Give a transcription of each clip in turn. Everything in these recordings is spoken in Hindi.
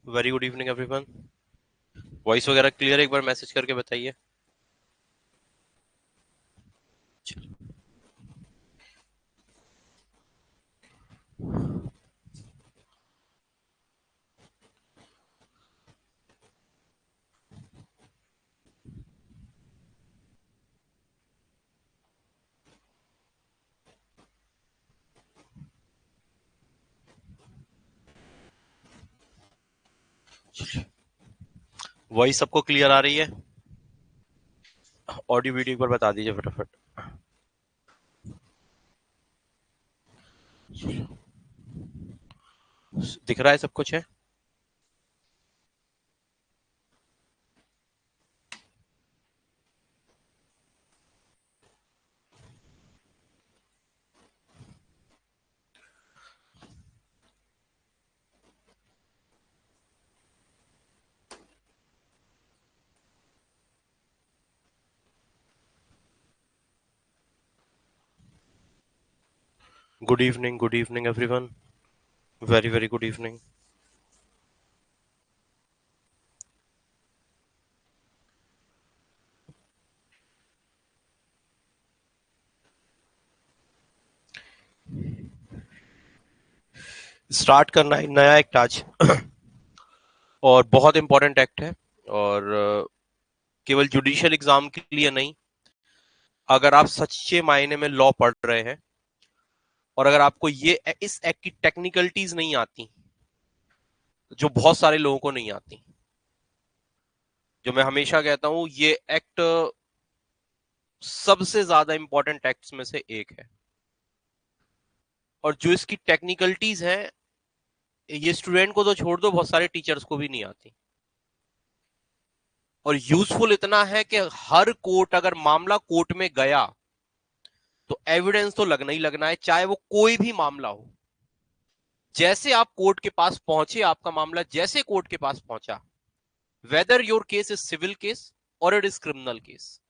Very good evening everyone. Voice वगैरह क्लियर, एक बार मैसेज करके बताइए। वॉइस सबको क्लियर आ रही है? ऑडियो वीडियो एक बार बता दीजिए फटाफट। दिख रहा है सब कुछ है? Good evening everyone. Very very good evening. Start करना है नया एक्ट आज। और बहुत इंपॉर्टेंट एक्ट है। और केवल जुडिशियल एग्जाम के लिए नहीं, अगर आप सच्चे मायने में लॉ पढ़ रहे हैं और अगर आपको ये इस एक्ट की टेक्निकलिटीज नहीं आती, जो बहुत सारे लोगों को नहीं आती, जो मैं हमेशा कहता हूं ये एक्ट सबसे ज्यादा इंपॉर्टेंट एक्ट्स में से एक है। और जो इसकी टेक्निकलिटीज हैं, ये स्टूडेंट को तो छोड़ दो, बहुत सारे टीचर्स को भी नहीं आती। और यूजफुल इतना है कि हर कोर्ट, अगर मामला कोर्ट में गया तो एविडेंस तो लगना ही लगना है, चाहे वो कोई भी मामला हो। जैसे आप कोर्ट के पास पहुंचे, आपका मामला जैसे कोर्ट के पास पहुंचा, whether your case is civil case और इट इज क्रिमिनल केस,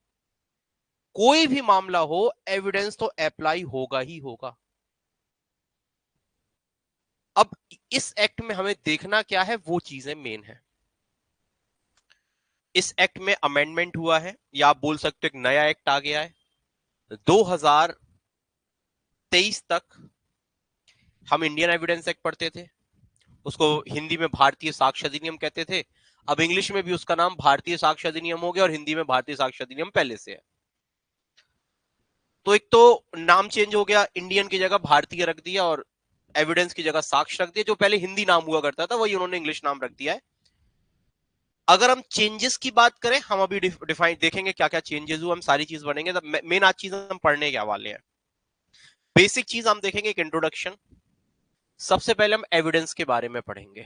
कोई भी मामला हो, एविडेंस तो अप्लाई होगा ही होगा। अब इस एक्ट में हमें देखना क्या है, वो चीजें मेन है। इस एक्ट में अमेंडमेंट हुआ है, या आप बोल सकते हो एक नया एक्ट आ गया है। 2023 तक हम इंडियन एविडेंस एक्ट पढ़ते थे, उसको हिंदी में भारतीय साक्ष्य अधिनियम कहते थे। अब इंग्लिश में भी उसका नाम भारतीय साक्ष्य अधिनियम हो गया और हिंदी में भारतीय साक्ष्य अधिनियम पहले से है। तो एक तो नाम चेंज हो गया, इंडियन की जगह भारतीय रख दिया और एविडेंस की जगह साक्ष्य रख दिया। जो पहले हिंदी नाम हुआ करता था वही उन्होंने इंग्लिश नाम रख दिया है। अगर हम चेंजेस की बात करें, हम अभी डिफाइन देखेंगे क्या क्या चेंजेस हुए, हम सारी चीज बनेंगे। मेन आज चीज हम पढ़ने क्या वाले हैं, बेसिक चीज हम देखेंगे, एक इंट्रोडक्शन। सबसे पहले हम एविडेंस के बारे में पढ़ेंगे।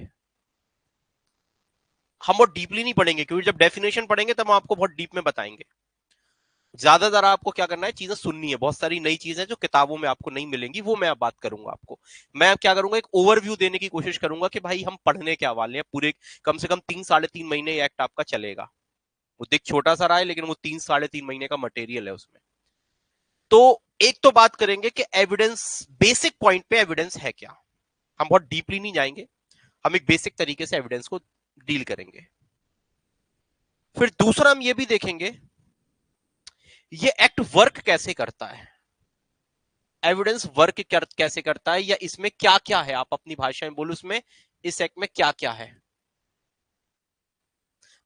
हम बहुत डीपली नहीं पढ़ेंगे, क्योंकि जब डेफिनेशन पढ़ेंगे तब हम आपको बहुत डीप में बताएंगे। ज्यादातर आपको क्या करना है, चीजें सुननी है। बहुत सारी नई चीजें जो किताबों में आपको नहीं मिलेंगी, वो मैं अब बात करूंगा आपको। मैं अब क्या करूंगा, एक ओवरव्यू देने की कोशिश करूंगा कि भाई हम पढ़ने क्या वाले हैं। पूरे कम से कम 3 साढ़े 3 महीने ये एक्ट आपका चलेगा। वो देख छोटा सा रहा है, लेकिन वो 3 साढ़े 3 महीने का मटेरियल है उसमें। तो एक तो बात करेंगे कि एविडेंस, बेसिक पॉइंट पे एविडेंस है क्या। हम बहुत डीपली नहीं जाएंगे, हम एक बेसिक तरीके से एविडेंस को डील करेंगे। फिर दूसरा हम ये भी देखेंगे ये एक्ट वर्क कैसे करता है, एविडेंस वर्क कैसे करता है, या इसमें क्या क्या है। आप अपनी भाषा में बोलो, इसमें इस एक्ट में क्या क्या है।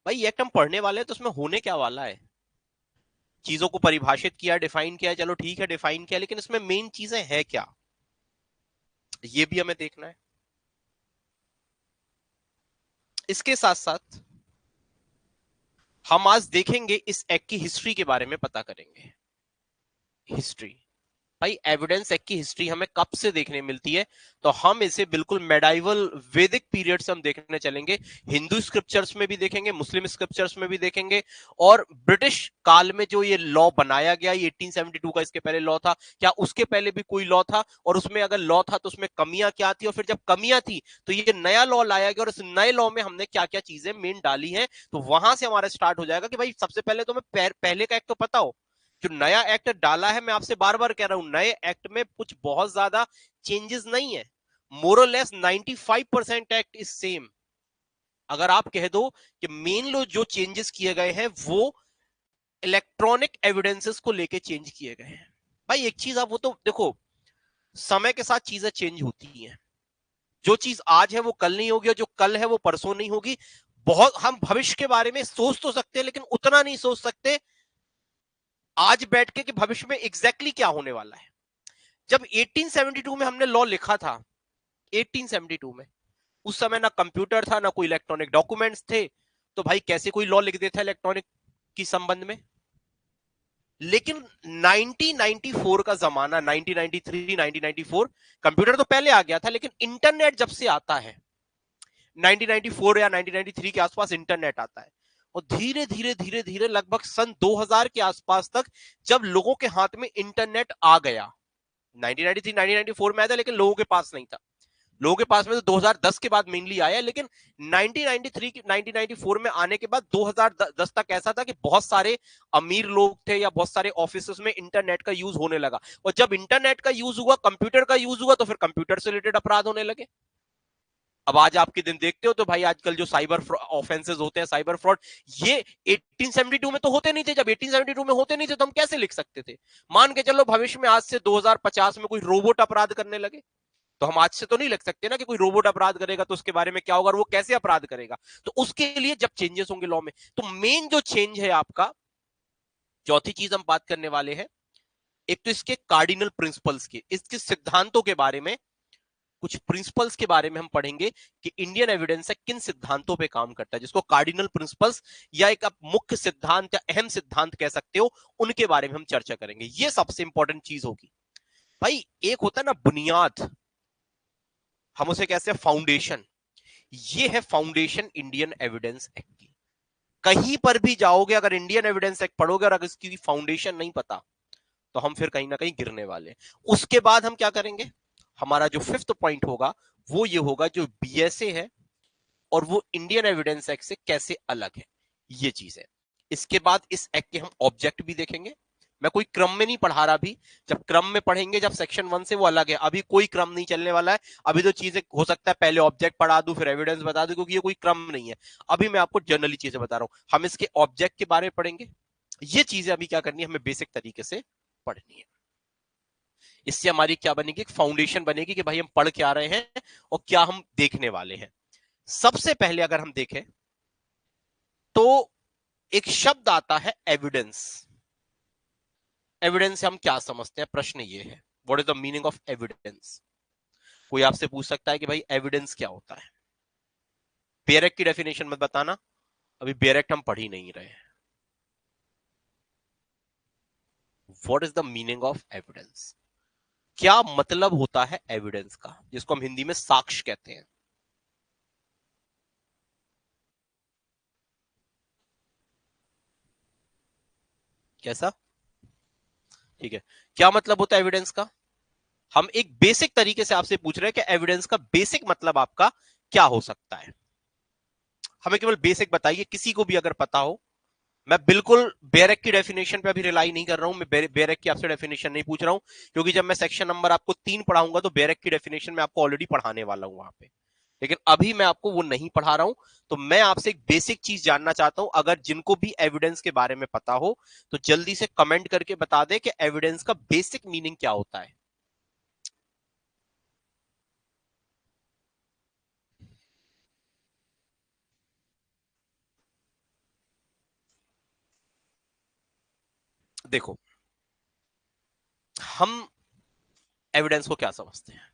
भाई ये एक्ट हम पढ़ने वाले हैं तो उसमें होने क्या वाला है। चीजों को परिभाषित किया, डिफाइन किया, चलो ठीक है डिफाइन किया, लेकिन इसमें मेन चीजें है क्या, ये भी हमें देखना है। इसके साथ साथ हम आज देखेंगे इस एक्ट की हिस्ट्री के बारे में पता करेंगे। हिस्ट्री, भाई एविडेंस एक्ट की हिस्ट्री हमें कब से देखने मिलती है, तो हम इसे बिल्कुल मेडाइवल वैदिक पीरियड से हम देखने चलेंगे। हिंदू स्क्रिप्चर्स में भी देखेंगे, मुस्लिम स्क्रिप्चर्स में भी देखेंगे, और ब्रिटिश काल में जो ये लॉ बनाया गया, ये 1872 का इसके पहले लॉ था, क्या उसके पहले भी कोई लॉ था, और उसमें अगर लॉ था तो उसमें कमियां क्या थी, और फिर जब कमियां थी तो ये नया लॉ लाया गया, और इस नए लॉ में हमने क्या क्या चीजें मेन डाली हैं। तो वहां से हमारा स्टार्ट हो जाएगा कि भाई सबसे पहले तो हमें पहले का एक तो पता हो। जो नया एक्ट डाला है, मैं आपसे बार बार कह रहा हूं, नए एक्ट में कुछ बहुत ज्यादा चेंजेस नहीं है। मोरलेस 95% एक्ट इज सेम। अगर आप कह दो कि मेन लो जो चेंजेस किए गए हैं वो इलेक्ट्रॉनिक एविडेंसेस को लेके चेंज किए गए हैं। भाई एक चीज आप वो तो देखो, समय के साथ चीजें चेंज होती हैं। जो चीज आज है वो कल नहीं होगी, और जो कल है वो परसों नहीं होगी। बहुत हम भविष्य के बारे में सोच तो सकते हैं, लेकिन उतना नहीं सोच सकते आज बैठ के कि भविष्य में एग्जैक्टली क्या होने वाला है। जब 1872 में हमने लॉ लिखा था, 1872 में, उस समय ना कंप्यूटर था ना कोई इलेक्ट्रॉनिक डॉक्यूमेंट्स थे, तो भाई कैसे कोई लॉ लिख देता इलेक्ट्रॉनिक की संबंध में। लेकिन 1994 का जमाना, 1993 1994, कंप्यूटर तो पहले आ गया था, लेकिन इंटरनेट जब से आता है 1994 या 1993 के आसपास इंटरनेट आता है, और धीरे धीरे धीरे धीरे लगभग सन 2000 के आसपास तक जब लोगों के हाथ में इंटरनेट आ गया, 1993 1994 में आया था लेकिन लोगों के पास नहीं था। लोगों के पास में तो 2010 के बाद मेनली आया, लेकिन 1993 1994 में आने के बाद 2010 तक ऐसा था कि बहुत सारे अमीर लोग थे या बहुत सारे ऑफिस में इंटरनेट का यूज होने लगा, और जब इंटरनेट का यूज हुआ, कंप्यूटर का यूज हुआ, तो फिर कंप्यूटर से रिलेटेड अपराध होने लगे। अब आज आपके दिन देखते हो तो भाई आजकल जो साइबर ऑफेंसेस होते हैं, साइबर फ्रॉड, ये 1872 में तो होते नहीं थे। जब 1872 में होते नहीं थे तो हम कैसे लिख सकते थे? मान के चलो भविष्य में आज से 2050 में कोई रोबोट अपराध करने लगे, तो हम आज से तो नहीं लिख सकते ना कि कोई रोबोट अपराध करेगा तो उसके बारे में क्या होगा और वो कैसे अपराध करेगा। तो उसके लिए जब चेंजेस होंगे लॉ में, तो मेन जो चेंज है आपका, चौथी चीज हम बात करने वाले हैं, एक तो इसके कार्डिनल प्रिंसिपल्स के, इसके सिद्धांतों के बारे में, कुछ प्रिंसिपल्स के बारे में हम पढ़ेंगे कि इंडियन एविडेंस है किन सिद्धांतों पे काम करता है, जिसको कार्डिनल प्रिंसिपल्स या एक आप मुख्य सिद्धांत या अहम सिद्धांत कह सकते हो, उनके बारे में हम चर्चा करेंगे। ये सबसे इंपॉर्टेंट चीज होगी। भाई एक होता है ना बुनियाद, हम उसे कहते हैं फाउंडेशन। ये है फाउंडेशन इंडियन एविडेंस एक्ट की। कहीं पर भी जाओगे, अगर इंडियन एविडेंस एक्ट पढ़ोगे और अगर इसकी फाउंडेशन नहीं पता, तो हम फिर कहीं ना कहीं गिरने वाले। उसके बाद हम क्या करेंगे, हमारा जो फिफ्थ पॉइंट होगा वो ये होगा, जो बीएसए है और वो इंडियन एविडेंस एक्ट से कैसे अलग है, ये चीज है। इसके बाद इस एक्ट के हम ऑब्जेक्ट भी देखेंगे। मैं कोई क्रम में नहीं पढ़ा रहा अभी, जब क्रम में पढ़ेंगे, जब सेक्शन 1 से, वो अलग है। अभी कोई क्रम नहीं चलने वाला है। अभी तो चीजें हो सकता है पहले ऑब्जेक्ट पढ़ा दूं फिर एविडेंस बता दूं, क्योंकि ये कोई क्रम नहीं है। अभी मैं आपको जनरली चीजें बता रहा हूं। हम इसके ऑब्जेक्ट के बारे में पढ़ेंगे। ये चीजें अभी क्या करनी है, हमें बेसिक तरीके से पढ़नी है। इससे हमारी क्या बनेगी, एक फाउंडेशन बनेगी कि भाई हम पढ़ क्या रहे हैं और क्या हम देखने वाले हैं। सबसे पहले अगर हम देखें तो एक शब्द आता है एविडेंस। एविडेंस से हम क्या समझते हैं, प्रश्न ये है, what is the meaning of evidence. कोई आपसे पूछ सकता है कि भाई एविडेंस क्या होता है। बेरेक की डेफिनेशन मत बताना, अभी बेरेक हम पढ़ ही नहीं रहे हैं। What is the meaning of evidence, क्या मतलब होता है एविडेंस का, जिसको हम हिंदी में साक्ष्य कहते हैं। कैसा? ठीक है, क्या मतलब होता है एविडेंस का? हम एक बेसिक तरीके से आपसे पूछ रहे हैं कि एविडेंस का बेसिक मतलब आपका क्या हो सकता है। हमें केवल बेसिक बताइए, किसी को भी अगर पता हो। मैं बिल्कुल बेरेक की डेफिनेशन पे अभी रिलाई नहीं कर रहा हूं, मैं बेरेक की आपसे डेफिनेशन नहीं पूछ रहा हूं, क्योंकि जब मैं सेक्शन नंबर आपको 3 पढ़ाऊंगा तो बेरेक की डेफिनेशन में आपको ऑलरेडी पढ़ाने वाला हूं वहां पे। लेकिन अभी मैं आपको वो नहीं पढ़ा रहा हूं। तो मैं आपसे एक बेसिक चीज जानना चाहता हूं, अगर जिनको भी एविडेंस के बारे में पता हो तो जल्दी से कमेंट करके बता दे कि एविडेंस का बेसिक मीनिंग क्या होता है। देखो, हम एविडेंस को क्या समझते हैं,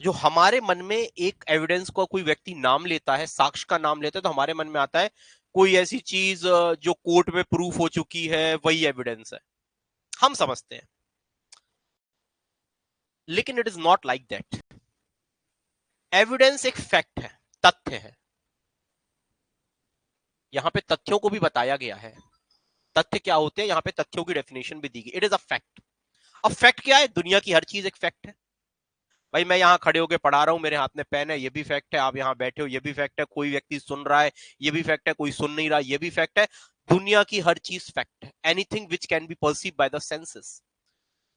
जो हमारे मन में एक एविडेंस को कोई व्यक्ति नाम लेता है, साक्ष्य का नाम लेता है, तो हमारे मन में आता है कोई ऐसी चीज जो कोर्ट में प्रूफ हो चुकी है, वही एविडेंस है, हम समझते हैं। लेकिन it is not like that. Evidence एक फैक्ट है, तथ्य है। यहां पे तथ्यों को भी बताया गया है। तथ्य क्या होते हैं, यहां पे तथ्यों की डेफिनेशन भी दी गई। It is a fact. अब फैक्ट क्या है, दुनिया की हर चीज एक फैक्ट है। भाई मैं यहाँ खड़े होकर पढ़ा रहा हूँ, मेरे हाथ में पेन है, ये भी फैक्ट है। आप यहाँ बैठे हो, ये भी फैक्ट है। कोई व्यक्ति सुन रहा है, ये भी फैक्ट है। कोई सुन नहीं रहा, ये भी फैक्ट है। दुनिया की हर चीज फैक्ट है। Anything which can be perceive by the senses,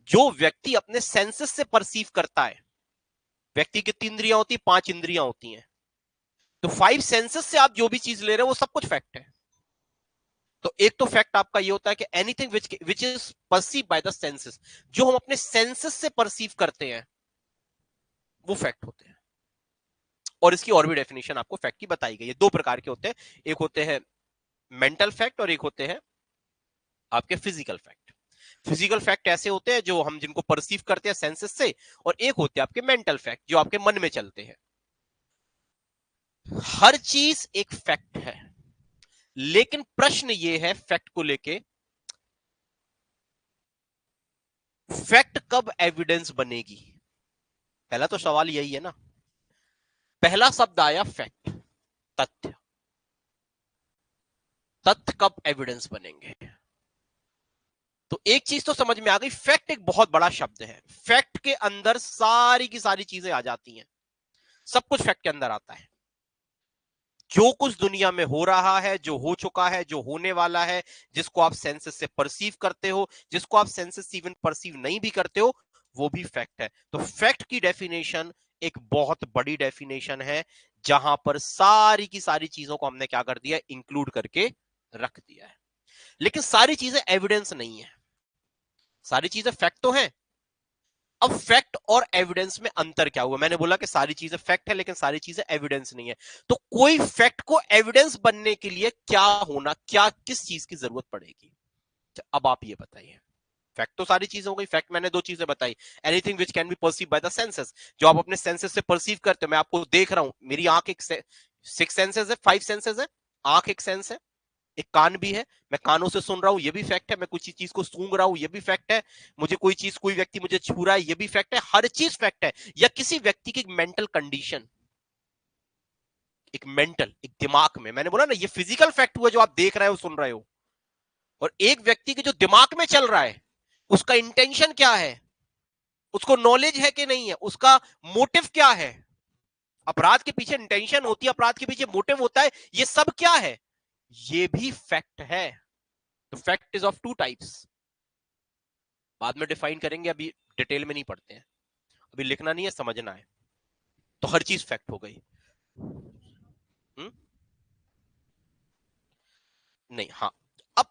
जो व्यक्ति अपने सेंसेस से परसीव करता है। व्यक्ति कितनी इंद्रियां होती, 5 इंद्रियां होती हैं। तो 5 सेंसेस से आप जो भी चीज ले रहे हो वो सब कुछ फैक्ट है। तो एक तो फैक्ट आपका ये होता है कि anything which is perceive by the senses, जो हम अपने सेंसेस से परसीव करते हैं वो फैक्ट होते हैं। और इसकी और भी डेफिनेशन आपको फैक्ट की बताई गई है। दो प्रकार के होते हैं, एक होते हैं मेंटल फैक्ट और एक होते हैं आपके फिजिकल फैक्ट। फिजिकल फैक्ट ऐसे होते हैं जो हम जिनको परसीव करते हैं सेंसेस से, और एक होते हैं आपके मेंटल फैक्ट जो आपके मन में चलते हैं। हर चीज एक फैक्ट है, लेकिन प्रश्न ये है फैक्ट को लेके, फैक्ट कब एविडेंस बनेगी? पहला तो सवाल यही है ना। पहला शब्द आया फैक्ट, तथ्य। तथ्य कब एविडेंस बनेंगे? तो एक चीज तो समझ में आ गई, फैक्ट एक बहुत बड़ा शब्द है। फैक्ट के अंदर सारी की सारी चीजें आ जाती हैं, सब कुछ फैक्ट के अंदर आता है। जो कुछ दुनिया में हो रहा है, जो हो चुका है, जो होने वाला है, जिसको आप सेंसेस से परसीव करते हो, जिसको आप सेंसेस से इवन परसीव नहीं भी करते हो, वो भी फैक्ट है। तो फैक्ट की डेफिनेशन एक बहुत बड़ी डेफिनेशन है, जहां पर सारी की सारी चीजों को हमने क्या कर दिया, इंक्लूड करके रख दिया है। लेकिन सारी चीजें एविडेंस नहीं है, सारी चीजें फैक्ट तो हैं। अब फैक्ट और एविडेंस में अंतर क्या हुआ? मैंने बोला कि सारी चीजें फैक्ट है लेकिन सारी चीजें एविडेंस नहीं है। तो कोई फैक्ट को एविडेंस बनने के लिए क्या होना, क्या किस चीज की जरूरत पड़ेगी? अब आप ये बताइए। फैक्ट तो सारी चीजें हो गई। फैक्ट मैंने दो चीजें बताई, anything which can be perceive by the senses, जो आप अपने सेंसेस से परसीव करते हो। मैं आपको देख रहा हूं, मेरी आंख एक 6 सेंसेस है, 5 सेंसेस है। आंख एक सेंस है, एक कान भी है, मैं कानों से सुन रहा हूं, ये भी फैक्ट है। मैं कुछ चीज को सूंघ रहा हूं, ये भी फैक्ट है। मुझे कोई चीज, कोई व्यक्ति मुझे छू रहा है, ये भी फैक्ट है। हर चीज फैक्ट है। या किसी व्यक्ति की मेंटल कंडीशन, एक मेंटल, एक दिमाग में, मैंने बोला ना ये फिजिकल फैक्ट हुआ जो आप देख रहे हो, सुन रहे हो। और एक व्यक्ति के जो दिमाग में चल रहा है, उसका इंटेंशन क्या है, उसको नॉलेज है कि नहीं है, उसका मोटिव क्या है। अपराध के पीछे इंटेंशन होती है, अपराध के पीछे मोटिव होता है, ये सब क्या है, ये भी फैक्ट है। तो fact is of two types, बाद में डिफाइन करेंगे, अभी डिटेल में नहीं पढ़ते हैं, अभी लिखना नहीं है, समझना है। तो हर चीज फैक्ट हो गई। नहीं, हाँ। अब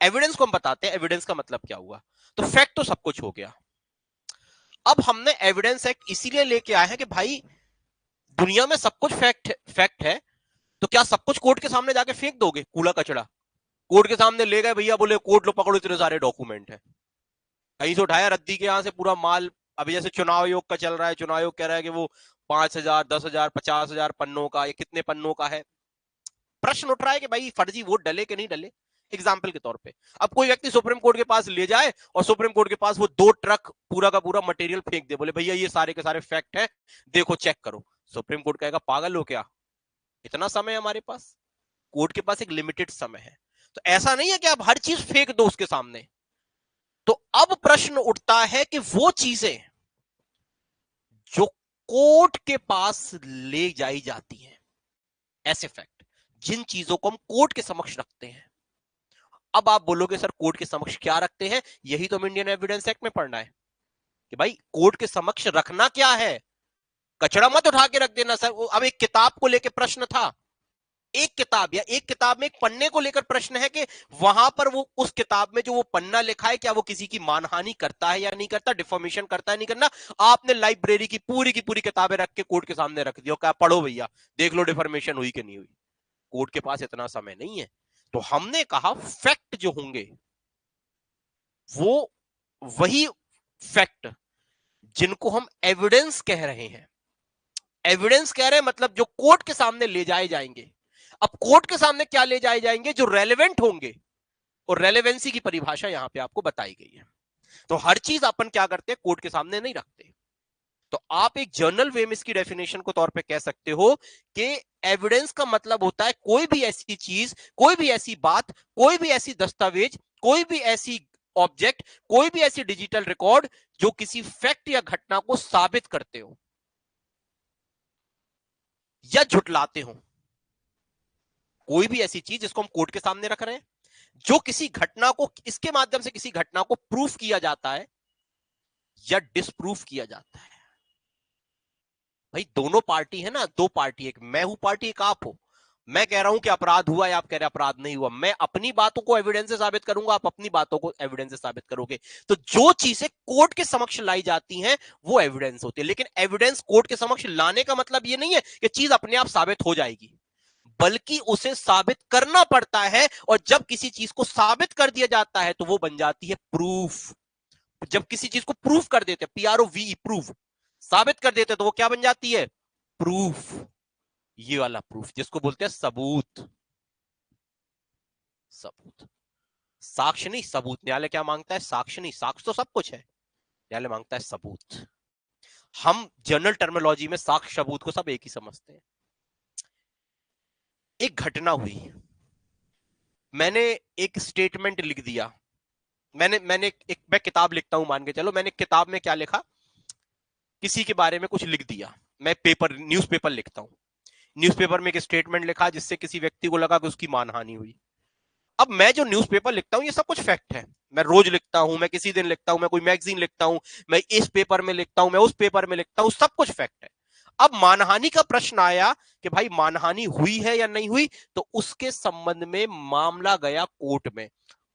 एविडेंस को हम बताते हैं, एविडेंस का मतलब क्या हुआ। तो फैक्ट तो सब कुछ हो गया। अब हमने एविडेंस एक्ट इसीलिए लेके आए हैं कि भाई दुनिया में सब कुछ फैक्ट है, तो क्या सब कुछ कोर्ट के सामने जाके फेंक दोगे, कूड़ा कचड़ा? कोर्ट के सामने ले गए भैया, बोले कोर्ट लो पकड़ो, इतने सारे डॉक्यूमेंट है, कहीं से उठाया रद्दी के यहां से पूरा माल। अभी जैसे चुनाव आयोग का चल रहा है, चुनाव आयोग कह रहा है कि वो 5,000, 10,000, 50,000 पन्नों का, ये कितने पन्नों का है। प्रश्न उठ रहा है कि भाई फर्जी वोट डले कि नहीं डले। एग्जाम्पल के तौर पे अब कोई व्यक्ति सुप्रीम कोर्ट के पास ले जाए और सुप्रीम कोर्ट के पास वो 2 ट्रक पूरा का पूरा मटेरियल फेंक दे, बोले भैया ये सारे के सारे फैक्ट है, देखो चेक करो। सुप्रीम कोर्ट कहेगा पागल हो क्या, इतना समय है हमारे पास? कोर्ट के पास एक लिमिटेड समय है। तो ऐसा नहीं है कि आप हर चीज फेंक दो उसके सामने। तो अब प्रश्न उठता है कि वो चीजें जो कोर्ट के पास ले जाई जाती हैं, ऐसे फैक्ट जिन चीजों को हम कोर्ट के समक्ष रखते हैं। अब आप बोलोगे सर कोर्ट के समक्ष क्या रखते हैं? यही तो हम इंडियन एविडेंस एक्ट में पढ़ना है कि भाई कोर्ट के समक्ष रखना क्या है। कचरा मत उठा के रख देना सर। अब एक किताब को लेकर प्रश्न था, एक किताब या एक किताब में एक पन्ने को लेकर प्रश्न है कि वहां पर वो उस किताब में जो वो पन्ना लिखा है क्या वो किसी की मानहानि करता है या नहीं करता, डिफॉर्मेशन करता है नहीं करना। आपने लाइब्रेरी की पूरी किताबें रख के कोर्ट के सामने रख दी, क्या पढ़ो भैया, देख लो डिफॉर्मेशन हुई कि नहीं हुई। कोर्ट के पास इतना समय नहीं है। तो हमने कहा फैक्ट जो होंगे वो वही फैक्ट जिनको हम एविडेंस कह रहे हैं। एविडेंस कह रहे हैं मतलब जो कोर्ट के सामने ले जाए जाएंगे। अब कोर्ट के सामने क्या ले जाए जाएंगे? जो रेलेवेंट होंगे, और रेलेवेंसी की परिभाषा यहां पे आपको बताई गई है। तो हर चीज अपन क्या करते हैं, कोर्ट के सामने नहीं रखते। तो आप एक जर्नल वे में इसकी डेफिनेशन को तौर पे कह सकते हो कि एविडेंस का मतलब होता है कोई भी ऐसी चीज, कोई भी ऐसी बात, कोई भी ऐसी दस्तावेज, कोई भी ऐसी ऑब्जेक्ट, कोई भी ऐसी डिजिटल रिकॉर्ड जो किसी फैक्ट या घटना को साबित करते हो या झुटलाते हो। कोई भी ऐसी चीज जिसको हम कोर्ट के सामने रख रहे हैं, जो किसी घटना को, इसके माध्यम से किसी घटना को प्रूफ किया जाता है या डिसप्रूफ किया जाता है। भाई दोनों पार्टी है ना, दो पार्टी, एक मैं हूं पार्टी, एक आप हो। मैं कह रहा हूं कि अपराध हुआ या आप कह रहे हैं अपराध नहीं हुआ। मैं अपनी बातों को एविडेंस से साबित करूंगा, आप अपनी बातों को एविडेंस से साबित करोगे। तो जो चीजें कोर्ट के समक्ष लाई जाती हैं वो एविडेंस होती है। लेकिन एविडेंस कोर्ट के समक्ष लाने का मतलब ये नहीं है कि चीज अपने आप साबित हो जाएगी, बल्कि उसे साबित करना पड़ता है। और जब किसी चीज को साबित कर दिया जाता है तो वो बन जाती है प्रूफ। जब किसी चीज को प्रूफ कर देते हैं, PROVE, प्रूफ, साबित कर देते हैं, तो वो क्या बन जाती है? प्रूफ। ये वाला प्रूफ जिसको बोलते हैं सबूत। सबूत, साक्ष्य नहीं सबूत। न्यायालय क्या मांगता है? साक्ष्य नहीं, साक्ष्य तो सब कुछ है, न्यायालय मांगता है सबूत। हम जनरल टर्मिनोलॉजी में साक्ष्य सबूत को सब एक ही समझते हैं। एक घटना हुई, मैंने एक स्टेटमेंट लिख दिया। मैं किताब लिखता हूं, मान के चलो मैंने किताब में क्या लिखा, किसी के बारे में कुछ लिख दिया। मैं न्यूज़पेपर लिखता हूं, न्यूज़पेपर में एक स्टेटमेंट लिखा जिससे किसी व्यक्ति को लगा कि उसकी मानहानि हुई। अब मैं जो न्यूज़पेपर लिखता हूं ये सब कुछ फैक्ट है, मैं रोज लिखता हूं, मैं किसी दिन लिखता हूं, मैं कोई मैगजीन लिखता हूं, मैं इस पेपर में लिखता हूं, मैं उस पेपर में लिखता हूं, सब कुछ फैक्ट है। अब मानहानि का प्रश्न आया कि भाई मानहानि हुई है या नहीं हुई, तो उसके संबंध में मामला गया कोर्ट में।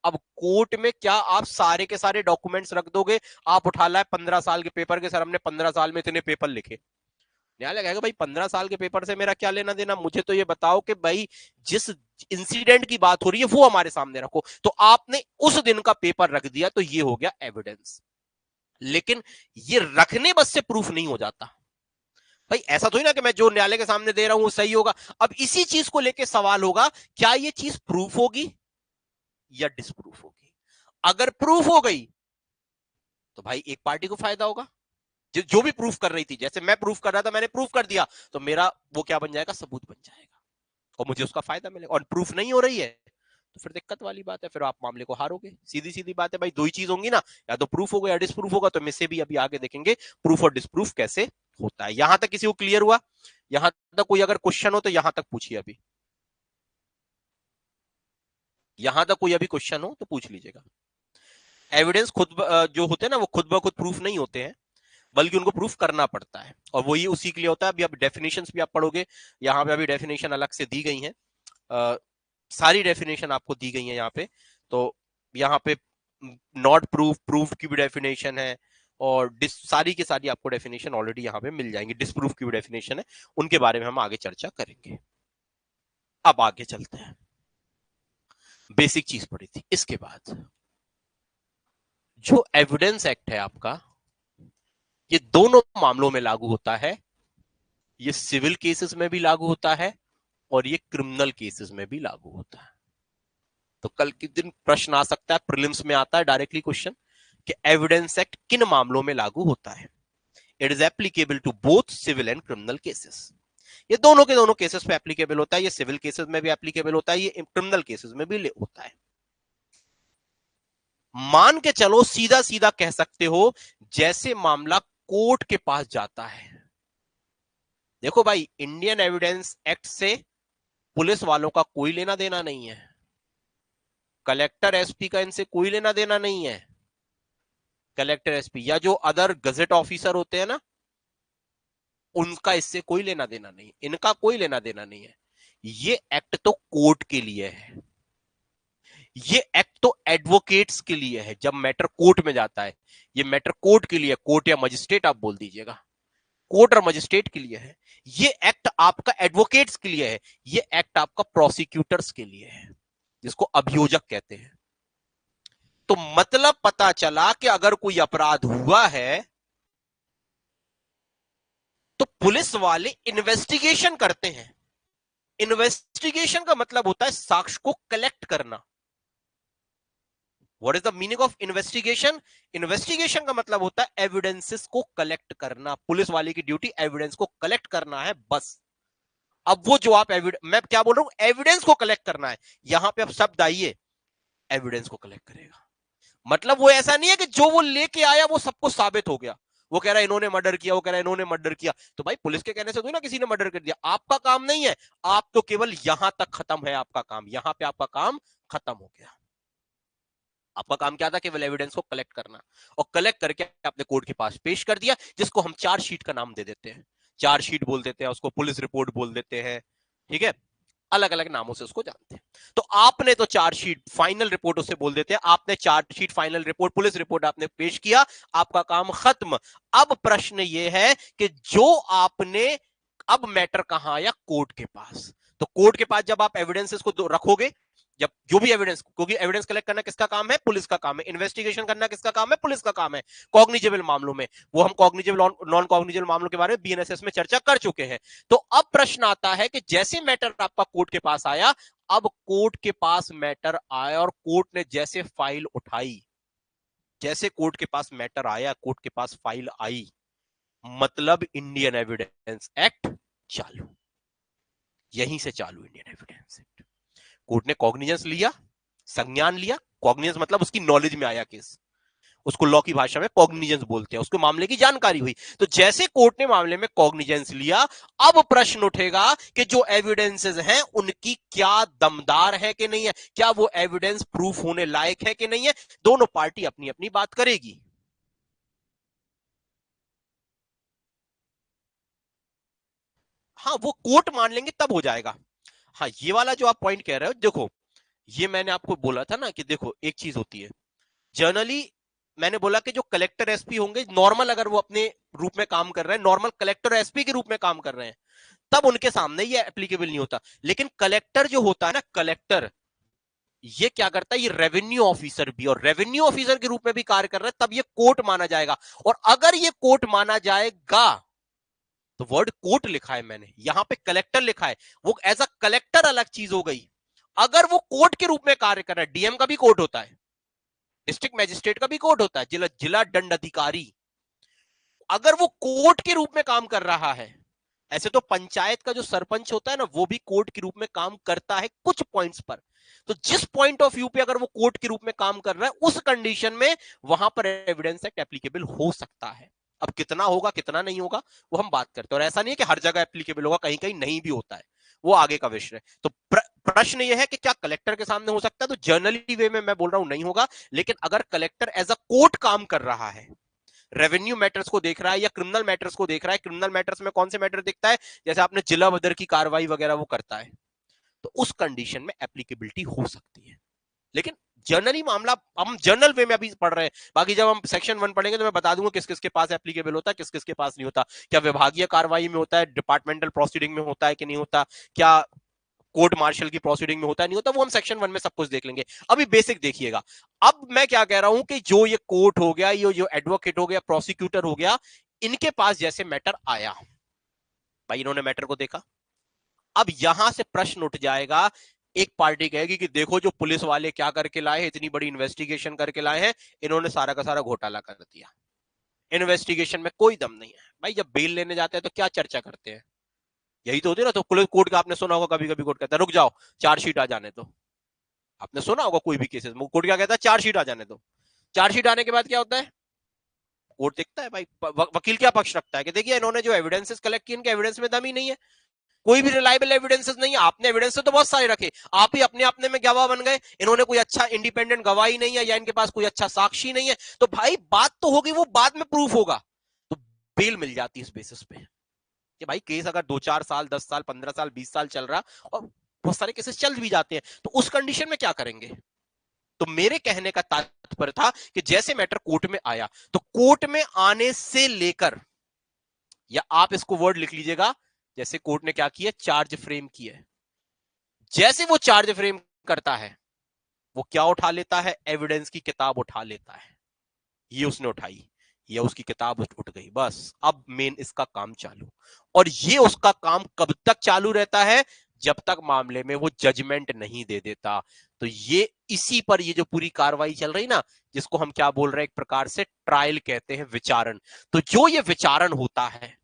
अब कोर्ट में क्या आप सारे के सारे डॉक्यूमेंट्स रख दोगे? आप उठा लाए 15 साल के पेपर के, सर हमने 15 साल में इतने पेपर लिखे। न्यायालय कहेगा भाई 15 साल के पेपर से मेरा क्या लेना देना, मुझे तो ये बताओ कि भाई जिस इंसिडेंट की बात हो रही है वो हमारे सामने रखो। तो आपने उस दिन का पेपर रख दिया तो ये हो गया एविडेंस। लेकिन ये रखने बस से प्रूफ नहीं हो जाता भाई। ऐसा तो ही ना कि मैं जो न्यायालय के सामने दे रहा हूं वो सही होगा। अब इसी चीज को लेकर सवाल होगा, क्या ये चीज प्रूफ होगी या डिसप्रूफ होगी? अगर प्रूफ हो गई तो भाई एक पार्टी को फायदा होगा, जो भी प्रूफ कर रही थी। जैसे मैं प्रूफ कर रहा था, मैंने प्रूफ कर दिया, तो मेरा वो क्या बन जाएगा? सबूत बन जाएगा और मुझे उसका फायदा मिलेगा। और प्रूफ नहीं हो रही है तो फिर दिक्कत वाली बात है, फिर आप मामले को हारोगे। सीधी सीधी बात है भाई, दो ही चीज होंगी ना, या तो प्रूफ होगा या डिसप्रूफ होगा। तो मैं से भी अभी आगे देखेंगे प्रूफ और डिसप्रूफ कैसे होता है। यहां तक किसी को क्लियर हुआ? यहां तक कोई अगर क्वेश्चन हो तो यहां तक पूछिए। अभी यहां तक कोई अभी क्वेश्चन हो तो पूछ लीजिएगा। एविडेंस खुद जो होते हैं ना, वो खुद ब खुद प्रूफ नहीं होते हैं, बल्कि उनको प्रूफ करना पड़ता है। और वो ये उसी के लिए होता है। अभी आप डेफिनेशंस भी आप पढ़ोगे, यहाँ पे अभी डेफिनेशन अलग से दी गई है। सारी डेफिनेशन आपको दी गई है यहाँ पे। तो यहाँ पे नॉट प्रूफ, प्रूफ की भी डेफिनेशन है, और सारी की सारी आपको डेफिनेशन ऑलरेडी यहाँ पे मिल जाएंगी। डिसप्रूफ की भी डेफिनेशन है, उनके बारे में हम आगे चर्चा करेंगे। अब आगे चलते हैं। बेसिक चीज पढ़ी थी, इसके बाद जो एविडेंस एक्ट है आपका, ये दोनों मामलों में लागू होता है। ये सिविल केसेस में भी लागू होता है और ये क्रिमिनल केसेस में भी लागू होता है। तो कल के दिन प्रश्न आ सकता है, प्रीलिम्स में आता है डायरेक्टली क्वेश्चन, कि एविडेंस एक्ट किन मामलों में लागू होता है। It is applicable to both civil and criminal cases. ये दोनों के दोनों केसेस पे एप्लीकेबल होता है। ये सिविल केसेस में भी एप्लीकेबल होता है, ये क्रिमिनल केसेस में भी होता है। मान के चलो, सीधा सीधा कह सकते हो, जैसे मामला कोर्ट के पास जाता है। देखो भाई, इंडियन एविडेंस एक्ट से पुलिस वालों का कोई लेना देना नहीं है, कलेक्टर एसपी का इनसे कोई लेना देना नहीं है। कलेक्टर एसपी या जो अदर गजेट ऑफिसर होते हैं ना, उनका इससे कोई लेना देना नहीं, इनका कोई लेना देना नहीं है। ये एक्ट तो कोर्ट के लिए है, ये एक्ट तो एडवोकेट्स के लिए है। जब मैटर कोर्ट में जाता है, ये मैटर कोर्ट के लिए, कोर्ट या मजिस्ट्रेट आप बोल दीजिएगा, कोर्ट और मजिस्ट्रेट के लिए है। ये एक्ट आपका एडवोकेट्स के लिए है, ये एक्ट आपका प्रोसिक्यूटर्स के लिए है, जिसको अभियोजक कहते हैं। तो मतलब पता चला कि अगर कोई अपराध हुआ है तो पुलिस वाले इन्वेस्टिगेशन करते हैं। इन्वेस्टिगेशन का मतलब होता है साक्ष्य को कलेक्ट करना। What is the meaning of investigation? Investigation का मतलब होता है एविडेंसेस को कलेक्ट करना। पुलिस वाले की ड्यूटी एविडेंस को कलेक्ट करना है, बस। अब वो जो आप मैं क्या बोल रहा हूं, एविडेंस को कलेक्ट करना है। यहां पे अब शब्द आइए, एविडेंस को कलेक्ट करेगा। मतलब वो ऐसा नहीं है कि जो वो लेके आया वो सबको साबित हो गया। वो कह रहा है इन्होंने मर्डर किया, वो कह रहा है इन्होंने मर्डर किया, तो भाई पुलिस के कहने से तो ना किसी ने मर्डर कर दिया। आपका काम नहीं है, आप तो केवल यहां तक खत्म है आपका काम, यहां पे आपका काम खत्म हो गया। आपका काम क्या था? केवल एविडेंस को कलेक्ट करना, और कलेक्ट करके आपने कोर्ट के पास पेश कर दिया, जिसको हम चार्जशीट का नाम दे देते हैं। चार्जशीट बोल देते हैं उसको, पुलिस रिपोर्ट बोल देते हैं, ठीक है, अलग अलग नामों से उसको जानते हैं। तो आपने तो चार्जशीट फाइनल रिपोर्ट उसे बोल देते हैं, आपने chargesheet final report police report आपने पेश किया, आपका काम खत्म। अब प्रश्न यह है कि जो आपने, अब मैटर कहां आया, कोर्ट के पास। तो कोर्ट के पास जब आप एविडेंसेस को रखोगे, जब जो भी एविडेंस, क्योंकि एविडेंस कलेक्ट करना किसका काम है, पुलिस का काम है, इन्वेस्टिगेशन करना किसका काम है, पुलिस का काम है, कॉग्निजेबल मामलों में, वो हम कॉग्निजेबल नॉन कॉग्निजेबल मामलों के बारे में बीएनएसएस में चर्चा कर चुके हैं। तो अब प्रश्न आता है कि जैसे मैटर आपका कोर्ट के पास आया, अब कोर्ट के पास मैटर आया और कोर्ट ने जैसे फाइल उठाई, जैसे कोर्ट के पास मैटर आया, कोर्ट के पास फाइल आई, मतलब इंडियन एविडेंस एक्ट चालू, यहीं से चालू इंडियन एविडेंस एक्ट। कोर्ट ने कॉग्निजेंस लिया, संज्ञान लिया, कॉग्निजेंस मतलब उसकी नॉलेज में आया केस, उसको लॉ की भाषा में कॉग्निजेंस बोलते हैं, उसको मामले की जानकारी हुई। तो जैसे कोर्ट ने मामले में कॉग्निजेंस लिया, अब प्रश्न उठेगा कि जो एविडेंसेस हैं उनकी क्या दमदार है कि नहीं है, क्या वो एविडेंस प्रूफ होने लायक है कि नहीं है। दोनों पार्टी अपनी अपनी बात करेगी। हाँ, वो कोर्ट मान लेंगे तब हो जाएगा। हाँ, ये वाला जो आप पॉइंट कह रहे हो, देखो ये मैंने आपको बोला था ना कि देखो एक चीज होती है, जनरली मैंने बोला कि जो कलेक्टर एसपी होंगे, नॉर्मल अगर वो अपने रूप में काम कर रहे हैं, नॉर्मल कलेक्टर एसपी के रूप में काम कर रहे हैं, तब उनके सामने ये एप्लीकेबल नहीं होता। लेकिन कलेक्टर जो होता है ना, कलेक्टर ये क्या करता है, ये रेवेन्यू ऑफिसर भी, और रेवेन्यू ऑफिसर के रूप में भी कार्य कर रहा है, तब ये कोर्ट माना जाएगा। और अगर ये कोर्ट माना जाएगा, तो वर्ड कोर्ट लिखा है मैंने, यहां पे कलेक्टर लिखा है, वो एज अ कलेक्टर अलग चीज हो गई। अगर वो कोर्ट के रूप में कार्य कर रहा है, डीएम का भी कोर्ट होता है, डिस्ट्रिक्ट मैजिस्ट्रेट का भी कोर्ट होता है, जिला जिला दंड अधिकारी, अगर वो कोर्ट के रूप में काम कर रहा है, ऐसे तो पंचायत का जो सरपंच होता है ना, वो भी कोर्ट के रूप में काम करता है कुछ पॉइंट्स पर। तो जिस पॉइंट ऑफ व्यू पे अगर वो कोर्ट के रूप में काम कर रहा है, उस कंडीशन में वहां पर एविडेंस एक्ट एप्लीकेबल हो सकता है। अब कितना होगा कितना नहीं होगा वो हम बात करते हैं, और ऐसा नहीं है कि हर जगह एप्लीकेबल होगा, कहीं कहीं नहीं भी होता है, वो आगे का विषय है। तो प्रश्न ये है कि क्या कलेक्टर के सामने हो सकता है, तो जर्नली वे में मैं बोल रहा हूं नहीं होगा। लेकिन अगर कलेक्टर एज अ कोर्ट काम कर रहा है, रेवेन्यू मैटर्स को देख रहा है या क्रिमिनल मैटर्स को देख रहा है, क्रिमिनल मैटर्स में कौन से मैटर दिखता है, जैसे आपने जिला बदर की कार्रवाई वगैरह वो करता है, तो उस कंडीशन में एप्लीकेबिलिटी हो सकती है। लेकिन जनरली मामला हम जनरल वे में अभी पढ़ रहे हैं, बाकी जब हम सेक्शन 1 पढ़ेंगे तो मैं बता दूंगा किस किस के पास एप्लीकेबल होता है, किस किस के पास नहीं होता, क्या विभागीय कार्रवाई में होता है, डिपार्टमेंटल प्रोसीडिंग में होता है कि नहीं होता, क्या कोर्ट मार्शल की प्रोसीडिंग में होता नहीं होता, वो हम सेक्शन 1 में सब कुछ देख लेंगे। अभी बेसिक देखिएगा। अब मैं क्या कह रहा हूं कि जो ये कोर्ट हो गया, ये जो एडवोकेट हो गया, प्रोसिक्यूटर हो गया, इनके पास जैसे मैटर आया, भाई इन्होंने मैटर को देखा, अब यहां से प्रश्न उठ जाएगा। एक पार्टी कहेगी कि देखो जो पुलिस वाले क्या करके लाए हैं, इतनी बड़ी इन्वेस्टिगेशन करके लाए हैं, इन्होंने सारा का सारा घोटाला कर दिया, इन्वेस्टिगेशन में कोई दम नहीं है। भाई जब बेल लेने जाते हैं तो क्या चर्चा करते हैं, यही तो होती है ना। तो कोर्ट का आपने सुना होगा, कभी कभी कोर्ट कहता है रुक जाओ चार्जशीट आ जाने दो, आपने सुना होगा कोई भी केसेस में कोर्ट क्या कहता है, चार्जशीट आ जाने दो। चार्जशीट आने के बाद क्या होता है, कोर्ट देखता है भाई वकील क्या पक्ष रखता है कि देखिए इन्होंने जो एविडेंसेस कलेक्ट किए, इनके एविडेंस में दम ही नहीं है, कोई भी रिलायबल एविडेंसेस नहीं है। आपने एविडेंस तो बहुत सारे रखे, आप ही अपने अपने में गवाह बन गए, इन्होंने कोई अच्छा इंडिपेंडेंट गवाह ही नहीं है, या इनके पास कोई अच्छा साक्षी नहीं है, तो भाई बात तो होगी, वो बाद में प्रूफ होगा, तो बेल मिल जाती है इस बेसिस पे कि भाई केस अगर 2-4 साल 10 साल 15 साल 20 साल चल रहा, और बहुत सारे केसेस चल भी जाते हैं, तो उस कंडीशन में क्या करेंगे। तो मेरे कहने का तात्पर्य था कि जैसे मैटर कोर्ट में आया, तो कोर्ट में आने से लेकर, या आप इसको वर्ड लिख लीजिएगा, जैसे कोर्ट ने क्या किया, चार्ज फ्रेम किया, जैसे वो चार्ज फ्रेम करता है, वो क्या उठा लेता है, एविडेंस की किताब उठा लेता है। ये उसने उठाई, या उसकी किताब उठ गई, बस अब मेन इसका काम चालू। और ये उसका काम कब तक चालू रहता है, जब तक मामले में वो जजमेंट नहीं दे देता। तो ये इसी पर ये जो पूरी कार्रवाई चल रही ना, जिसको हम क्या बोल रहे हैं, एक प्रकार से ट्रायल कहते हैं, विचारण। तो जो ये विचारण होता है,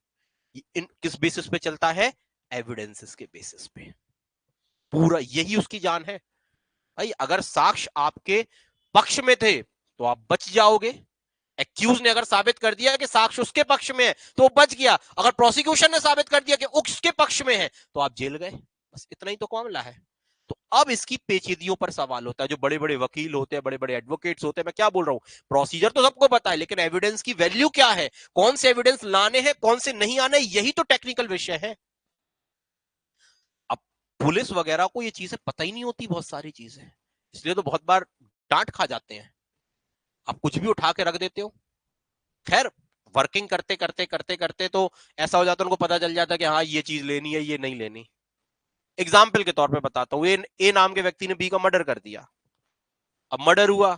इन किस बेसिस पे चलता है, एविडेंसेस के बेसिस पे, पूरा यही उसकी जान है। भाई अगर साक्ष्य आपके पक्ष में थे तो आप बच जाओगे, एक्यूज ने अगर साबित कर दिया कि साक्ष्य उसके पक्ष में है तो वो बच गया, अगर प्रोसिक्यूशन ने साबित कर दिया कि उसके पक्ष में है तो आप जेल गए, बस इतना ही तो मामला है। तो अब इसकी पेचीदियों पर सवाल होता है। जो बड़े बड़े वकील होते हैं, बड़े बड़े एडवोकेट्स होते हैं, मैं क्या बोल रहा हूं, प्रोसीजर तो सबको पता है, लेकिन एविडेंस की वैल्यू क्या है, कौन से एविडेंस लाने हैं, कौन से नहीं आने, यही तो टेक्निकल विषय है। अब पुलिस वगैरह को ये चीजें पता ही नहीं होती, बहुत सारी चीजें, इसलिए तो बहुत बार डांट खा जाते हैं। आप कुछ भी उठा के रख देते हो। खैर, वर्किंग करते करते करते करते तो ऐसा हो जाता है, उनको पता चल जाता है कि हाँ ये चीज लेनी है, ये नहीं लेनी। एग्जाम्पल के तौर पे बताता हूं, ए नाम के व्यक्ति ने बी का मर्डर कर दिया। अब मर्डर हुआ,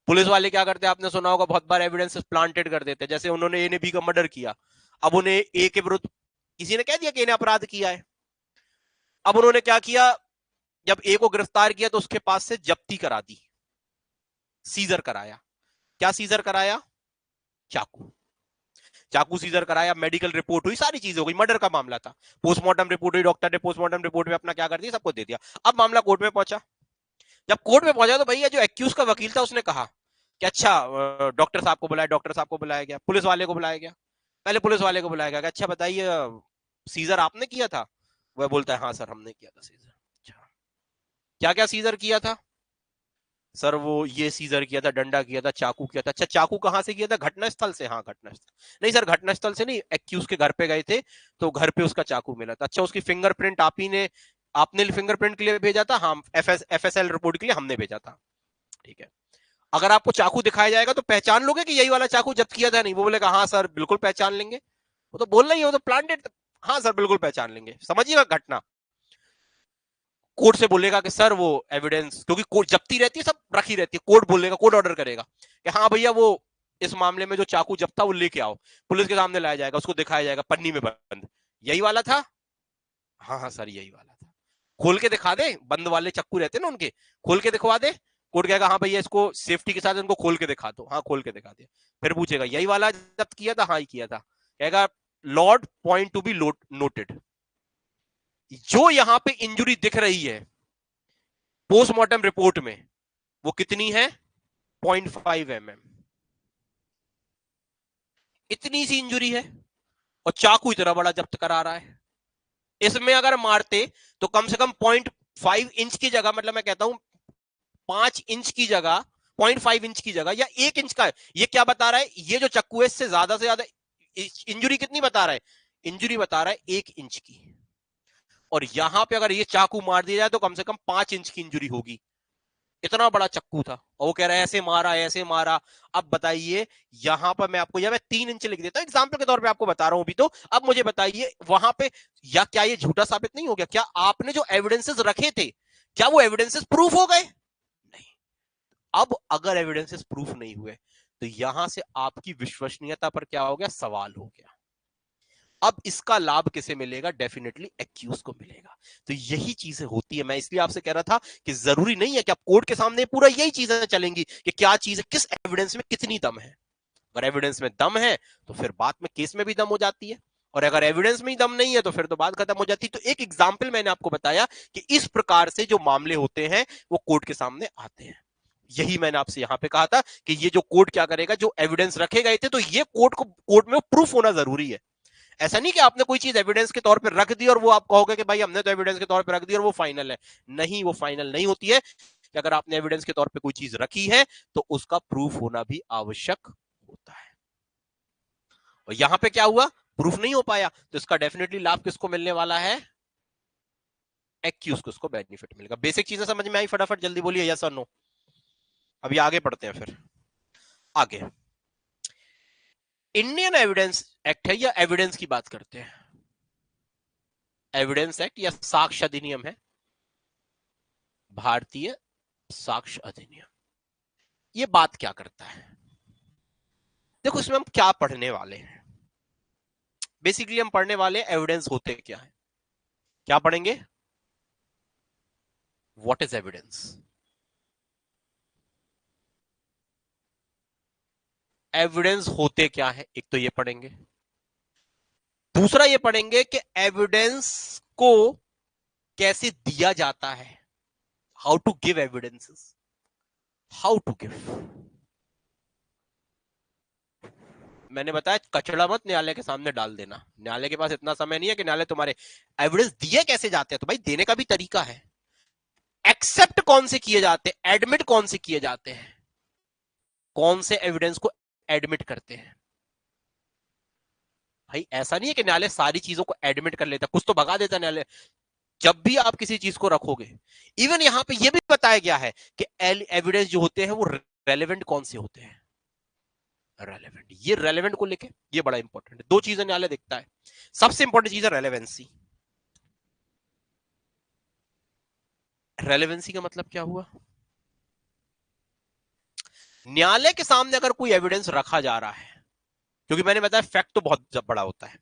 पुलिस वाले क्या करते हैं, आपने सुना होगा, बहुत बार एविडेंस प्लांटेड कर देते हैं। जैसे उन्होंने ए ने बी का मर्डर किया, अब उन्हें ए के विरुद्ध किसी ने कह दिया कि इन्हें अपराध किया है। अब उन्होंने क्या किया, जब ए को गिरफ्तार किया तो उसके पास से जब्ती करा दी, सीजर कराया। क्या सीजर कराया, चाकू। चाकू सीजर कराया, मेडिकल रिपोर्ट हुई, सारी चीजें हो गई, मर्डर का मामला था। पोस्टमार्टम रिपोर्ट हुई, डॉक्टर ने पोस्टमार्टम रिपोर्ट में अपना क्या कर दिया, सबको दे दिया। अब मामला कोर्ट में पहुंचा। जब कोर्ट में पहुंचा तो भैया जो एक्यूज का वकील था उसने कहा कि अच्छा डॉक्टर साहब को बुलाया, डॉक्टर साहब को बुलाया गया, पुलिस वाले को बुलाया गया। पहले पुलिस वाले को बुलाया गया, अच्छा बताइए सीजर आपने किया था। वह बोलता है हाँ सर हमने किया था सीजर। अच्छा, क्या क्या सीजर किया था सर, वो ये सीजर किया था, डंडा किया था, चाकू किया था। अच्छा, चाकू कहां से किया था, घटना स्थल से। हाँ घटना स्थल, नहीं सर घटना स्थल से नहीं, एक्यूज के घर पे गए थे तो घर पे उसका चाकू मिला था। अच्छा, उसकी फिंगरप्रिंट आप ही ने, आपने फिंगरप्रिंट के लिए भेजा था, हाँ एफएसएल रिपोर्ट के लिए हमने भेजा था। ठीक है, अगर आपको चाकू दिखाया जाएगा तो पहचान लोगे कि यही वाला चाकू जब्त किया था, नहीं वो बोलेगा हाँ सर बिल्कुल पहचान लेंगे, वो तो बोलना ही है, वो तो प्लांटेड, हाँ सर बिल्कुल पहचान लेंगे। समझिएगा घटना, कोर्ट से बोलेगा कि सर वो एविडेंस, क्योंकि कोर्ट जब्ती रहती है, सब रखी रहती है, कोर्ट बोलेगा, कोर्ट ऑर्डर करेगा कि हाँ भैया वो इस मामले में जो चाकू जब्त था वो लेके आओ। पुलिस के सामने लाया जाएगा, उसको दिखाया जाएगा पन्नी में बंद, यही वाला था, हाँ हाँ सर यही वाला था। खोल के दिखा दे, बंद वाले चाकू रहते हैं ना उनके, खोल के दिखवा दे, कोर्ट कहेगा हाँ भैया इसको सेफ्टी के साथ इनको खोल के दिखा दो, हाँ खोल के दिखा दिया। फिर पूछेगा यही वाला जब्त किया था, हाँ ही किया था। कहेगा Lord point to be noted, जो यहां पे इंजुरी दिख रही है पोस्टमार्टम रिपोर्ट में वो कितनी है, 0.5 mm, इतनी सी इंजुरी है, और चाकू इतना बड़ा जब्त करा रहा है। इसमें अगर मारते तो कम से कम 0.5 इंच की जगह, मतलब मैं कहता हूं 5 इंच की जगह, 0.5 इंच की जगह या 1 इंच का है। ये क्या बता रहा है, ये जो चाकू है इससे ज्यादा से ज्यादा इंजुरी कितनी बता रहा है, इंजुरी बता रहा है 1 इंच की। और यहां पे अगर ये चाकू मार दिया जाए तो कम से कम 5 इंच की इंजुरी होगी। इतना बड़ा चक्कू था, और वो कह रहा है ऐसे मारा ऐसे मारा। अब बताइए, यहां पर मैं आपको, या मैं 3 इंच लिख देता हूं एग्जाम्पल के तौर पे आपको बता रहा हूं अभी तो। अब मुझे बताइए वहां पे, या क्या ये झूठा साबित नहीं हो गया, क्या आपने जो एविडेंसेस रखे थे क्या वो एविडेंसेस प्रूफ हो गए, नहीं। अब अगर एविडेंसेस प्रूफ नहीं हुए तो यहां से आपकी विश्वसनीयता पर क्या हो गया, सवाल हो गया। अब इसका लाभ किसे मिलेगा, डेफिनेटली एक्यूज को मिलेगा। तो यही चीजें होती है, मैं इसलिए आपसे कह रहा था कि जरूरी नहीं है कि आप कोर्ट के सामने पूरा यही चीजें चलेंगी कि क्या चीज है, किस एविडेंस में कितनी दम है। अगर एविडेंस में दम है तो फिर बात में केस में भी दम हो जाती है, और अगर एविडेंस में ही दम नहीं है तो फिर तो बात खत्म हो जाती है। तो एक एग्जाम्पल मैंने आपको बताया कि इस प्रकार से जो मामले होते हैं वो कोर्ट के सामने आते हैं। यही मैंने आपसे यहां पे कहा था कि ये जो कोर्ट क्या करेगा, जो एविडेंस रखे गए थे तो ये कोर्ट में प्रूफ होना जरूरी है। ऐसा नहीं कि आपने कोई चीज एविडेंस के तौर पर रख दी और वो आप कहोगे कि भाई हमने तो एविडेंस के तौर पर रख दी और वो फाइनल है। नहीं, वो फाइनल नहीं होती है। कि अगर आपने एविडेंस के तौर पे कोई चीज रखी है तो उसका प्रूफ होना भी आवश्यक होता है। और यहां पे क्या हुआ, प्रूफ नहीं हो पाया, तो इसका डेफिनेटली लाभ किसको मिलने वाला है, एक्यूज को, उसको बेनिफिट मिलेगा। बेसिक चीजें समझ में आई, फटाफट जल्दी बोलिए यस और नो। अभी आगे पढ़ते हैं फिर आगे। इंडियन एविडेंस एक्ट है, या एविडेंस की बात करते हैं, एविडेंस एक्ट या साक्ष्य अधिनियम है, भारतीय साक्ष्य अधिनियम। ये बात क्या करता है, देखो इसमें हम क्या पढ़ने वाले हैं। बेसिकली हम पढ़ने वाले एविडेंस होते क्या है, क्या पढ़ेंगे, व्हाट इज एविडेंस। एविडेंस होते क्या है, एक तो ये पढ़ेंगे। दूसरा ये पढ़ेंगे कि एविडेंस को कैसे दिया जाता है, how to give evidences, how to give. मैंने बताया कचड़ा मत न्यायालय के सामने डाल देना, न्यायालय के पास इतना समय नहीं है कि न्यायालय तुम्हारे एविडेंस दिए कैसे जाते हैं, तो भाई देने का भी तरीका है। एक्सेप्ट कौन से किए जाते हैं, एडमिट कौन से किए जाते हैं, कौन से एविडेंस को एडमिट करते हैं। भाई ऐसा नहीं है कि न्यायालय सारी चीजों को एडमिट कर लेता, कुछ तो भगा देता न्यायालय। जब भी आप किसी चीज को रखोगे, इवन यहां पे यह भी बताया गया है कि एविडेंस जो होते हैं वो रेलेवेंट कौन से होते हैं, रेलेवेंट। ये रेलेवेंट को लेके ये बड़ा इंपॉर्टेंट है, दो चीजें न्यायालय देखता है। सबसे इंपॉर्टेंट चीज है रेलेवेंसी। रेलेवेंसी का मतलब क्या हुआ, न्यायालय के सामने अगर कोई एविडेंस रखा जा रहा है, क्योंकि मैंने बताया फैक्ट तो बहुत बड़ा होता है,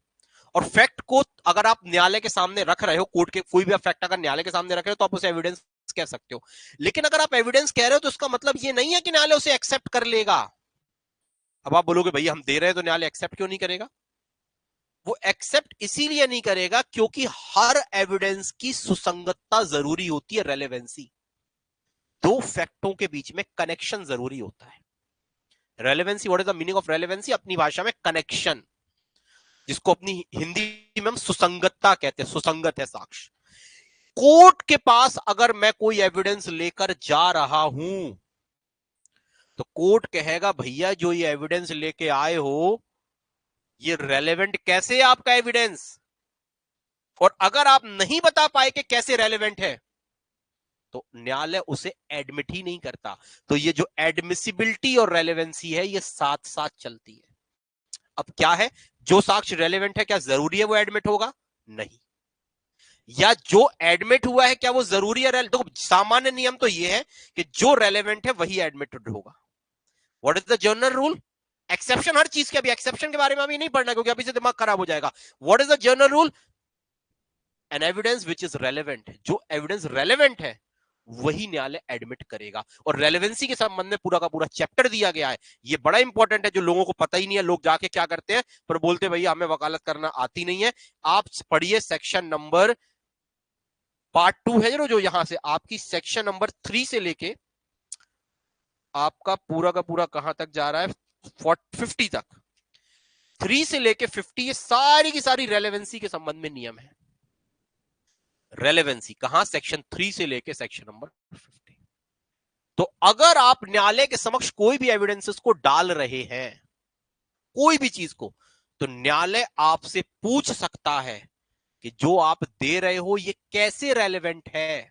और फैक्ट को अगर आप न्यायालय के सामने रख रहे हो, कोर्ट के कोई भी फैक्ट अगर न्यायालय के सामने रख रहे हो तो आप उसे एविडेंस कह सकते हो। लेकिन अगर आप एविडेंस कह रहे हो तो उसका मतलब ये नहीं है कि न्यायालय उसे एक्सेप्ट कर लेगा। अब आप बोलोगे भैया हम दे रहे हैं तो न्यायालय एक्सेप्ट क्यों नहीं करेगा, वो एक्सेप्ट इसीलिए नहीं करेगा क्योंकि हर एविडेंस की सुसंगतता जरूरी होती है, रेलेवेंसी। दो फैक्टों के बीच में कनेक्शन जरूरी होता है। Relevancy, what is the meaning of relevancy, अपनी भाषा में कनेक्शन, जिसको अपनी हिंदी में हम सुसंगतता कहते हैं, सुसंगत है साक्ष्य। कोर्ट के पास अगर मैं कोई एविडेंस लेकर जा रहा हूं तो कोर्ट कहेगा भैया जो ये एविडेंस लेके आए हो ये रेलेवेंट कैसे है आपका एविडेंस, और अगर आप नहीं बता पाए कि कैसे रेलेवेंट है तो न्यायालय उसे एडमिट ही नहीं करता। तो ये जो एडमिसिबिलिटी और रेलेवेंसी है ये साथ साथ चलती है। अब क्या है, जो साक्ष्य रेलेवेंट है क्या जरूरी है वो एडमिट होगा, नहीं। या जो एडमिट हुआ है क्या वो जरूरी है, तो सामान्य नियम तो ये है कि जो रेलेवेंट है वही एडमिटेड होगा। What is the general rule, exception हर चीज के, अभी एक्सेप्शन के बारे में अभी नहीं पढ़ना क्योंकि अभी से दिमाग खराब हो जाएगा। What is the general rule, an evidence which is relevant, जो एविडेंस रेलेवेंट है वही न्यायालय एडमिट करेगा। और रेलेवेंसी के संबंध में पूरा का पूरा चैप्टर दिया गया है, ये बड़ा इंपॉर्टेंट है, जो लोगों को पता ही नहीं है। लोग जाके क्या करते हैं, पर बोलते भैया हमें वकालत करना आती नहीं है। आप पढ़िए सेक्शन नंबर पार्ट 2 है जो यहां से आपकी सेक्शन नंबर 3 से लेके आपका पूरा का पूरा कहां तक जा रहा है, 50 तक, 3 से लेके 50, ये सारी की सारी रेलेवेंसी के संबंध में नियम है। रेलेवेंसी कहां, सेक्शन 3 से लेके सेक्शन नंबर 50। तो अगर आप न्यायालय के समक्ष कोई भी एविडेंसेस को डाल रहे हैं, कोई भी चीज को, तो न्यायालय आपसे पूछ सकता है कि जो आप दे रहे हो ये कैसे रेलेवेंट है,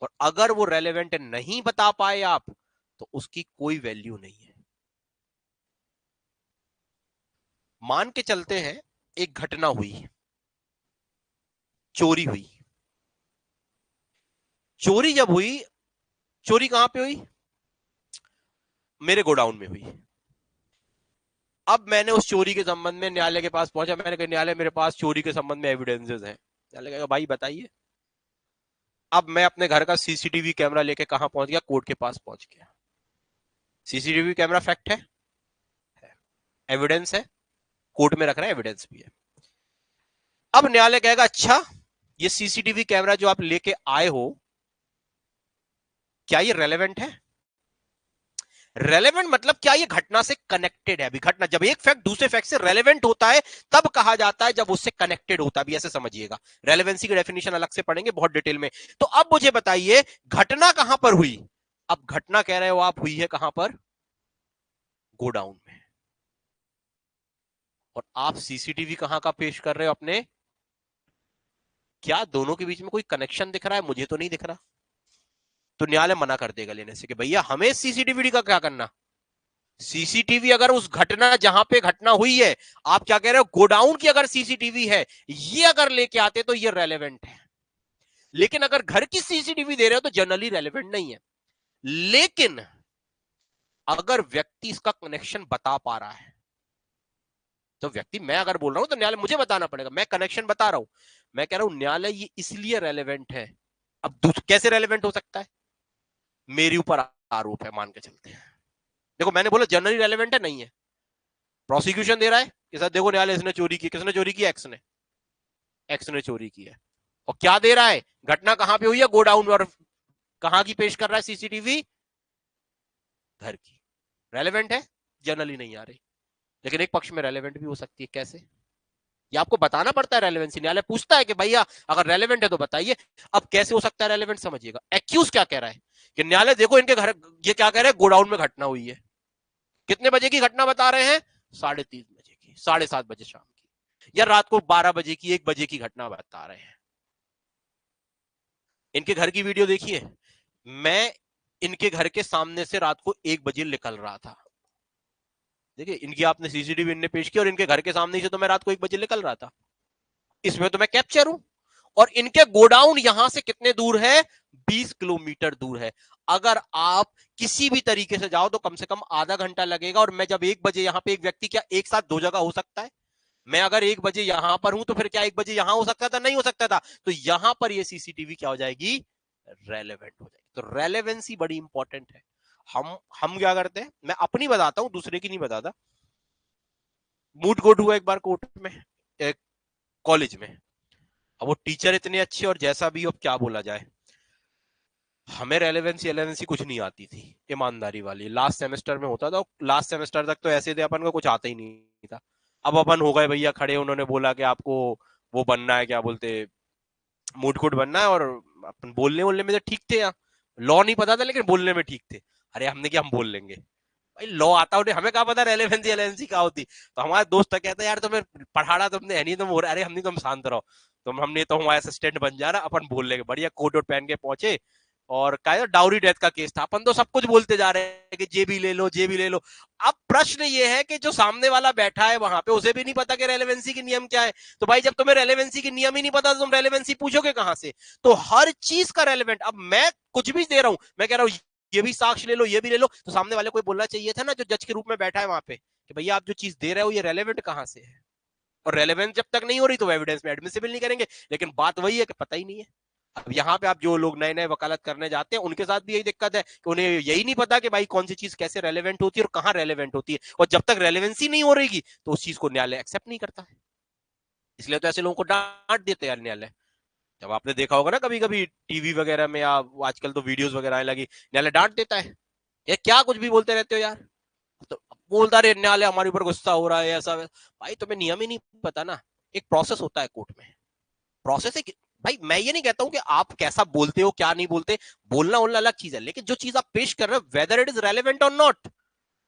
और अगर वो रेलेवेंट नहीं बता पाए आप तो उसकी कोई वैल्यू नहीं है। मान के चलते हैं एक घटना हुई, चोरी हुई। चोरी जब हुई, चोरी कहां पे हुई, मेरे गोडाउन में हुई। अब मैंने उस चोरी के संबंध में न्यायालय के पास पहुंचा, मैंने कहा न्यायालय मेरे पास चोरी के संबंध में एविडेंसेस हैं। न्यायालय कहेगा भाई बताइए। अब मैं अपने घर का सीसीटीवी कैमरा लेके कहां पहुंच गया, कोर्ट के पास पहुंच गया। सीसीटीवी कैमरा फैक्ट है, एविडेंस है, कोर्ट में रख रहा है, एविडेंस भी है। अब न्यायालय कहेगा अच्छा ये सीसीटीवी कैमरा जो आप लेके आए हो क्या ये रेलेवेंट है। रेलेवेंट मतलब क्या ये घटना से कनेक्टेड है। अभी घटना, जब एक फैक्ट दूसरे फैक्ट से रेलेवेंट होता है तब कहा जाता है जब उससे कनेक्टेड होता है। अभी ऐसे समझिएगा, रेलेवेंसी की डेफिनेशन अलग से पढ़ेंगे बहुत डिटेल में। तो अब मुझे बताइए घटना कहां पर हुई। अब घटना कह रहे हो आप हुई है कहां पर, गोडाउन में। और आप सीसीटीवी कहां का पेश कर रहे हो अपने, क्या दोनों के बीच में कोई कनेक्शन दिख रहा है, मुझे तो नहीं दिख रहा। तो न्यायालय मना कर देगा लेने से कि भैया हमें सीसीटीवी का क्या करना। सीसीटीवी अगर उस घटना जहां पे घटना हुई है, आप क्या कह रहे हो गोडाउन की अगर सीसीटीवी है, ये अगर लेके आते तो ये रेलेवेंट है। लेकिन अगर घर की सीसीटीवी दे रहे हो तो जनरली रेलेवेंट नहीं है। लेकिन अगर व्यक्ति इसका कनेक्शन बता पा रहा है, तो व्यक्ति, मैं अगर बोल रहा हूं तो न्यायालय मुझे बताना पड़ेगा, मैं कनेक्शन बता रहा हूं, मैं कह रहा हूं न्यायालय ये इसलिए रेलेवेंट है। अब कैसे रेलेवेंट हो सकता है, मेरे ऊपर आरोप है मान के चलते हैं। देखो मैंने बोला जनरली रेलेवेंट है, नहीं है। प्रोसिक्यूशन दे रहा है कि सर देखो न्यायालय इसने चोरी की, किसने चोरी की, एक्स ने, एक्स ने चोरी की है। और क्या दे रहा है, घटना कहां पे हुई है, गोडाउन, और कहां की पेश कर रहा है सीसीटीवी, घर की। रेलेवेंट है, जनरली नहीं आ रही। लेकिन एक पक्ष में रेलेवेंट भी हो सकती है, कैसे, ये आपको बताना पड़ता है रेलेवेंसी। न्यायालय पूछता है कि भैया अगर रेलेवेंट है तो बताइए। अब कैसे हो सकता है रेलेवेंट, समझिएगा। एक्यूज क्या कह रहा है कि न्यायालय देखो इनके घर, ये क्या कह रहे हैं, गोडाउन में घटना हुई है। कितने बजे की घटना बता रहे हैं? 3:30 बजे की, 7:30 बजे शाम की, या रात को 12 बजे की, 1 बजे की घटना बता रहे हैं। इनके घर की वीडियो देखिए। मैं इनके घर के सामने से रात को 1 बजे निकल रहा था। देखिए इनकी आपने सीसीटीवी इनने पेश की, और इनके घर के सामने से तो मैं रात को 1 बजे निकल रहा था। इसमें तो मैं कैप्चर हूं। और इनके गोडाउन यहां से कितने दूर है? 20 किलोमीटर दूर है। अगर आप किसी भी तरीके से जाओ तो कम से कम आधा घंटा लगेगा। और मैं जब 1 बजे यहां पे, एक व्यक्ति क्या एक साथ 2 जगह हो सकता है? मैं अगर 1 बजे यहां पर हूं तो फिर क्या 1 बजे यहां हो सकता था? नहीं हो सकता था। तो यहां पर ये सीसीटीवी क्या हो जाएगी? रेलेवेंट हो जाएगी। तो रेलेवेंसी बड़ी इंपॉर्टेंट है। हम क्या करते हैं, मैं अपनी बताता हूं, दूसरे की नहीं बताता। मूड कोर्ट हुआ एक बार कोर्ट में, एक कॉलेज में। अब वो टीचर इतने अच्छे, और जैसा भी हो, अब क्या बोला जाए, हमें रेलेवेंसी एलेवेंसी कुछ नहीं आती थी, ईमानदारी वाली। लास्ट सेमेस्टर में होता था, लास्ट सेमेस्टर तक तो ऐसे थे अपन को कुछ आता ही नहीं था। अब अपन हो गए भैया खड़े, उन्होंने बोला कि आपको वो बनना है, क्या बोलते, मूड कोर्ट बनना है। और अपन बोलने बोलने में तो ठीक थे, यहाँ लॉ नहीं पता था लेकिन बोलने में ठीक थे। अरे हमने क्या, हम बोल लेंगे भाई, लॉ आता उन्हें, हमें क्या पता रेलेवेंसी एलेवेंसी क्या होती। तो हमारा दोस्त कहता है यार तुम्हें पढ़ाना तुमने है नहीं, तुम हो रहा, अरे हम नहीं, तुम शांत रहो, तुम, हमने तो हमारा असिस्टेंट बन जा रहा, अपन बोल लेंगे। बढ़िया कोट वोट पहन के पहुंचे। और क्या डाउरी डेथ का केस था, अपन तो सब कुछ बोलते जा रहे हैं कि जे भी ले लो, जे भी ले लो। अब प्रश्न ये है कि जो सामने वाला बैठा है वहां पे, उसे भी नहीं पता कि रेलेवेंसी के नियम क्या है। तो भाई जब तुम्हें रेलेवेंसी के नियम ही नहीं पता तो तुम रेलेवेंसी पूछोगे कहां से? तो हर चीज का रेलेवेंट, अब मैं कुछ भी दे रहा हूं, मैं कह रहा हूं ये भी साक्ष्य ले लो, ये भी ले लो, तो सामने वाले को बोलना चाहिए था ना, जो जज के रूप में बैठा है वहां पे, कि भैया आप जो चीज दे रहे हो ये रेलेवेंट कहां से है। और रेलेवेंस जब तक नहीं हो रही तो एविडेंस में एडमिसिबल नहीं करेंगे। लेकिन बात वही है कि पता ही नहीं है। अब यहाँ पे आप जो लोग नए नए वकालत करने जाते हैं उनके साथ भी यही दिक्कत है कि उन्हें यही नहीं पता कि भाई कौन सी चीज कैसे रेलेवेंट होती है और कहाँ रेलेवेंट होती है। और जब तक रेलेवेंसी नहीं हो रही तो उस चीज को न्यायालय एक्सेप्ट नहीं करता है। इसलिए तो ऐसे लोगों को डांट देते हैं न्यायालय। जब आपने देखा होगा ना कभी कभी टीवी वगैरह में, या आजकल तो वीडियोस वगैरह आने लगी, न्यायालय डांट देता है, ये क्या कुछ भी बोलते रहते हो यार। तो बोलता रहे न्यायालय हमारे ऊपर गुस्सा हो रहा है ऐसा। भाई तुम्हें नियम ही नहीं पता ना। एक प्रोसेस होता है कोर्ट में, प्रोसेस है भाई। मैं ये नहीं कहता हूं कि आप कैसा बोलते हो क्या नहीं बोलते, बोलना बोलना अलग चीज है, लेकिन जो चीज आप पेश कर रहे हो वेदर इट इज रेलेवेंट और नॉट,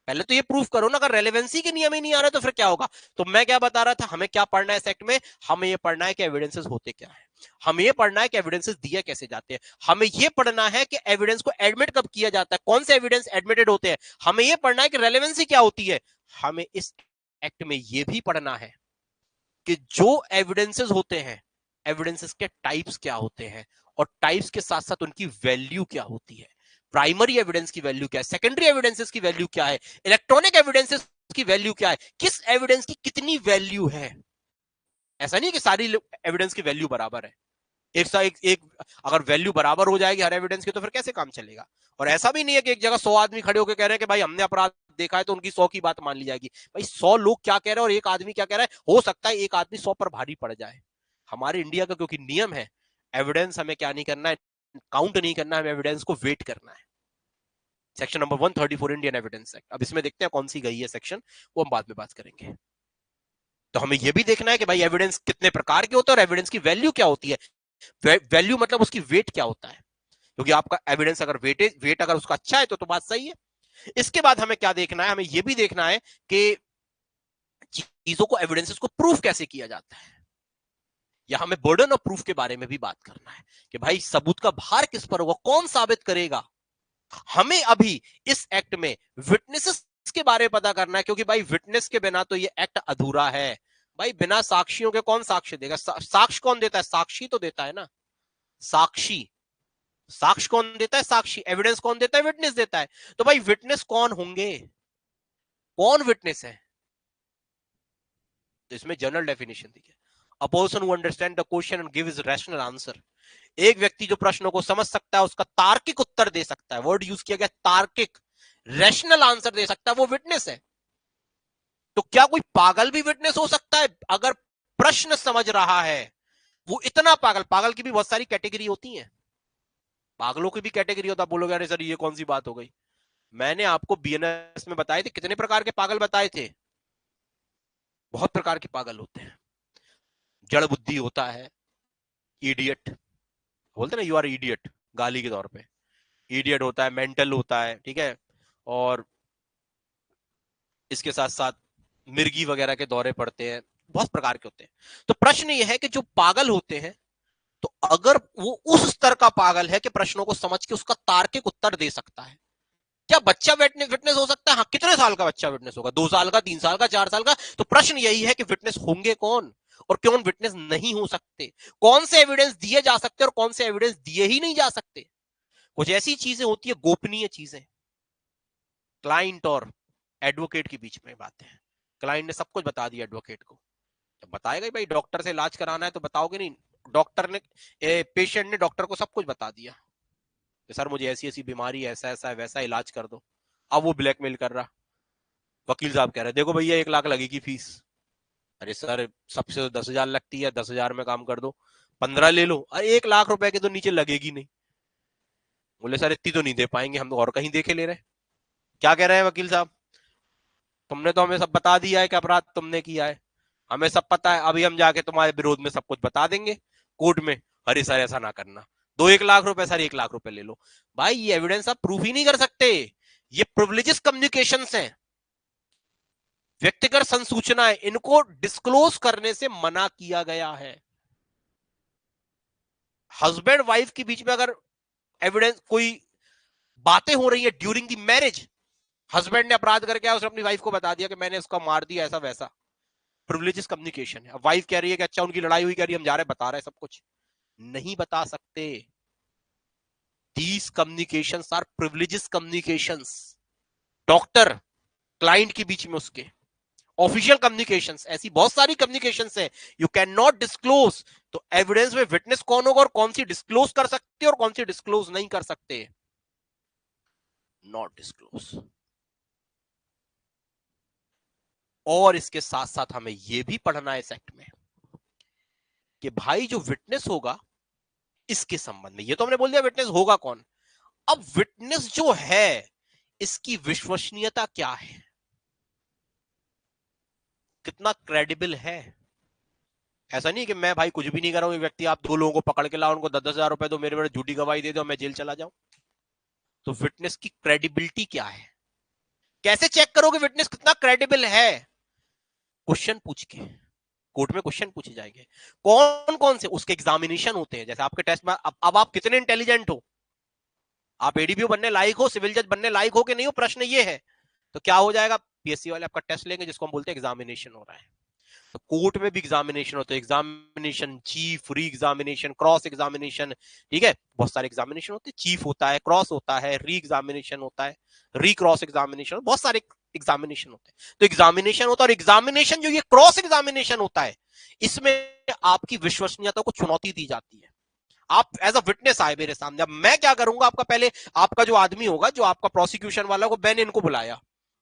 पहले तो ये प्रूफ करो ना। अगर रेलेवेंसी के नियम ही नहीं आ रहे तो फिर क्या होगा? तो मैं क्या बता रहा था, हमें क्या पढ़ना है इस एक्ट में? हमें ये पढ़ना है कि एविडेंसेस होते क्या है, हमें ये पढ़ना है कि एविडेंसेस दिए कैसे जाते हैं, हमें ये पढ़ना है कि एविडेंस को एडमिट कब किया जाता है, कौन से एविडेंस एडमिटेड होते हैं, हमें ये पढ़ना है कि रेलेवेंसी क्या होती है। हमें इस एक्ट में ये भी पढ़ना है कि जो एविडेंसेस होते हैं, एविडेंसेस के टाइप्स क्या होते हैं, और टाइप्स के साथ साथ उनकी वैल्यू क्या होती है। प्राइमरी एविडेंस की वैल्यू क्या है, सेकेंडरी एविडेंसेस की वैल्यू क्या है, इलेक्ट्रॉनिक एविडेंसेस की वैल्यू क्या है, किस एविडेंस की कितनी वैल्यू है। ऐसा नहीं है कि सारी एविडेंस की वैल्यू बराबर है। एक सा एक अगर वैल्यू बराबर हो जाएगी हर एविडेंस की तो फिर कैसे काम चलेगा। और ऐसा भी नहीं है कि एक जगह 100 आदमी खड़े होकर कह रहे हैं कि भाई हमने अपराध देखा है तो उनकी 100 की बात मान ली जाएगी। भाई 100 लोग क्या कह रहे हैं और एक आदमी क्या कह रहा है, हो सकता है एक आदमी 100 पर भारी पड़ जाए। हमारे इंडिया का क्योंकि नियम है, एविडेंस हमें क्या नहीं करना है, काउंट नहीं करना है, हमें एविडेंस को वेट करना है। Section number 134 Indian evidence act. अब इसमें देखते हैं कौन सी गई है सेक्शन, वो हम बाद में बात करेंगे। तो हमें यह भी देखना है कि भाई एविडेंस कितने प्रकार के होते हैं और एविडेंस की वैल्यू क्या होती है। वैल्यू मतलब उसकी वेट क्या होता है, क्योंकि आपका एविडेंस अगर वेट अगर उसका अच्छा है तो बात सही है। इसके बाद हमें क्या देखना है, हमें यह भी देखना है कि चीजों को, एविडेंसेस को प्रूफ कैसे किया जाता है। या हमें बर्डन ऑफ प्रूफ के बारे में भी बात करना है कि भाई सबूत का भार किस पर होगा, कौन साबित करेगा। हमें अभी इस एक्ट में विटनेसेस के बारे में पता करना है, क्योंकि भाई विटनेस के बिना तो ये एक्ट अधूरा है। भाई बिना साक्षियों के कौन साक्ष्य देगा? साक्ष्य कौन देता है? साक्षी तो देता है ना, साक्षी। साक्ष्य कौन देता है? साक्षी। एविडेंस कौन देता है? विटनेस देता है। तो भाई विटनेस कौन होंगे, कौन विटनेस है? तो इसमें जनरल डेफिनेशन दी है, a person who understand the question and give his rational answer. एक व्यक्ति जो प्रश्नों को समझ सकता है, उसका तार्किक उत्तर दे सकता है, वर्ड यूज किया गया तार्किक, रैशनल आंसर दे सकता है, वो विटनेस है। तो क्या कोई पागल भी विटनेस हो सकता है अगर प्रश्न समझ रहा है? वो इतना पागल, पागल की भी बहुत सारी कैटेगरी होती है, पागलों की भी कैटेगरी होता है। बोलोगे अरे सर ये कौन सी बात हो गई? मैंने आपको बीएनएस में बताए थे कितने प्रकार के पागल बताए थे, बहुत प्रकार के पागल होते हैं। जड़ बुद्धि होता है, इडियट बोलते ना, यू आर इडियट, गाली के तौर पे इडियट होता है, मेंटल होता है, ठीक है, और इसके साथ साथ मिर्गी वगैरह के दौरे पड़ते हैं, बहुत प्रकार के होते हैं। तो प्रश्न यह है कि जो पागल होते हैं, तो अगर वो उस स्तर का पागल है कि प्रश्नों को समझ के उसका तार्किक उत्तर दे सकता है, क्या बच्चा विटनेस हो सकता है? हाँ, कितने साल का बच्चा विटनेस होगा? 2 साल का, 3 साल का, 4 साल का? तो प्रश्न यही है कि विटनेस होंगे कौन और कौन विटनेस नहीं हो सकते, कौन से एविडेंस दिए जा सकते और कौन से एविडेंस दिए ही नहीं जा सकते। कुछ ऐसी चीजें होती है, गोपनीय चीजें, क्लाइंट और एडवोकेट के बीच में बात है। क्लाइंट ने सब कुछ बता दिया एडवोकेट को, तो बताएगा ही भाई, डॉक्टर से इलाज कराना है तो बताओगे नहीं? डॉक्टर ने, पेशेंट ने डॉक्टर को सब कुछ बता दिया कि सर मुझे ऐसी ऐसी बीमारी है, ऐसा ऐसा है, वैसा इलाज कर दो। अब वो ब्लैकमेल कर रहा, वकील साहब कह रहे देखो भैया 1 लाख लगेगी फीस। अरे सर सबसे तो 10,000 लगती है, 10,000 में काम कर दो, 15 ले लो। अरे 1 लाख रुपए के तो नीचे लगेगी नहीं। बोले सर इतनी तो नहीं दे पाएंगे, हम तो और कहीं देखे ले रहे। क्या कह रहे हैं वकील साहब? तुमने तो हमें सब बता दिया है कि अपराध तुमने किया है, हमें सब पता है, अभी हम जाके तुम्हारे विरोध में सब कुछ बता देंगे कोर्ट में। अरे सर ऐसा ना करना, दो 1 लाख रुपए, सर 1 लाख रुपए ले लो। भाई ये एविडेंस आप प्रूफ ही नहीं कर सकते, ये प्रिविलेजेस कम्युनिकेशंस हैं, व्यक्तिगत संसूचनाएं, इनको डिस्क्लोज करने से मना किया गया है। हस्बैंड वाइफ के बीच में अगर एविडेंस, कोई बातें हो रही है ड्यूरिंग द मैरिज, हस्बैंड ने अपराध करके उसने अपनी वाइफ को बता दिया कि मैंने उसका मार दिया, ऐसा वैसा, प्रिविलेजेस कम्युनिकेशन है। अब वाइफ कह रही है कि अच्छा उनकी लड़ाई हुई, कह रही है हम जा रहे बता रहे सब कुछ, नहीं बता सकते। These communications are privileges communications, doctor client के बीच में उसके ऑफिशियल कम्युनिकेशंस, ऐसी बहुत सारी कम्युनिकेशंस है, यू कैन नॉट डिस्क्लोज। तो एविडेंस में विटनेस कौन होगा और कौन सी डिस्क्लोज कर सकते और कौन सी डिस्क्लोज नहीं कर सकते? Not disclose. और इसके साथ साथ हमें यह भी पढ़ना है इस एक्ट में कि भाई जो विटनेस होगा इसके संबंध में, ये तो हमने बोल दिया विटनेस होगा कौन। अब विटनेस जो है इसकी विश्वसनीयता क्या है, कितना क्रेडिबल है। ऐसा नहीं कि मैं भाई कुछ भी नहीं कर रहा हूं, व्यक्ति आप 2 लोगों को पकड़ के लाओ, उनको 10,000 रुपए दो, मेरे झूठी गवाही दे दो, मैं जेल चला जाऊं। तो विटनेस की क्रेडिबिलिटी क्या है, कैसे चेक करोगे विटनेस कितना क्रेडिबल है? क्वेश्चन पूछ के, कोर्ट में क्वेश्चन पूछे जाएंगे। कौन कौन से उसके एग्जामिनेशन होते हैं, जैसे आपके टेस्ट में अब आप कितने इंटेलिजेंट हो, आप एडीपीओ बनने लायक हो, सिविल जज बनने लायक हो कि नहीं हो, प्रश्न ये है। तो क्या हो जाएगा, पीएससी वाले आपका टेस्ट लेंगे जिसको हम बोलते हैं एग्जामिनेशन हो रहा है। तो कोर्ट में भी एग्जामिनेशन होता है, examination chief, re examination, cross examination, ठीक है, बहुत सारे एग्जामिनेशन होते हैं। चीफ होता है, क्रॉस होता है, री एग्जामिनेशन होता है, री क्रॉस एग्जामिनेशन, बहुत सारे एग्जामिनेशन होते हैं। तो एग्जामिनेशन होता है, और एग्जामिनेशन जो ये क्रॉस एग्जामिनेशन होता है, इसमें आपकी विश्वसनीयता को चुनौती दी जाती है। आप एज अ विटनेस आए मेरे सामने, अब मैं क्या करूंगा, आपका पहले आपका जो आदमी होगा, जो आपका प्रोसिक्यूशन वाला को, मैंने इनको बुलाया,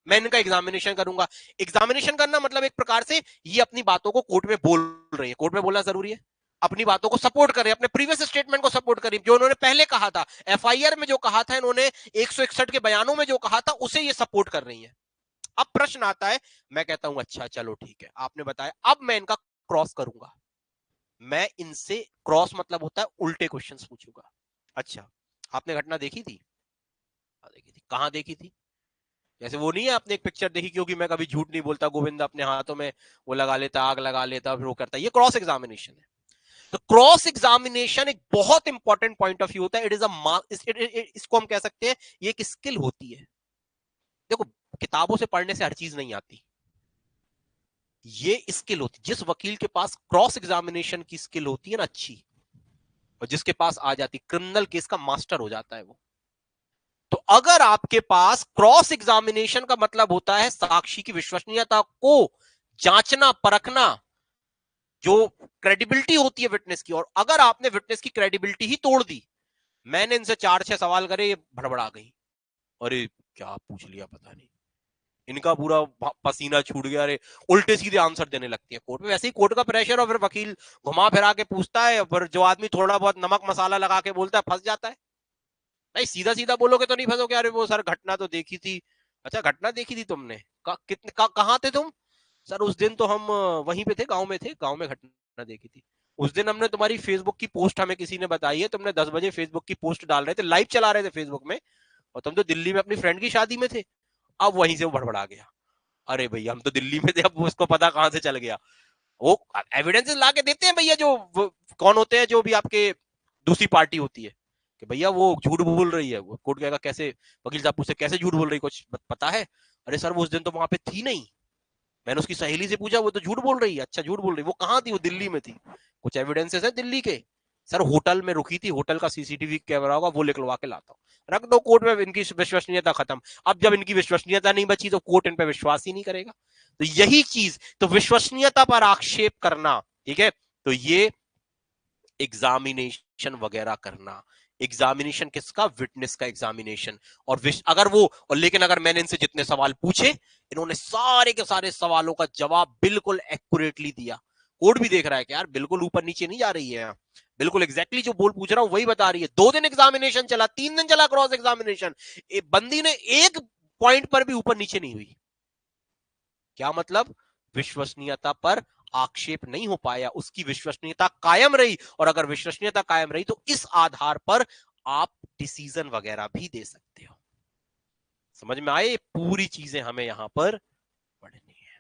मैं इनका एग्जामिनेशन करूंगा। एग्जामिनेशन करना मतलब एक प्रकार से ये अपनी बातों को कोर्ट में बोल रही है, कोर्ट में बोलना जरूरी है, अपनी बातों को सपोर्ट करें, अपने प्रीवियस स्टेटमेंट को सपोर्ट करें, जो उन्होंने पहले कहा था, एफआईआर में जो कहा था इन्होंने, 161 के बयानों में जो कहा था, उसे ये सपोर्ट कर रही है। अब प्रश्न आता है, मैं कहता हूं अच्छा चलो ठीक है, आपने बताया, अब मैं इनका क्रॉस करूंगा, मैं इनसे, क्रॉस मतलब होता है उल्टे क्वेश्चंस पूछूंगा। अच्छा आपने घटना देखी थी? देखी थी, कहां देखी थी? जैसे वो नहीं है, आपने एक पिक्चर देखी, क्योंकि मैं कभी झूठ नहीं बोलता, गोविंद अपने हाथों में वो लगा लेता, आग लगा लेता, फिर वो करता, ये क्रॉस एग्जामिनेशन है। तो क्रॉस एग्जामिनेशन एक बहुत इंपॉर्टेंट पॉइंट ऑफ व्यू होता है, इट इज अ, इसको हम कह सकते हैं ये एक स्किल होती है। देखो किताबों से पढ़ने से हर चीज नहीं आती, ये स्किल होती, जिस वकील के पास क्रॉस एग्जामिनेशन की स्किल होती है ना अच्छी, और जिसके पास आ जाती, क्रिमिनल केस का मास्टर हो जाता है वो। तो अगर आपके पास क्रॉस एग्जामिनेशन का मतलब होता है साक्षी की विश्वसनीयता को जांचना, परखना, जो क्रेडिबिलिटी होती है विटनेस की, और अगर आपने विटनेस की क्रेडिबिलिटी ही तोड़ दी, मैंने इनसे 4-6 सवाल करे, ये भड़बड़ा गई, अरे क्या पूछ लिया पता नहीं, इनका पूरा पसीना छूट गया, अरे उल्टे सीधे आंसर देने लगती है कोर्ट में। वैसे ही कोर्ट का प्रेशर, और फिर वकील घुमा फिरा के पूछता है, फिर जो आदमी थोड़ा बहुत नमक मसाला लगा के बोलता है फंस जाता है। नहीं सीधा सीधा बोलोगे तो नहीं फंसोगे, अरे वो सर घटना तो देखी थी। अच्छा घटना देखी थी तुमने, कितने कहाँ थे तुम? सर उस दिन तो हम वहीं पे थे, गांव में थे, गांव में घटना देखी थी। उस दिन हमने तुम्हारी फेसबुक की पोस्ट हमें किसी ने बताई है, तुमने 10 बजे फेसबुक की पोस्ट डाल रहे थे, लाइव चला रहे थे फेसबुक में, और तुम तो दिल्ली में अपनी फ्रेंड की शादी में थे। अब वहीं से वो भड़बड़ा गया, अरे भैया हम तो दिल्ली में थे, अब उसको पता कहां से चल गया। वो एविडेंसेस ला के देते हैं भैया, जो कौन होते हैं, जो भी आपके दूसरी पार्टी होती है, कि भैया वो झूठ बोल रही है। वो कोर्ट कहेगा कैसे, वकील साहब पूछते कैसे झूठ बोल रही, कुछ पता है? अरे सर वो उस दिन तो वहां पे थी नहीं, मैंने उसकी सहेली से पूछा, वो तो झूठ बोल रही है। अच्छा झूठ बोल रही, वो कहां थी? वो दिल्ली में थी। कुछ एविडेंसेस है दिल्ली के। सर होटल में रुकी थी, होटल का सीसीटीवी कैमरा होगा, वो निकलवा के लाता हूं, रख दो कोर्ट में, इनकी विश्वसनीयता खत्म। अब जब इनकी विश्वसनीयता नहीं बची तो कोर्ट इन पर विश्वास ही नहीं करेगा। तो यही चीज, तो विश्वसनीयता पर आक्षेप करना, ठीक है, तो ये एग्जामिनेशन वगैरह करना, एग्जामिनेशन किसका? विटनेस का एग्जामिनेशन। और अगर वो, और लेकिन अगर मैंने इनसे जितने सवाल पूछे, इन्होंने सारे के सारे सवालों का जवाब बिल्कुल एक्यूरेटली दिया, कोर्ट भी देख रहा है कि यार बिल्कुल ऊपर नीचे नहीं जा रही है, बिल्कुल एग्जैक्टली जो बोल पूछ रहा हूं वही बता रही है। 2 दिन एग्जामिनेशन चला, 3 दिन चला क्रॉस एग्जामिनेशन, बंदी ने एक पॉइंट पर भी ऊपर नीचे नहीं हुई। क्या मतलब? विश्वसनीयता पर आक्षेप नहीं हो पाया, उसकी विश्वसनीयता कायम रही। और अगर विश्वसनीयता कायम रही तो इस आधार पर आप डिसीजन वगैरह भी दे सकते हो। समझ में आए? पूरी चीजें हमें यहां पर पढ़नी है।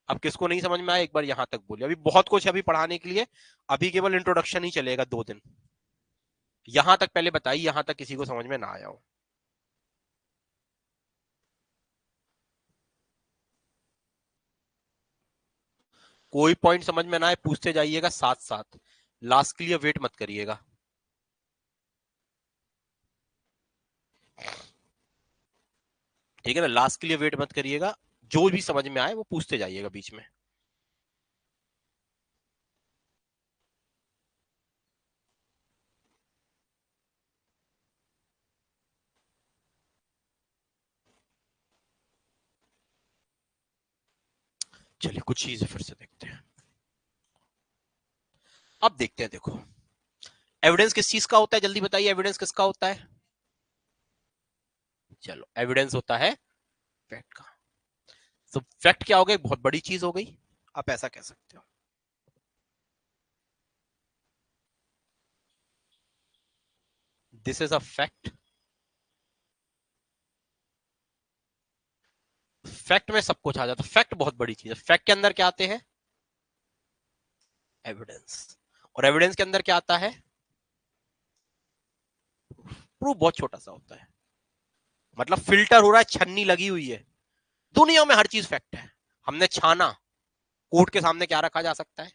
अब किसको नहीं समझ में आया एक बार यहां तक बोलिए। अभी बहुत कुछ अभी पढ़ाने के लिए, अभी केवल इंट्रोडक्शन ही चलेगा 2 दिन। यहां तक पहले बताइए, यहां तक किसी को समझ में ना आया हो। कोई पॉइंट समझ में ना आए पूछते जाइएगा साथ साथ, लास्ट के लिए वेट मत करिएगा। ठीक है ना, लास्ट के लिए वेट मत करिएगा, जो भी समझ में आए वो पूछते जाइएगा बीच में। चलिए कुछ चीजें फिर से देखते हैं। अब देखते हैं, देखो एविडेंस किस चीज का होता है, जल्दी बताइए, एविडेंस किसका होता है? चलो एविडेंस होता है फैक्ट का। तो फैक्ट क्या हो गया? बहुत बड़ी चीज हो गई, आप ऐसा कह सकते हो। This is a fact. Fact में सब कुछ आ जाता है, फैक्ट बहुत बड़ी चीज है। फैक्ट के अंदर क्या आते हैं? एविडेंस। और एविडेंस के अंदर क्या आता है? प्रूफ बहुत छोटा सा होता है, मतलब फिल्टर हो रहा है, छन्नी लगी हुई है। दुनिया में हर चीज फैक्ट है, हमने छाना, कोर्ट के सामने क्या रखा जा सकता है?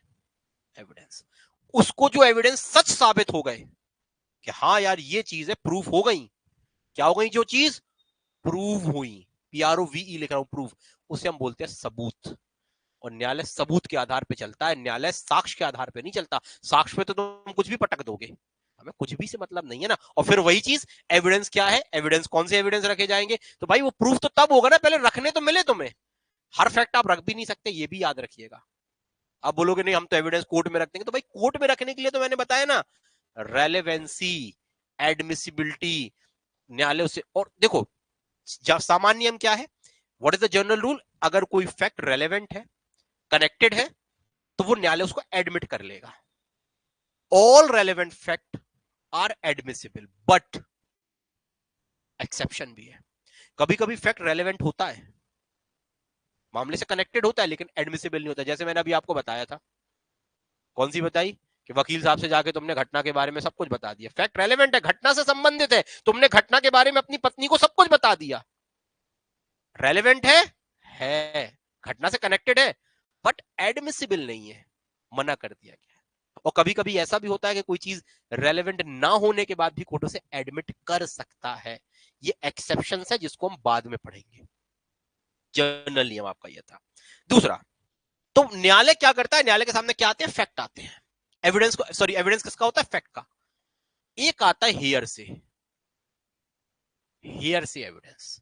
एविडेंस। उसको जो एविडेंस सच साबित हो गए कि हाँ यार ये चीज है, प्रूफ हो गई। क्या हो गई जो चीज? प्रूव हुई। PROVE लिख रहा हूं, प्रूफ, उसे हम बोलते हैं सबूत। और न्यायालय सबूत के आधार पे चलता है, न्यायालय साक्ष्य के आधार पे नहीं चलता। साक्ष्य पे तो तुम कुछ भी पटक दोगे, हमें कुछ भी से मतलब नहीं है ना। और फिर वही चीज एविडेंस क्या है? एविडेंस कौन से एविडेंस रखे जाएंगे? तो भाई वो प्रूफ तो तब होगा ना, पहले रखने तो मिले तुम्हें। हर फैक्ट आप रख भी नहीं सकते, ये भी याद रखिएगा। आप बोलोगे नहीं हम तो एविडेंस कोर्ट में रख देंगे, तो भाई कोर्ट में रखने के लिए तो मैंने बताया ना, रेलेवेंसी, एडमिसिबिलिटी, न्यायालय से। और देखो सामान्य नियम क्या है, what is the general rule? अगर कोई फैक्ट रेलेवेंट है, कनेक्टेड है, तो वो न्यायालय उसको एडमिट कर लेगा। All relevant fact are admissible, but exception भी है। कभी कभी फैक्ट रेलेवेंट होता है, मामले से कनेक्टेड होता है, लेकिन एडमिसिबल नहीं होता। जैसे मैंने अभी आपको बताया था, कौन सी बताई? कि वकील साहब से जाके तुमने घटना के बारे में सब कुछ बता दिया, फैक्ट रेलेवेंट है, घटना से संबंधित है, तुमने घटना के बारे में अपनी पत्नी को सब कुछ बता दिया, रेलेवेंट है, घटना से कनेक्टेड है, बट एडमिसिबल नहीं है, मना कर दिया गया। और कभी कभी ऐसा भी होता है कि कोई चीज रेलेवेंट ना होने के बाद भी कोर्ट से एडमिट कर सकता है। ये एक्सेप्शन है जिसको हम बाद में पढ़ेंगे। जनरल नियम आपका यह था। दूसरा, तो न्यायालय क्या करता है? न्यायालय के सामने क्या आते हैं? फैक्ट आते हैं। एविडेंस को, सॉरी, एविडेंस किसका होता है? फैक्ट का। एक आता है हेयर से, हेयर से एविडेंस।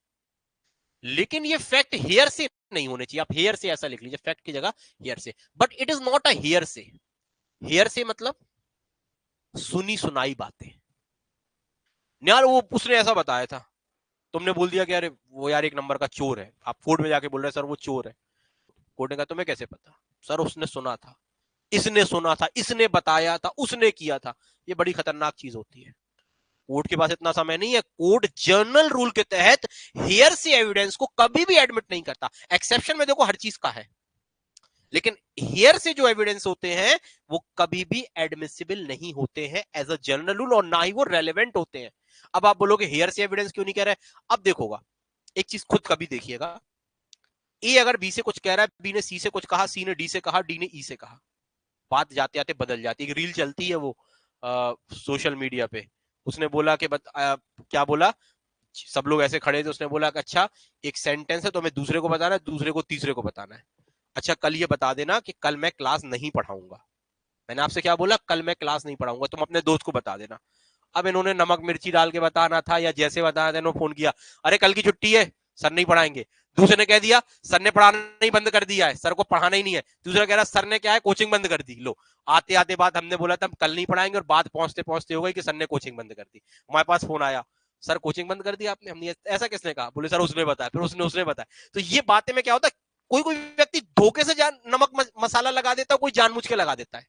लेकिन ये फैक्ट हेयर से नहीं होने चाहिए, आप हेयर से ऐसा लिख लीजिए, फैक्ट की जगह hearsay, but it is not a hearsay. Hearsay मतलब सुनी सुनाई बातें। यार वो उसने ऐसा बताया था, तुमने बोल दिया कि अरे वो यार एक नंबर का चोर है, आप कोर्ट में जाके बोल रहे हैं सर वो चोर है। कोर्ट ने कहा तुम्हें कैसे पता? सर उसने सुना था। इसने सुना था, इसने बताया था, उसने किया था। ये बड़ी खतरनाक चीज होती है। कोर्ट के पास इतना समय नहीं है। कोर्ट जर्नल रूल के तहत हेयर से एविडेंस को कभी भी एडमिट नहीं करता। एक्सेप्शन में देखो हर चीज का है, लेकिन हेयर से जो एविडेंस होते हैं वो कभी भी एडमिसिबल नहीं होते हैं एज अ जनरल रूल, और ना ही वो रेलेवेंट होते हैं। अब आप बोलोगे हेयर से एविडेंस क्यों नहीं कह रहे? अब देखोगा, एक चीज खुद कभी देखिएगा, ए अगर बी से कुछ कह रहा है, बी ने सी से कुछ कहा, सी ने डी से कहा, डी ने ई से कहा, बात जाते जाते बदल जाती है। एक रील चलती है वो सोशल मीडिया पे, उसने बोला कि क्या बोला, सब लोग ऐसे खड़े थे, उसने बोला कि अच्छा एक सेंटेंस है तो हमें दूसरे को बताना है, दूसरे को तीसरे को बताना है। अच्छा कल ये बता देना कि कल मैं क्लास नहीं पढ़ाऊंगा। मैंने आपसे क्या बोला? कल मैं क्लास नहीं पढ़ाऊंगा, तुम अपने दोस्त को बता देना। अब इन्होंने नमक मिर्ची डाल के बताना था या जैसे बताना था, इन्होंने फोन किया, अरे कल की छुट्टी है, सर नहीं पढ़ाएंगे। दूसरे ने कह दिया सर ने पढ़ाना नहीं बंद कर दिया है, सर को पढ़ाना ही नहीं है। दूसरा कह रहा सर ने क्या है, कोचिंग बंद कर दी। लो, आते आते बात हमने बोला था हम कल नहीं पढ़ाएंगे, और बात पहुंचते पहुंचते हो गई कि सर ने कोचिंग बंद कर दी। हमारे पास फोन आया, सर कोचिंग बंद कर दी आपने? हमने ऐसा किसने कहा? बोले सर उसने बताया, फिर उसने बताया। तो ये बातें में क्या होता है, कोई कोई व्यक्ति धोखे से नमक मसाला लगा देता है, कोई जानबूझ के लगा देता है।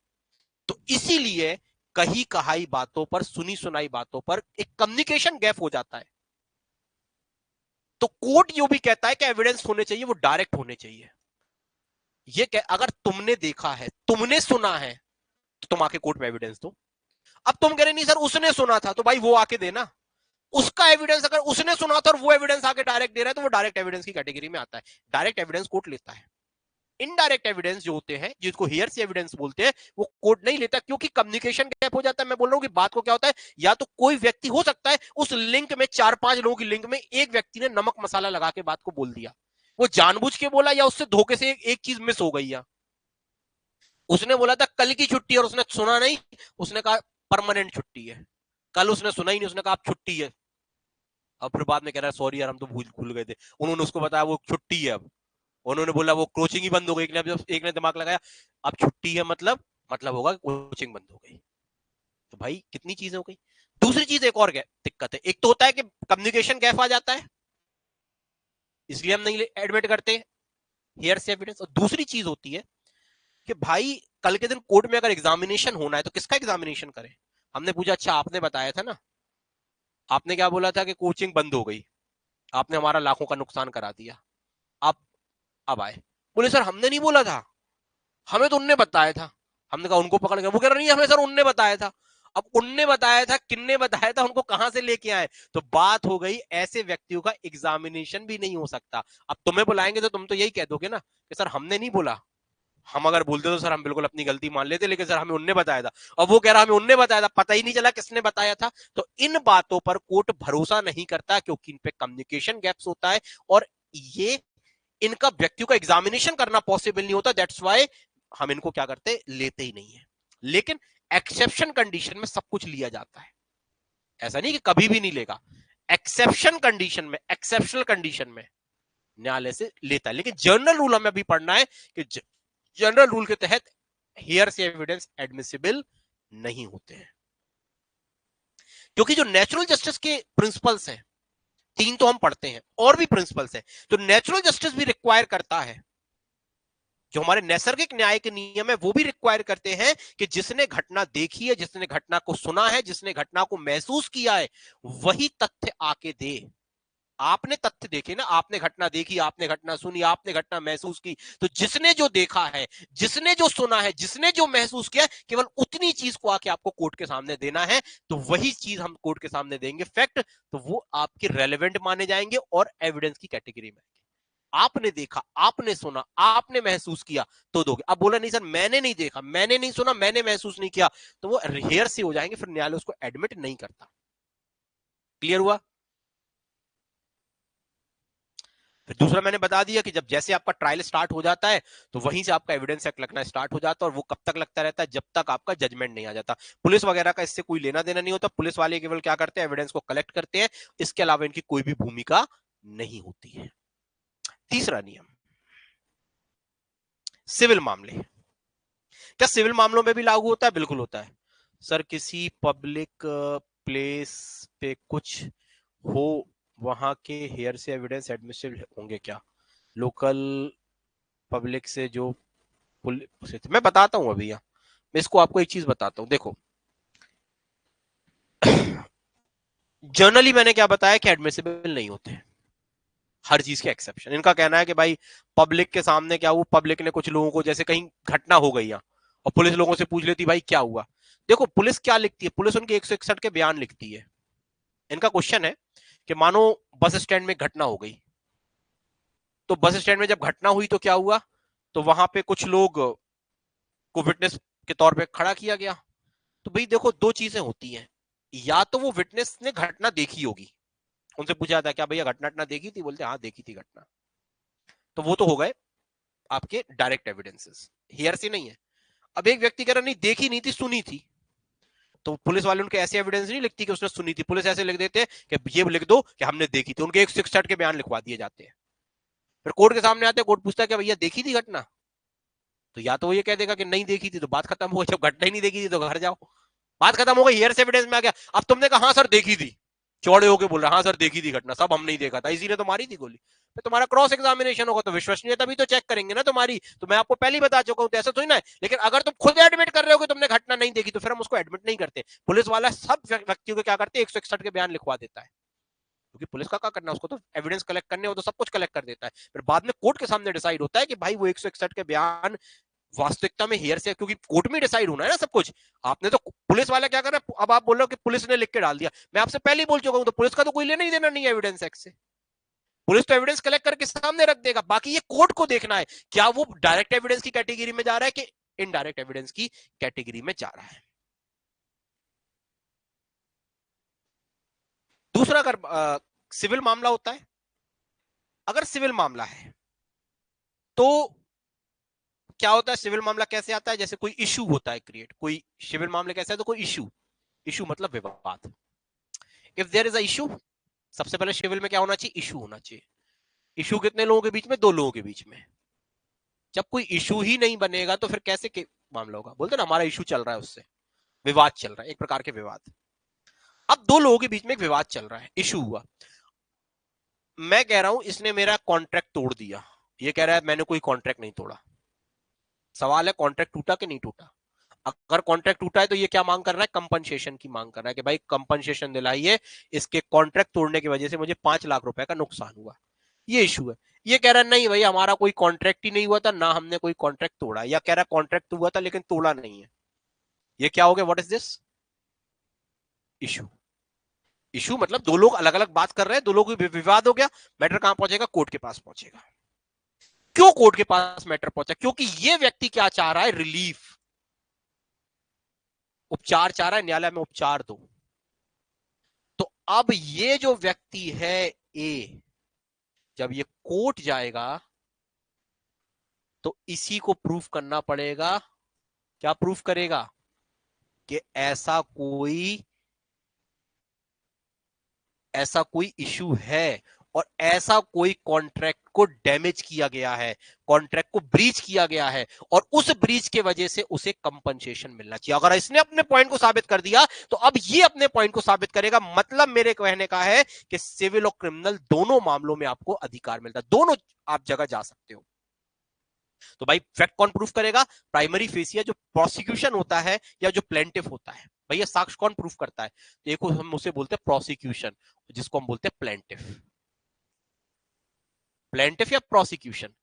तो इसीलिए कही कहाई बातों पर, सुनी सुनाई बातों पर एक कम्युनिकेशन गैप हो जाता है। तो कोर्ट जो भी कहता है कि एविडेंस होने चाहिए वो डायरेक्ट होने चाहिए। ये अगर तुमने देखा है, तुमने सुना है, तो तुम आके कोर्ट में एविडेंस दो। अब तुम कह रहे नहीं सर उसने सुना था, तो भाई वो आके देना। उसका एविडेंस अगर उसने सुना था और वो एविडेंस आके डायरेक्ट दे रहा है, तो वो डायरेक्ट एविडेंस की कैटेगरी में आता है। डायरेक्ट एविडेंस कोर्ट लेता है। इनडायरेक्ट एविडेंस जो होते हैं, जिसको हियर से एविडेंस बोलते हैं, वो कोर्ट नहीं लेता, क्योंकि कम्युनिकेशन गैप हो जाता है। मैं बोल रहा हूं कि बात को क्या होता है, या तो कोई व्यक्ति हो सकता है उस लिंक में, 4-5 लोगों की लिंक में एक व्यक्ति ने नमक मसाला लगा के बात को बोल दिया। वो जानबूझ के बोला या उससे धोखे से एक चीज मिस हो गई। या उसने बोला था कल की छुट्टी और उसने सुना नहीं, उसने कहा परमानेंट छुट्टी है। कल उसने सुना ही नहीं, उसने कहा आप छुट्टी है। अब फिर बाद में कह रहा है सॉरी यार हम तो भूल भूल गए थे। उन्होंने उसको बताया वो छुट्टी है। अब उन्होंने बोला वो कोचिंग ही बंद हो गई। एक ने दिमाग लगाया, अब छुट्टी है मतलब होगा कोचिंग बंद हो गई। तो भाई कितनी चीजें हो गई। दूसरी चीज एक और दिक्कत है, एक तो होता है कि कम्युनिकेशन गैप आ जाता है, इसलिए हम नहीं एडमिट करते हेयर से एविडेंस। और दूसरी चीज होती है कि भाई कल के दिन कोर्ट में अगर एग्जामिनेशन होना है तो किसका एग्जामिनेशन करें? हमने पूछा अच्छा आपने बताया था ना, आपने क्या बोला था कि कोचिंग बंद हो गई, आपने हमारा लाखों का नुकसान करा दिया। आप अब आए, बोले सर हमने नहीं बोला था, हमें तो उनने बताया था। हमने कहा उनको पकड़ के, वो कह रहा नहीं हमें सर उनने बताया था। अब उनने बताया था, किन्ने बताया था, उनको कहां से लेके आए? तो बात हो गई, ऐसे व्यक्तियों का एग्जामिनेशन भी नहीं हो सकता। अब तुम्हें बुलाएंगे तो तुम तो यही कह दोगे ना कि सर हमने नहीं बोला। हम अगर बोलते तो सर हम बिल्कुल अपनी गलती मान लेते, लेकिन सर हमें उनने बताया था। और वो कह रहा हमें उनने बताया था, पता ही नहीं चला किसने बताया था। तो इन बातों पर कोर्ट भरोसा नहीं करता, क्योंकि इन पे कम्युनिकेशन गैप्स होता है, और ये इनका व्यक्तियों का एग्जामिनेशन करना पॉसिबल नहीं होता। दैट्स वाई हम इनको क्या करते, लेते ही नहीं है। लेकिन एक्सेप्शन कंडीशन में सब कुछ लिया जाता है, ऐसा नहीं कि कभी भी नहीं लेगा। एक्सेप्शन कंडीशन में, एक्सेप्शनल कंडीशन में न्यायालय से लेता है। लेकिन जनरल रूल हमें अभी पढ़ना है कि जनरल रूल के तहत हियर से एविडेंस एडमिसिबल नहीं होते हैं। क्योंकि जो नेचुरल जस्टिस के प्रिंसिपल्स हैं, 3 तो हम पढ़ते हैं, और भी प्रिंसिपल्स हैं। तो नेचुरल जस्टिस भी रिक्वायर करता है, जो हमारे नैसर्गिक न्याय के नियम है वो भी रिक्वायर करते हैं कि जिसने घटना देखी है, जिसने घटना को सुना है, जिसने घटना को महसूस किया है, वही तथ्य आके दे। आपने तथ्य देखे ना, आपने घटना देखी, आपने घटना सुनी, आपने घटना महसूस की। तो जिसने जो देखा है, जिसने जो सुना है, जिसने जो महसूस किया, केवल उतनी चीज को आके आपको कोर्ट के सामने देना है। तो वही चीज हम कोर्ट के सामने देंगे फैक्ट, तो वो आपके रेलेवेंट माने जाएंगे और एविडेंस की कैटेगरी में। आपने देखा, आपने सुना, आपने महसूस किया तो दोगे। अब बोला नहीं सर मैंने नहीं देखा, मैंने नहीं सुना, मैंने महसूस नहीं किया, तो वो हेयर से हो जाएंगे, फिर न्यायालय उसको एडमिट नहीं करता। क्लियर हुआ? फिर दूसरा मैंने बता दिया कि जब जैसे आपका ट्रायल स्टार्ट हो जाता है, तो वहीं से आपका एविडेंस एक्ट लगना स्टार्ट हो जाता है, और वो कब तक लगता रहता है, जब तक आपका जजमेंट नहीं आ जाता। पुलिस वगैरह का इससे कोई लेना देना नहीं होता। पुलिस वाले केवल क्या करते हैं, एविडेंस को कलेक्ट करते हैं, इसके अलावा इनकी कोई भी भूमिका नहीं होती है। तीसरा नियम, सिविल मामले। क्या सिविल मामलों में भी लागू होता है? बिल्कुल होता है। सर किसी पब्लिक प्लेस पे कुछ हो, वहां के हेयर से एविडेंस एडमिसिबल होंगे क्या? लोकल पब्लिक से जो मैं बताता हूं अभी, मैं इसको आपको एक चीज बताता हूं, देखो। जनरली मैंने क्या बताया कि एडमिसिबल नहीं होते, हर चीज के एक्सेप्शन। इनका कहना है कि भाई पब्लिक के सामने क्या हुआ, पब्लिक ने कुछ लोगों को, जैसे कहीं घटना हो गई और पुलिस लोगों से पूछ लेती भाई क्या हुआ। देखो पुलिस क्या लिखती है, पुलिस उनके 161 के बयान लिखती है। इनका क्वेश्चन है कि मानो बस स्टैंड में घटना हो गई, तो बस स्टैंड में जब घटना हुई तो क्या हुआ, तो वहां पे कुछ लोग को विटनेस के तौर पे खड़ा किया गया। तो भाई देखो दो चीजें होती हैं, या तो वो विटनेस ने घटना देखी होगी, उनसे पूछा जाता है क्या भैया घटना देखी थी, बोलते हाँ देखी थी घटना, तो वो तो हो गए आपके डायरेक्ट एविडेंसेस, हियर से नहीं है। अब एक व्यक्ति कह रहा नहीं देखी नहीं थी, सुनी थी, तो पुलिस वाले उनके ऐसे एविडेंस नहीं लिखती कि उसने सुनी थी, पुलिस ऐसे लिख देते हैं कि ये लिख दो कि हमने देखी थी, उनके 161 के बयान लिखवा दिए जाते हैं। फिर कोर्ट के सामने आते हैं, कोर्ट पूछता है कि भैया देखी थी घटना, तो या तो वो ये कह देगा कि नहीं देखी थी, तो बात खत्म हो गई, जब घटना ही नहीं देखी थी तो घर जाओ, बात खत्म हो गई, हियर से एविडेंस में आ गया। अब तुमने कहा हाँ सर देखी थी, चौड़े होके बोल रहा हाँ सर देखी थी घटना, सब हम नहीं देखा था, इसी ने तो मारी थी गोली। फिर तुम्हारा क्रॉस एग्जामिनेशन होगा तो विश्वसनीयता भी तो चेक करेंगे ना तुम्हारी, तो मैं आपको पहले ही बता चुका हूं, तो ऐसा थोड़ी ना है। लेकिन अगर तुम खुद एडमिट कर रहे हो कि तुमने घटना नहीं देखी, तो फिर हम उसको एडमिट नहीं करते। पुलिस वाला सब व्यक्तियों को क्या करते हैं, 161 के बयान लिखवा देता है, क्योंकि पुलिस का क्या करना है, उसको तो एविडेंस कलेक्ट करने हो तो सब कुछ कलेक्ट कर देता है। फिर बाद में कोर्ट के सामने डिसाइड होता है कि भाई वो 161 के बयान वास्तविकता में हेयर से, क्योंकि कोर्ट में डिसाइड होना है ना सब कुछ। आपने तो, पुलिस वाला क्या कर रहा है, अब आप बोल रहे हो कि पुलिस ने लिख के डाल दिया, मैं आपसे पहले ही बोल चुका हूं, तो पुलिस का तो कोई लेना ही देना नहीं है एविडेंस एक्ट से। पुलिस तो एविडेंस कलेक्ट करके सामने रख देगा, बाकी ये कोर्ट को देखना है क्या वो डायरेक्ट एविडेंस की कैटेगरी में जा रहा है कि इनडायरेक्ट एविडेंस की कैटेगरी में जा रहा है। दूसरा, अगर सिविल मामला होता है, अगर सिविल मामला है तो क्या होता है, सिविल मामला कैसे आता है, जैसे कोई इशू होता है क्रिएट, कोई सिविल मामले कैसे है, तो कोई इशू, इशू मतलब विवाद। If there is a issue, सबसे पहले सिविल में क्या होना चाहिए, इशू होना चाहिए। इशू कितने लोगों के बीच में, दो लोगों के बीच में। जब कोई इशू ही नहीं बनेगा तो फिर कैसे मामला होगा, बोलते ना हमारा इशू चल रहा है, उससे विवाद चल रहा है, एक प्रकार के विवाद। अब दो लोगों के बीच में एक विवाद चल रहा है, इशू हुआ, मैं कह रहा हूं इसने मेरा कॉन्ट्रैक्ट तोड़ दिया, ये कह रहा है मैंने कोई कॉन्ट्रैक्ट नहीं तोड़ा। सवाल है कॉन्ट्रैक्ट टूटा कि नहीं टूटा। अगर कॉन्ट्रैक्ट टूटा है तो ये क्या मांग कर रहा है, कंपनसेशन की मांग कर रहा है कि भाई कंपनसेशन दिलाइए, इसके कॉन्ट्रैक्ट तोड़ने की वजह से मुझे 5 लाख रुपए का नुकसान हुआ, ये इशू है। ये कह रहा है नहीं भाई हमारा कोई कॉन्ट्रैक्ट ही नहीं हुआ था, ना हमने कोई कॉन्ट्रैक्ट तोड़ा, या कह रहा है कॉन्ट्रैक्ट हुआ था लेकिन तोड़ा नहीं है। ये क्या हो गया, what is this, issue. Issue मतलब दो लोग अलग अलग बात कर रहे हैं, दो लोग विवाद हो गया, मैटर कहां पहुंचेगा, कोर्ट के पास पहुंचेगा। क्यों कोर्ट के पास मैटर पहुंचा, क्योंकि ये व्यक्ति क्या चाह रहा है, रिलीफ, उपचार चाह रहा है, न्यायालय में उपचार दो। तो अब ये जो व्यक्ति है ए, जब ये कोर्ट जाएगा तो इसी को प्रूफ करना पड़ेगा, क्या प्रूफ करेगा, कि ऐसा कोई इशू है और ऐसा कोई कॉन्ट्रैक्ट को डैमेज किया गया है, कॉन्ट्रैक्ट को ब्रीच किया गया है, और उस ब्रीच के वजह से उसे कंपनसेशन मिलना चाहिए। अगर इसने अपने पॉइंट को साबित कर दिया तो अब ये अपने पॉइंट को साबित करेगा। मतलब मेरे कहने का है कि सिविल और क्रिमिनल दोनों मामलों में आपको अधिकार मिलता है, दोनों आप जगह जा सकते हो। तो भाई फैक्ट कौन प्रूफ करेगा, प्राइमरी फेसिया जो प्रोसिक्यूशन होता है या जो प्लेंटिफ होता है, भैया साक्ष्य कौन प्रूफ करता है, तो एक हम उसे बोलते हैं प्रोसिक्यूशन, जिसको हम बोलते हैं प्लेंटिफ। प्लेंटिफ या प्रोसिक्यूशन,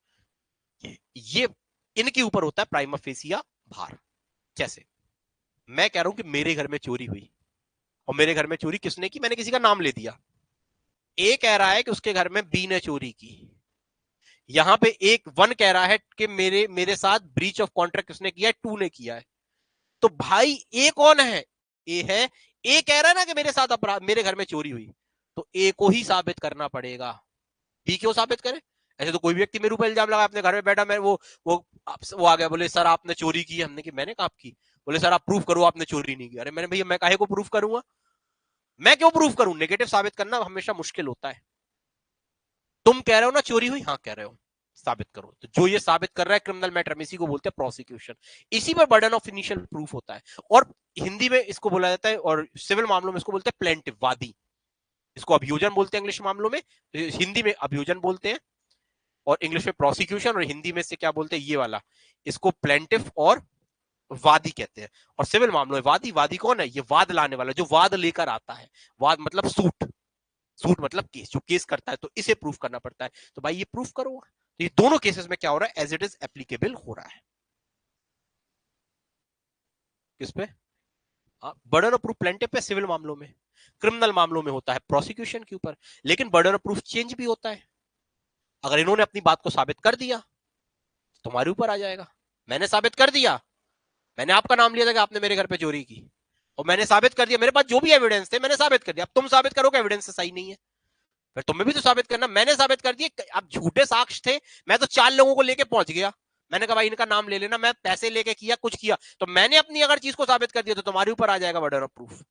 ये इनके ऊपर होता है प्राइमा फेसिया भार। जैसे मैं कह रहा हूं कि मेरे घर में चोरी हुई, और मेरे घर में चोरी किसने की, मैंने किसी का नाम ले दिया। ए कह रहा है कि उसके घर में बी ने चोरी की, यहां पे एक वन कह रहा है कि मेरे मेरे साथ ब्रीच ऑफ कॉन्ट्रैक्ट किसने किया है, टू ने किया है। तो भाई ए कौन है, ए है, ए कह रहा है ना कि मेरे साथ अपराध, मेरे घर में चोरी हुई, तो ए को ही साबित करना पड़ेगा। बी क्यों साबित करे, ऐसे तो कोई भी व्यक्ति मेरे ऊपर इल्जाम लगा, अपने घर में बैठा, मैं वो आ गया, बोले सर आपने चोरी की, हमने की, मैंने कहा आपकी, बोले सर आप प्रूफ करो आपने चोरी नहीं की। अरे मैंने भैया मैं काहे को प्रूफ करूंगा, मैं क्यों प्रूफ करूं, नेगेटिव साबित करना हमेशा मुश्किल होता है। तुम कह रहे हो ना चोरी हुई, हाँ कह रहे हो, साबित करो। तो जो ये साबित कर रहा है क्रिमिनल मैटर में, इसी को बोलते हैं प्रोसिक्यूशन, इसी पर बर्डन ऑफ इनिशियल प्रूफ होता है। और हिंदी में इसको बोला जाता है, और सिविल मामलों में इसको बोलते हैं प्लेंटिव, वादी। इसको अभियोजन बोलते हैं इंग्लिश मामलों में, हिंदी में अभियोजन बोलते हैं। और इंग्लिश में प्रोसिक्यूशन, और हिंदी में से क्या बोलते हैं ये वाला, इसको प्लेंटिफ और वादी कहते हैं। और सिविल मामलों में वादी, वादी कौन है? ये वाद लाने वाला, जो वाद लेकर आता है। वाद मतलब सूट, सूट मतलब केस, जो केस करता है, तो इसे प्रूफ करना पड़ता है। तो भाई ये प्रूफ करो। तो ये दोनों केसेस में क्या हो रहा है? एज इट इज एप्लीकेबल हो रहा है। किस पे? बर्डन ऑफ प्रूफ प्लेंटिफ पे सिविल मामलों में, क्रिमिनल मामलों में होता है प्रोसिक्यूशन के ऊपर। लेकिन बर्डन ऑफ प्रूफ चेंज भी होता है। अगर इन्होंने अपनी बात को साबित कर दिया, तुम्हारे ऊपर आ जाएगा। मैंने साबित कर दिया, मैंने आपका नाम लिया था कि आपने मेरे घर पे चोरी की, और मैंने साबित कर दिया, मेरे पास जो भी एविडेंस थे मैंने साबित कर दिया। अब तुम साबित करोगे एविडेंस से सही नहीं है, फिर तुम्हें भी तो साबित करना। मैंने साबित कर दिया, अब झूठे साक्ष्य थे, मैं तो 4 लोगों को लेके पहुंच गया। मैंने कहा भाई इनका नाम ले लेना, मैं पैसे लेके किया, कुछ किया, तो मैंने अपनी अगर चीज को साबित कर दिया तो तुम्हारे ऊपर आ जाएगा बर्डन ऑफ प्रूफ।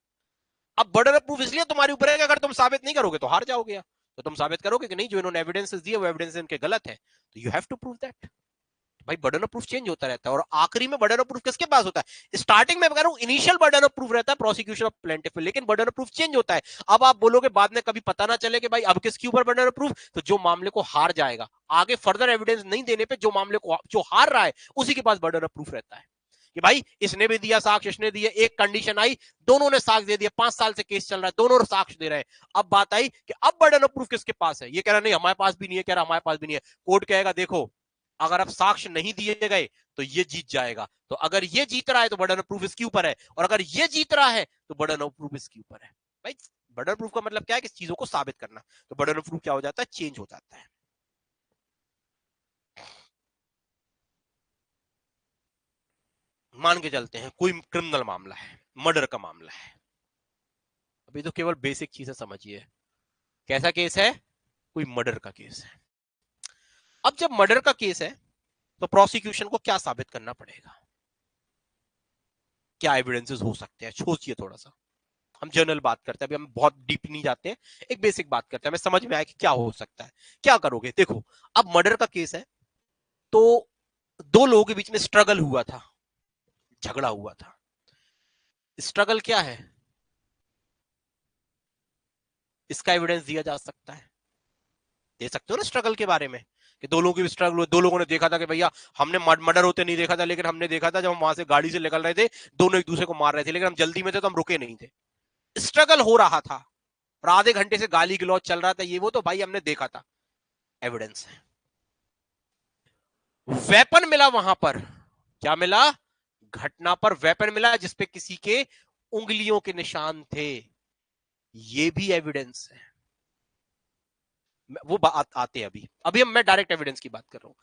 अब बर्डन ऑफ प्रूफ इसलिए तुम्हारे ऊपर है कि अगर तुम साबित नहीं करोगे तो हार जाओगे। तो तुम साबित करोगे कि नहीं, जो इन्होंने एविडेंसेस दिए वो एविडेंस इनके गलत है, तो you have to prove that. भाई बर्डन ऑफ प्रूफ चेंज होता रहता है। और आखिरी में बर्डन ऑफ प्रूफ किसके पास होता है? स्टार्टिंग में कह रहा हूं इनिशियल बर्डन ऑफ प्रूफ रहता है प्रोसिक्यूशन ऑफ प्लेंटिफ, लेकिन बर्डन ऑफ प्रूफ चेंज होता है। अब आप बोलोगे बाद में कभी पता ना चले कि भाई अब किसके ऊपर बर्डन ऑफ प्रूफ, तो जो मामले को हार जाएगा, आगे फर्दर एविडेंस नहीं देने पे जो मामले को जो हार रहा है उसी के पास बर्डन ऑफ प्रूफ रहता है कि भाई इसने भी दिया साक्ष्य, इसने दिया, एक कंडीशन आई, दोनों ने साक्ष्य दे दिया, 5 साल से केस चल रहा है, दोनों साक्ष्य दे रहे हैं। अब बात आई कि अब बर्डन ऑफ प्रूफ किसके पास है? ये कह रहा नहीं हमारे पास भी नहीं है, कह रहा हमारे पास भी नहीं है। कोर्ट कहेगा देखो अगर अब साक्ष्य नहीं दिए गए तो ये जीत जाएगा, तो अगर ये जीत रहा है तो बर्डन ऑफ प्रूफ इसके ऊपर है, और अगर ये जीत रहा है तो बर्डन ऑफ प्रूफ इसके ऊपर है। भाई बर्डन ऑफ प्रूफ का मतलब क्या है? कि चीजों को साबित करना। तो बर्डन ऑफ प्रूफ क्या हो जाता है? चेंज हो जाता है। मान के चलते हैं कोई क्रिमिनल मामला है, मर्डर का मामला है। अभी तो केवल बेसिक चीजें समझिए। कैसा केस है? कोई मर्डर का केस है। अब जब मर्डर का केस है तो प्रोसिक्यूशन को क्या साबित करना पड़ेगा? क्या एविडेंसेस हो सकते हैं? सोचिए थोड़ा सा। हम जनरल बात करते हैं, अभी हम बहुत डीप नहीं जाते हैं, एक बेसिक बात करते हैं, हमें समझ में आया कि क्या हो सकता है। क्या करोगे? देखो अब मर्डर का केस है तो 2 लोगों के बीच में स्ट्रगल हुआ था, झगड़ा हुआ था। स्ट्रगल क्या है? इसका एविडेंस दिया जा सकता है, दे सकते हो ना स्ट्रगल के बारे में, कि 2 लोगों की स्ट्रगल हुआ, 2 लोगों ने देखा था कि भैया हमने मर्डर होते नहीं देखा था, लेकिन हमने देखा था जब हम वहां से गाड़ी से निकल रहे थे दोनों एक दूसरे को मार रहे थे, लेकिन हम जल्दी में थे तो हम रुके नहीं थे। स्ट्रगल हो रहा था और आधे घंटे से गाली गलौज चल रहा था, ये वो, तो भाई हमने देखा था, एविडेंस है। वेपन मिला वहां पर, क्या मिला? घटना पर वेपन मिला जिसपे किसी के उंगलियों के निशान थे, ये भी एविडेंस है। वो बात आते हैं अभी, अभी मैं डायरेक्ट एविडेंस की बात कर रहा हूं।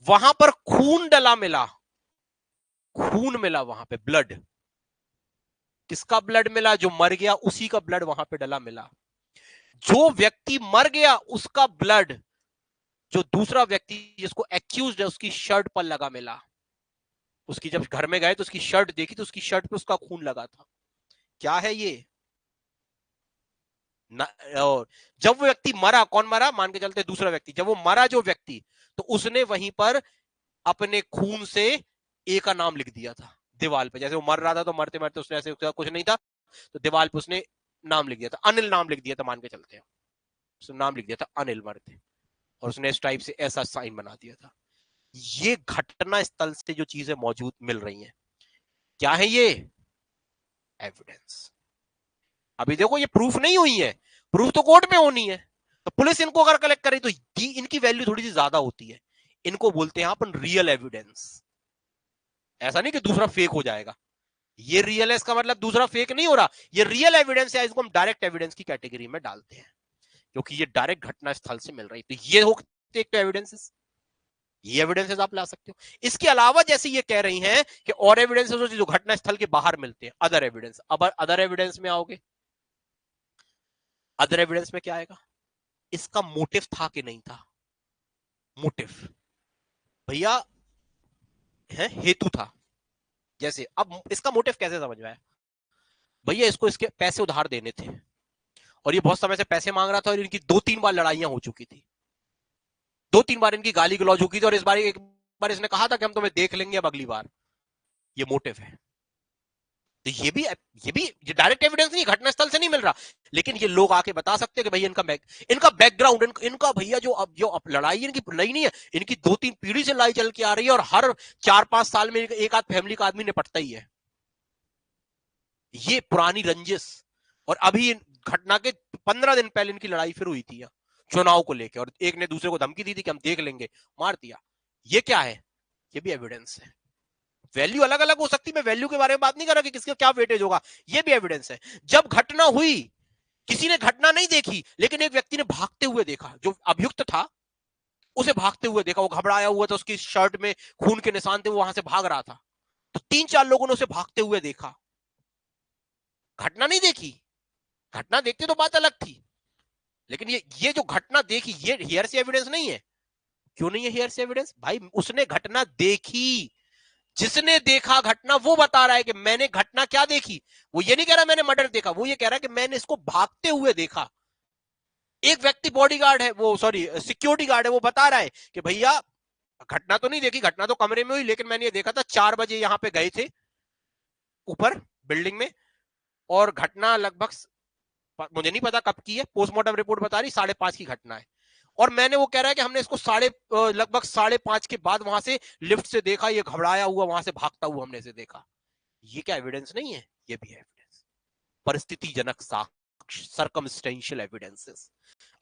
वहां पर खून डला मिला, खून मिला वहां पे, ब्लड। किसका ब्लड मिला? जो मर गया उसी का ब्लड वहां पे डला मिला। जो व्यक्ति मर गया उसका ब्लड, जो दूसरा व्यक्ति जिसको एक्यूज्ड है उसकी शर्ट पर लगा मिला। उसकी जब घर में गए तो उसकी शर्ट देखी तो उसकी शर्ट पे उसका खून लगा था। क्या है ये? और जब वो व्यक्ति मरा, कौन मरा? मान के चलते दूसरा व्यक्ति, जब वो मरा जो व्यक्ति, तो उसने वहीं पर अपने खून से ए का नाम लिख दिया था दीवार पे। जैसे वो मर रहा था तो मरते मरते उसने ऐसे कुछ नहीं था तो दीवार पे उसने नाम लिख दिया था, अनिल नाम लिख दिया था, मान के चलते हैं उसने नाम लिख दिया था अनिल मरते, और उसने इस टाइप से ऐसा साइन बना दिया था। ये घटना स्थल से जो चीजें मौजूद मिल रही हैं, क्या है ये? एविडेंस। अभी देखो ये प्रूफ नहीं हुई है, प्रूफ तो कोर्ट में होनी है। तो पुलिस इनको अगर कलेक्ट करे तो इनकी वैल्यू थोड़ी सी ज्यादा होती है। इनको बोलते हैं अपन रियल एविडेंस। ऐसा नहीं कि दूसरा फेक हो जाएगा, ये रियल है इसका मतलब दूसरा फेक नहीं हो रहा, ये रियल एविडेंस है, इसको हम डायरेक्ट एविडेंस की कैटेगरी में डालते हैं क्योंकि ये डायरेक्ट घटना स्थल से मिल रही। तो ये होते एक तो एविडेंसेस, ये एविडेंसेस आप ला सकते हो। इसके अलावा जैसे ये कह रही हैं कि और एविडेंसेस जो घटना स्थल के बाहर मिलते हैं, अदर एविडेंस। अब अदर एविडेंस में आओगे, अदर एविडेंस में क्या आएगा? इसका मोटिव था कि नहीं था? मोटिव भैया है, हेतु था। जैसे अब इसका मोटिव कैसे समझ में आया? भैया इसको इसके पैसे उधार देने थे और ये बहुत समय से पैसे मांग रहा था और इनकी 2-3 बार लड़ाइयां हो चुकी थी, 2-3 बार इनकी गाली गलौज हो चुकी थी, और इस बार एक बार इसने कहा था कि हम तुम्हें देख लेंगे अब अगली बार। ये मोटिव है। तो ये भी डायरेक्ट एविडेंस नहीं, घटनास्थल से नहीं मिल रहा, लेकिन ये लोग आके बता सकते हैं कि भैया इनका बैकग्राउंड, इनका भैया जो लड़ाई इनकी नई नहीं है, इनकी 2-3 पीढ़ी से लड़ाई चल के आ रही है और हर 4-5 साल में एक आध फैमिली का आदमी निपटता ही है। ये पुरानी रंजिश। और अभी घटना के 15 दिन पहले इनकी लड़ाई फिर हुई थी चुनाव को लेकर, और एक ने दूसरे को धमकी दी थी कि हम देख लेंगे, मार दिया। ये क्या है? ये भी एविडेंस है। वैल्यू अलग अलग हो सकती है, मैं वैल्यू के बारे में बात नहीं कर रहा कि किसका क्या वेटेज होगा, ये भी एविडेंस है। जब घटना हुई, किसी ने घटना नहीं देखी, लेकिन एक व्यक्ति ने भागते हुए देखा, जो अभियुक्त था उसे भागते हुए देखा, वो घबराया हुआ था, उसकी शर्ट में खून के निशान थे, वो वहां से भाग रहा था, तो 3-4 लोगों ने उसे भागते हुए देखा, घटना नहीं देखी। घटना देखते तो बात अलग थी, लेकिन ये जो घटना देखी, ये हियर से एविडेंस नहीं है। क्यों नहीं है हियर से एविडेंस? भाई उसने घटना देखी, जिसने देखा घटना वो बता रहा है कि मैंने घटना क्या देखी। वो ये नहीं कह रहा मैंने मर्डर देखा, वो ये कह रहा है कि मैंने इसको भागते हुए देखा। एक व्यक्ति बॉडीगार्ड है, वो सॉरी सिक्योरिटी गार्ड है, वो बता रहा है कि भैया घटना तो नहीं देखी, घटना तो कमरे में हुई, लेकिन मैंने ये देखा था 4 बजे यहां पे गए थे ऊपर बिल्डिंग में, और घटना लगभग मुझे नहीं पता कब की है, पोस्टमार्टम रिपोर्ट बता रही 5:30 की घटना है। और मैंने, वो कह रहा है कि हमने इसको लगभग 5:30 के बाद वहां से लिफ्ट से देखा, ये घबराया हुआ वहां से भागता हुआ हमने इसे देखा। ये क्या एविडेंस नहीं है? ये भी है एविडेंस। परिस्थितिजनक साक्ष्य, सर्कमस्टेंशियल एविडेंसेस।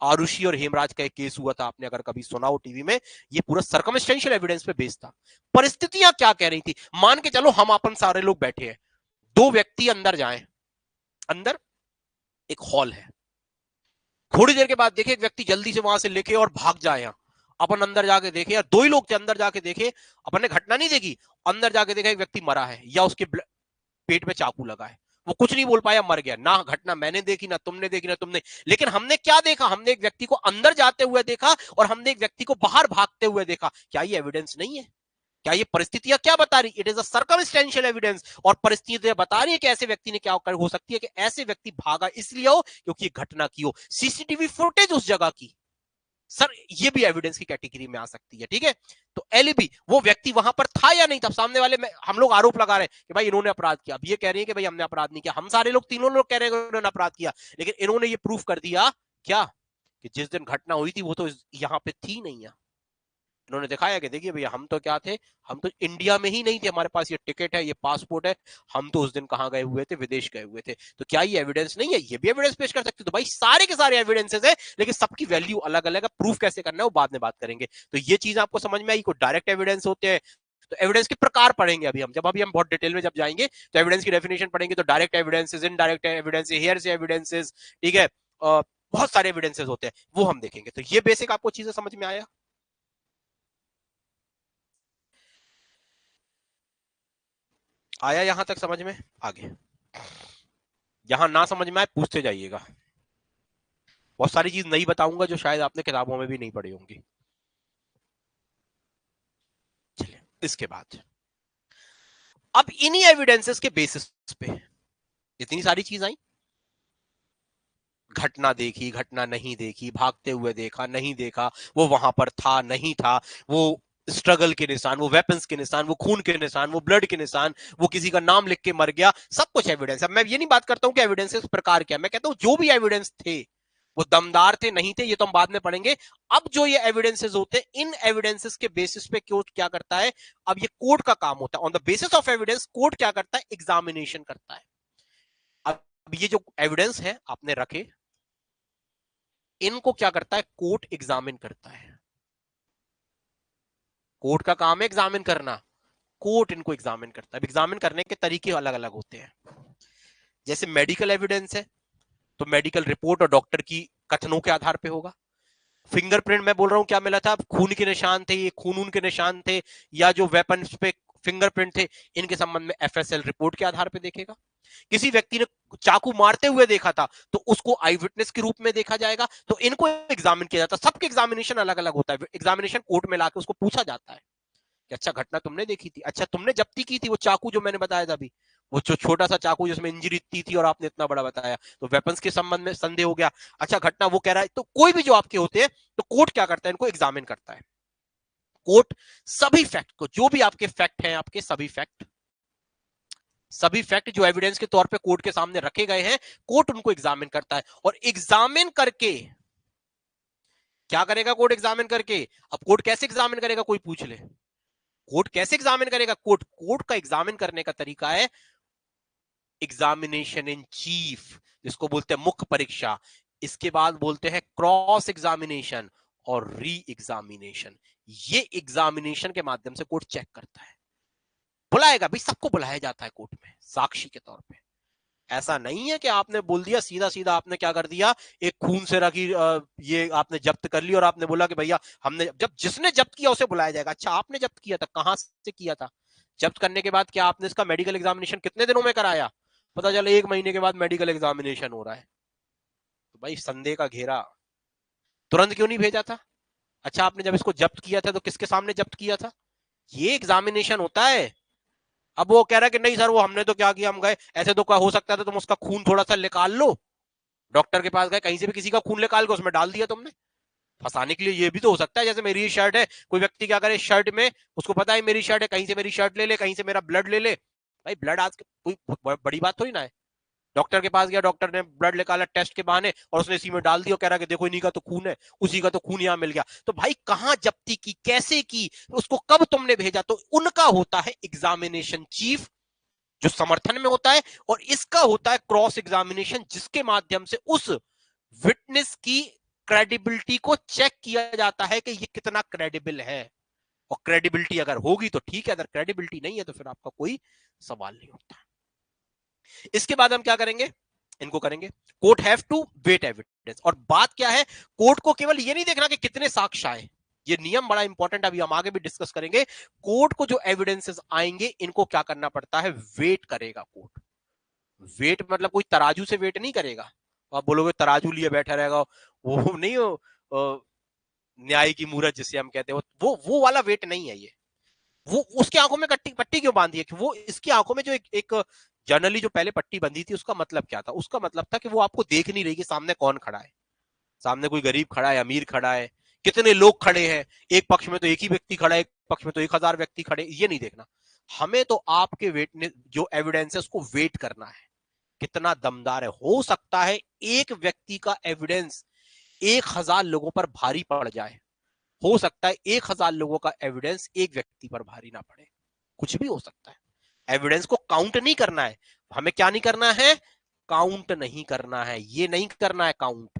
आरुषि और हेमराज का एक केस हुआ था, आपने अगर कभी सुना हो टीवी में, ये पूरा सर्कमस्टेंशियल एविडेंस पे बेस्ड था। परिस्थितियां क्या कह रही थी, मान के चलो हम अपन सारे लोग बैठे हैं, 2 व्यक्ति अंदर जाएं, अंदर एक हॉल है, थोड़ी देर के बाद देखे एक व्यक्ति जल्दी से वहां से लेके और भाग जाए, यहां अपन अंदर जाके देखे, या 2 ही लोग थे अंदर जाके देखे, अपन ने घटना नहीं देखी, अंदर जाके देखा एक व्यक्ति मरा है, या उसके पेट में चाकू लगा है, वो कुछ नहीं बोल पाया, मर गया। ना घटना मैंने देखी, ना तुमने देखी, ना तुमने, लेकिन हमने क्या देखा? हमने एक व्यक्ति को अंदर जाते हुए देखा और हमने एक व्यक्ति को बाहर भागते हुए देखा। क्या ये एविडेंस नहीं है? क्या ये परिस्थितियां क्या बता रही? It is a circumstantial evidence. और परिस्थितियां बता रही है कि ऐसे व्यक्ति ने क्या हो सकती है कि ऐसे व्यक्ति भागा इसलिए हो क्योंकि घटना की हो, सीसीटीवी फुटेज उस जगह की, सर ये भी एविडेंस की कैटेगरी में आ सकती है। ठीक है, तो एलिबी, वो व्यक्ति वहां पर था या नहीं था, सामने वाले में हम लोग आरोप लगा रहे हैं कि भाई इन्होंने अपराध किया, अब ये कह रहे हैं कि भाई हमने अपराध नहीं किया, हम सारे लोग, तीनों लोग कह रहे हैं कि उन्होंने अपराध किया, लेकिन इन्होंने ये प्रूफ कर दिया क्या कि जिस दिन घटना हुई थी वो तो यहां पे थी नहीं है। इन्होंने दिखाया कि देखिए भैया हम तो क्या थे, हम तो इंडिया में ही नहीं थे, हमारे पास ये टिकट है, ये पासपोर्ट है, हम तो उस दिन कहां गए हुए थे, विदेश गए हुए थे। तो क्या ये एविडेंस नहीं है? ये भी एविडेंस पेश कर सकते। तो भाई सारे के सारे एविडेंसेस है, लेकिन सबकी वैल्यू अलग अलग है, प्रूफ कैसे करना है वो बाद में बात करेंगे। तो ये चीज आपको समझ में आई, कोई डायरेक्ट एविडेंस होते हैं, तो एविडेंस के प्रकार पढ़ेंगे अभी हम बहुत डिटेल में जब जाएंगे तो एविडेंस की डेफिनेशन पढ़ेंगे, तो direct evidences, indirect evidence, hearsay evidences, ठीक है, बहुत सारे एविडेंसेस होते हैं, वो हम देखेंगे। तो ये बेसिक आपको चीजें समझ में आया? आया यहां तक समझ में? आगे यहां ना समझ में आए पूछते जाइएगा, बहुत सारी चीज नहीं बताऊंगा जो शायद आपने किताबों में भी नहीं पढ़ी होंगी। चलिए इसके बाद अब इन्हीं एविडेंसेस के बेसिस पे इतनी सारी चीज आई, घटना देखी, घटना नहीं देखी, भागते हुए देखा, नहीं देखा, वो वहां पर था, नहीं था, वो स्ट्रगल के निशान, वो वेपन्स के निशान, वो खून के निशान, वो ब्लड के निशान, वो किसी का नाम लिख के मर गया, सब कुछ एविडेंस है। मैं ये नहीं बात करता हूं कि एविडेंसेस प्रकार क्या, मैं कहता हूं जो भी एविडेंस थे वो दमदार थे, नहीं थे, ये तो हम बाद में पढ़ेंगे। अब जो ये एविडेंसेस होते हैं, इन एविडेंसेस के बेसिस पे कोर्ट क्या करता है? अब ये कोर्ट का काम होता है, on the basis of evidence court क्या करता है? एग्जामिनेशन करता है। अब ये जो एविडेंस है आपने रखे, इनको क्या करता है? कोर्ट एग्जामिन करता है। कोर्ट का काम है एग्जामिन करना, कोर्ट इनको एग्जामिन करता है। एग्जामिन करने के तरीके अलग अलग होते हैं। जैसे मेडिकल एविडेंस है, तो मेडिकल रिपोर्ट और डॉक्टर की कथनों के आधार पे होगा। फिंगरप्रिंट मैं बोल रहा हूं क्या मिला था, खून के निशान थे, ये खून के निशान थे, या जो वेपन पे फिंगरप्रिंट थे, इनके संबंध में एफएसएल रिपोर्ट के आधार पे देखेगा। किसी व्यक्ति ने चाकू मारते हुए देखा था तो उसको आई विटनेस के रूप में देखा जाएगा, तो इनको एग्जामिन किया जाता है। सबके एग्जामिनेशन अलग अलग होता है। एग्जामिनेशन कोर्ट में लाके उसको पूछा जाता है कि अच्छा घटना तुमने देखी थी, अच्छा तुमने जब्ती की थी वो चाकू जो मैंने बताया था अभी, वो जो छोटा सा चाकू जिसमें इंजरी इतनी थी और आपने इतना बड़ा बताया, तो वेपन्स के संबंध में संदेह हो गया। अच्छा घटना वो कह रहा है, तो कोई भी जो आपके होते हैं तो कोर्ट क्या करता है? इनको एग्जामिन करता है। कोर्ट सभी फैक्ट को, जो भी आपके फैक्ट हैं, आपके सभी फैक्ट सभी फैक्ट जो एविडेंस के तौर पे कोर्ट के सामने रखे गए हैं, कोर्ट उनको एग्जामिन करता है, और एग्जामिन करके क्या करेगा कोर्ट एग्जामिन करके? अब कोर्ट कैसे एग्जामिन करेगा, कोई पूछ ले, कोर्ट कैसे एग्जामिन करेगा? कोर्ट का एग्जामिन करने का तरीका है एग्जामिनेशन इन चीफ, जिसको बोलते हैं मुख्य परीक्षा, इसके बाद बोलते हैं क्रॉस एग्जामिनेशन और री एग्जामिनेशन। ये एग्जामिनेशन के माध्यम से कोर्ट चेक करता है, बुलाएगा भाई, सबको बुलाया जाता है कोर्ट में साक्षी के तौर पे। ऐसा नहीं है कि आपने बोल दिया सीधा सीधा, आपने क्या कर दिया, एक खून से रखी ये आपने जब्त कर ली और आपने बोला कि भैया हमने, जब जिसने जब्त किया उसे बुलाया जाएगा। अच्छा आपने जब्त किया था, कहां से किया था? जब्त करने के बाद क्या आपने इसका मेडिकल एग्जामिनेशन कितने दिनों में कराया? पता चला 1 महीने के बाद मेडिकल एग्जामिनेशन हो रहा है। तो भाई संदेह का घेरा, तुरंत क्यों नहीं भेजा था? अच्छा आपने जब इसको जब्त किया था तो किसके सामने जब्त किया था? ये एग्जामिनेशन होता है। अब वो कह रहा है कि नहीं सर वो हमने तो क्या किया, हम गए ऐसे, तो क्या हो सकता था तुम उसका खून थोड़ा सा निकाल लो, डॉक्टर के पास गए, कहीं से भी किसी का खून निकाल के उसमें डाल दिया तुमने, फंसाने के लिए। ये भी तो हो सकता है, जैसे मेरी शर्ट है, कोई व्यक्ति क्या करे, शर्ट में उसको पता है मेरी शर्ट है, कहीं से मेरी शर्ट ले ले, कहीं से मेरा ब्लड ले ले। भाई ब्लड आज कोई बड़ी बात थोड़ी ना है। डॉक्टर के पास गया, डॉक्टर ने ब्लड निकाला टेस्ट के बहाने और उसने इसी में डाल दिया, कह रहा कि देखो इन्हीं का तो खून है, उसी का तो खून यहां मिल गया। तो भाई कहां जब्ती की, कैसे की, उसको कब तुमने भेजा? तो उनका होता है एग्जामिनेशन चीफ जो समर्थन में होता है, और इसका होता है क्रॉस एग्जामिनेशन जिसके माध्यम से उस विटनेस की क्रेडिबिलिटी को चेक किया जाता है कि ये कितना क्रेडिबल है, और क्रेडिबिलिटी अगर होगी तो ठीक है, अगर क्रेडिबिलिटी नहीं है तो फिर आपका कोई सवाल नहीं होता। इसके बाद हम क्या करेंगे, इनको करेंगे court have to weigh evidence. और बात क्या है, कोर्ट को केवल ये नहीं देखना कि कितने साक्ष्य आए, ये नियम बड़ा इंपॉर्टेंट, अभी हम आगे भी डिस्कस करेंगे। कोर्ट को जो एविडेंसेस आएंगे इनको क्या करना पड़ता है, वेट करेगा कोर्ट। वेट मतलब कोई तराजू से वेट नहीं करेगा, आप बोलोगे तराजू लिए बैठा रहेगा, वो नहीं हो न्याय की मूरत जिसे हम कहते हैं, वो वाला वेट नहीं है ये। वो उसकी आंखों में कट्टी पट्टी क्यों बांधी है, कि वो इसकी आंखों में जो एक जनरली जो पहले पट्टी बंधी थी उसका मतलब क्या था, उसका मतलब था कि वो आपको देख नहीं रही कि सामने कौन खड़ा है, सामने कोई गरीब खड़ा है, अमीर खड़ा है, कितने लोग खड़े हैं, एक पक्ष में तो एक ही व्यक्ति खड़ा है, एक पक्ष में तो 1000 व्यक्ति खड़े, ये नहीं देखना हमें। तो आपके वेट ने जो एविडेंस है उसको वेट करना है, कितना दमदार है। हो सकता है एक व्यक्ति का एविडेंस 1000 लोगों पर भारी पड़ जाए, हो सकता है 1000 लोगों का एविडेंस एक व्यक्ति पर भारी ना पड़े, कुछ भी हो सकता है। एविडेंस को काउंट नहीं करना है, हमें क्या नहीं करना है, काउंट नहीं करना है, ये नहीं करना है काउंट,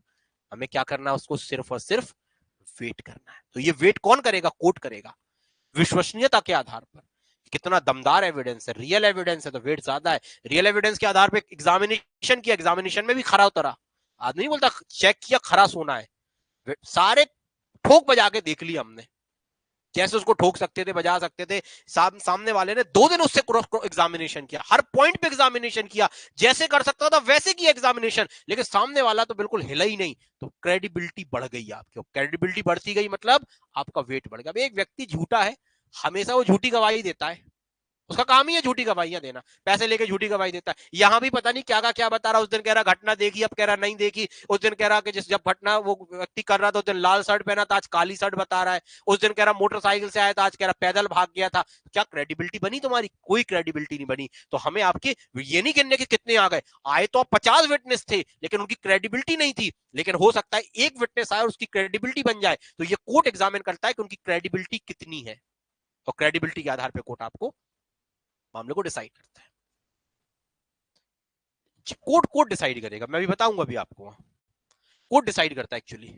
हमें क्या करना है, उसको सिर्फ और सिर्फ वेट करना है। तो ये वेट कौन करेगा, कोर्ट करेगा, विश्वसनीयता के आधार पर, कितना दमदार एविडेंस है, रियल एविडेंस है तो वेट ज्यादा है। रियल एविडेंस के आधार पर एग्जामिनेशन किया, एग्जामिनेशन में भी खरा उतरा, आदमी नहीं बोलता चेक किया खरा सोना है, सारे ठोक बजा के देख लिया हमने, जैसे उसको ठोक सकते थे, बजा सकते थे। सामने वाले ने 2 दिन उससे क्रॉस एग्जामिनेशन किया, हर पॉइंट पे एग्जामिनेशन किया, जैसे कर सकता था वैसे किया एग्जामिनेशन, लेकिन सामने वाला तो बिल्कुल हिला ही नहीं। तो क्रेडिबिलिटी बढ़ गई आपकी, क्रेडिबिलिटी बढ़ती गई मतलब आपका वेट बढ़ गया। अब एक व्यक्ति झूठा है, हमेशा वो झूठी गवाही देता है, उसका काम ही है झूठी गवाहियां देना, पैसे लेके झूठी गवाही देता है। यहां भी पता नहीं क्या क्या बता रहा, उस दिन कह रहा घटना देखी, अब कह रहा नहीं देखी, उस दिन कह रहा कि जब घटना वो व्यक्ति कर रहा था उस दिन लाल शर्ट पहना था, आज काली शर्ट बता रहा है, उस दिन कह रहा मोटरसाइकिल से आया था, आज कह रहा पैदल भाग गया था। क्या क्रेडिबिलिटी बनी तुम्हारी? कोई क्रेडिबिलिटी नहीं बनी। तो हमें आपके ये नहीं गिनने के कितने आ गए, आए तो 50 विटनेस थे लेकिन उनकी क्रेडिबिलिटी नहीं थी, लेकिन हो सकता है एक विटनेस आए और उसकी क्रेडिबिलिटी बन जाए। तो ये कोर्ट एग्जामिन करता है कि उनकी क्रेडिबिलिटी कितनी है, और क्रेडिबिलिटी के आधार पर कोर्ट आपको मामले को डिसाइड करता है। कोर्ट कोर्ट डिसाइड करेगा, मैं भी बताऊंगा अभी आपको। कोर्ट डिसाइड करता है एक्चुअली,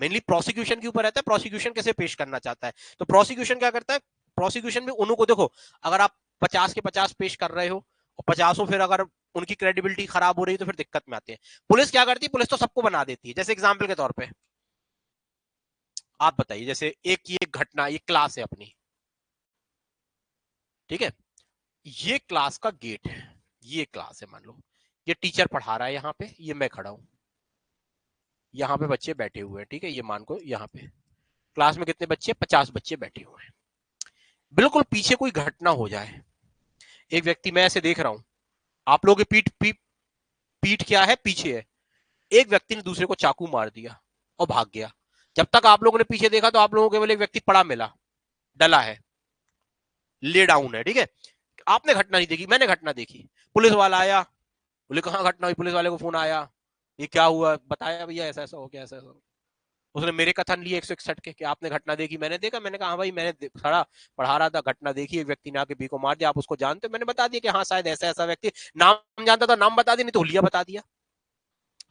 मेनली प्रोसिक्यूशन के ऊपर रहता है, प्रोसिक्यूशन कैसे पेश करना चाहता है। तो प्रोसिक्यूशन क्या करता है, प्रोसिक्यूशन में उनको देखो, अगर आप 50 के 50 पेश कर रहे हो और 50 फिर अगर उनकी क्रेडिबिलिटी खराब हो रही है तो फिर दिक्कत में आते हैं। पुलिस क्या करती है, पुलिस तो सबको बना देती है। जैसे एग्जाम्पल के तौर पर आप बताइए, जैसे एक घटना, ये क्लास है अपनी, ठीक है, ये क्लास का गेट है, ये क्लास है, मान लो ये टीचर पढ़ा रहा है, यहाँ पे ये मैं खड़ा हूं, यहाँ पे बच्चे बैठे हुए हैं, ठीक है, ये मान को यहाँ पे क्लास में कितने बच्चे, 50 बच्चे बैठे हुए हैं। बिल्कुल पीछे कोई घटना हो जाए, एक व्यक्ति, मैं ऐसे देख रहा हूं, आप लोगों की पीठ क्या है, पीछे है, एक व्यक्ति ने दूसरे को चाकू मार दिया और भाग गया। जब तक आप लोगों ने पीछे देखा तो आप लोगों को केवल एक व्यक्ति पड़ा मिला, डला है, ले डाउन है, ठीक है। आपने घटना नहीं देखी, मैंने घटना देखी। पुलिस वाला आया, बोले कहाँ घटना हुई, पुलिस वाले को फोन आया, ये क्या हुआ, बताया भैया ऐसा ऐसा हो गया, ऐसा ऐसा। उसने मेरे कथन लिए 161 के कि आपने घटना देखी, मैंने देखा। मैंने कहा हाँ भाई, मैंने खड़ा पढ़ा रहा था, घटना देखी, एक व्यक्ति ने आके बी को मार दिया, आप उसको जानते हो? मैंने बता दिया कि हाँ शायद ऐसा ऐसा व्यक्ति, नाम जानता था नाम बता दिया, नहीं तो हुलिया बता दिया।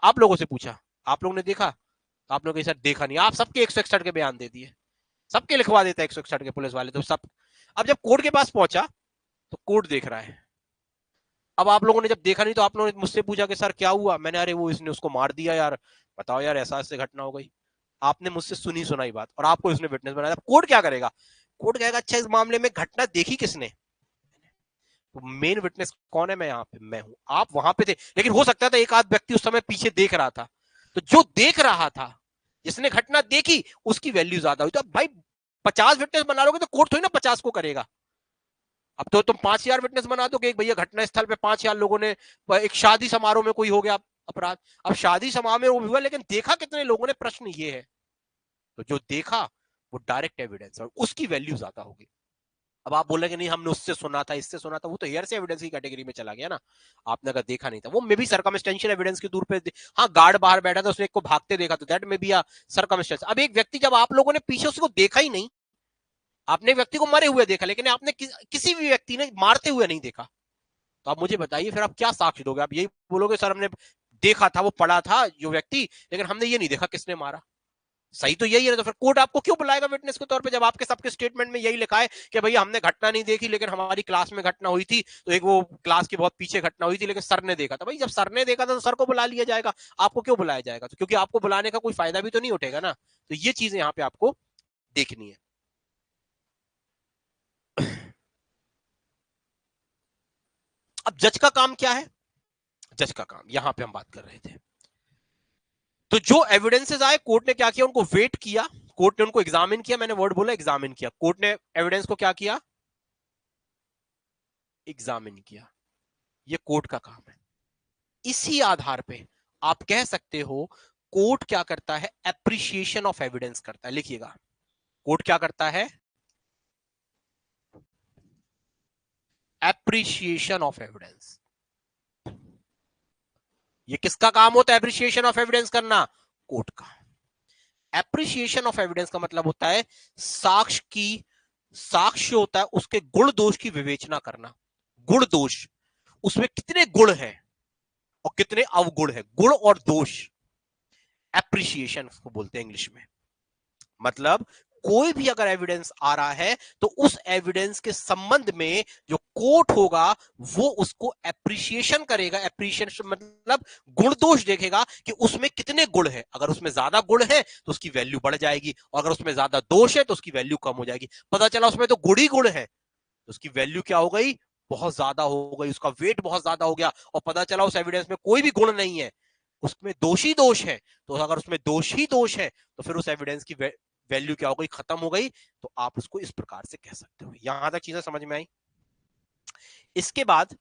आप लोगों से पूछा, आप लोगों ने देखा? तो आप लोगों के देखा नहीं, आप सबके 161 के बयान दे दिए, सबके लिखवा देता है 161 के पुलिस वाले तो सब। अब जब कोर्ट के पास पहुंचा तो कोर्ट देख रहा है। अब आप लोगों ने जब देखा नहीं तो आप लोगों ने मुझसे पूछा कि सर क्या हुआ, मैंने अरे वो इसने उसको मार दिया यार, बताओ यार ऐसा ऐसे घटना हो गई। आपने मुझसे सुनी सुनाई बात और आपको इसने विटनेस बनाया। कोर्ट क्या करेगा? कोर्ट कहेगा अच्छा इस मामले में घटना देखी किसने, तो मेन विटनेस कौन है? मैं यहाँ पे मैं हूं, आप वहां पे थे, लेकिन हो सकता था एक आध व्यक्ति उस समय पीछे देख रहा था, तो जो देख रहा था, जिसने घटना देखी, उसकी वैल्यू ज्यादा हुई। तो अब भाई 50 विटनेस बना लोगे तो कोर्ट थोड़ी ना 50 को करेगा। अब तो तुम 5000 विटनेस बना दोगे, भैया घटना स्थल पे 5000 लोगों ने, एक शादी समारोह में कोई हो गया अपराध, अब शादी समारोह में वो हुआ लेकिन देखा कितने लोगों ने, प्रश्न ये है। तो जो देखा वो डायरेक्ट एविडेंस और उसकी वैल्यू ज्यादा होगी। अब आप बोल रहे कि नहीं हमने उससे सुना था, इससे सुना था, वो तो हेयर से एविडेंस की कैटेगरी में चला गया ना। आपने अगर देखा नहीं था, वो मे भी सर्कमस्टेंशियल एविडेंस के दूर पे, हाँ गार्ड बाहर बैठा था, उसने एक को भागते देखा, तो दैट मे बी सर्कमस्टेंस। अब एक व्यक्ति, जब आप लोगों ने पीछे उसको देखा ही नहीं, आपने व्यक्ति को मरे हुए देखा, लेकिन आपने किसी भी व्यक्ति ने मारते हुए नहीं देखा, तो आप मुझे बताइए फिर आप क्या साक्ष्य दोगे? आप यही बोलोगे सर हमने देखा था, वो पड़ा था जो व्यक्ति, लेकिन हमने ये नहीं देखा किसने मारा। सही तो यही है। तो फिर कोर्ट आपको क्यों बुलाएगा विटनेस के तौर पे, जब आपके सबके स्टेटमेंट में यही लिखा है कि भैया हमने घटना नहीं देखी, लेकिन हमारी क्लास में घटना हुई थी, तो एक वो क्लास के बहुत पीछे घटना हुई थी, लेकिन सर ने देखा था। भाई जब सर ने देखा था तो सर को बुला लिया जाएगा, आपको क्यों बुलाया जाएगा? तो क्योंकि आपको बुलाने का कोई फायदा भी तो नहीं उठेगा ना। तो ये चीजें यहाँ पे आपको देखनी है। अब जज का काम क्या है? जज का काम यहां पे हम बात कर रहे थे। तो जो एविडेंसेस आए, कोर्ट ने क्या किया, उनको वेट किया, कोर्ट ने उनको एग्जामिन किया। मैंने वर्ड बोला एग्जामिन किया, कोर्ट ने एविडेंस को क्या किया? एग्जामिन किया। ये कोर्ट का काम है। इसी आधार पे आप कह सकते हो कोर्ट क्या करता है? एप्रिशिएशन ऑफ एविडेंस करता है। लिखिएगा, कोर्ट क्या करता है? Appreciation of evidence. ये किसका काम होता है एप्रिशिएशन ऑफ एविडेंस करना? कोर्ट का। एप्रिशिएशन ऑफ एविडेंस का मतलब होता है साक्ष्य होता है उसके गुण दोष की विवेचना करना। गुण दोष, उसमें कितने गुण हैं और कितने अवगुण है, गुण और दोष, एप्रिशिएशन को बोलते हैं इंग्लिश में। मतलब कोई भी अगर एविडेंस आ रहा है तो उस एविडेंस के संबंध में जो कोर्ट होगा वो उसको एप्रिशिएशन करेगा। एप्रिशिएशन मतलब गुण दोष देखेगा कि उसमें कितने गुण है। अगर उसमें ज्यादा गुण है तो उसकी वैल्यू बढ़ जाएगी, और अगर उसमें ज्यादा दोष है तो उसकी वैल्यू कम हो जाएगी। पता चला उसमें तो गुण ही गुण है, तो उसकी वैल्यू क्या हो गई? बहुत ज्यादा हो गई, उसका वेट बहुत ज्यादा हो गया। और पता चला उस एविडेंस में कोई भी गुण नहीं है, उसमें दोषी दोष है। तो अगर उसमें दोष ही दोष है तो फिर उस एविडेंस की वैल्यू क्या हो गई? खत्म हो गई। तो आप उसको इस प्रकार से कह सकते हो। यहां तक चीजें समझ में आई? इसके बाद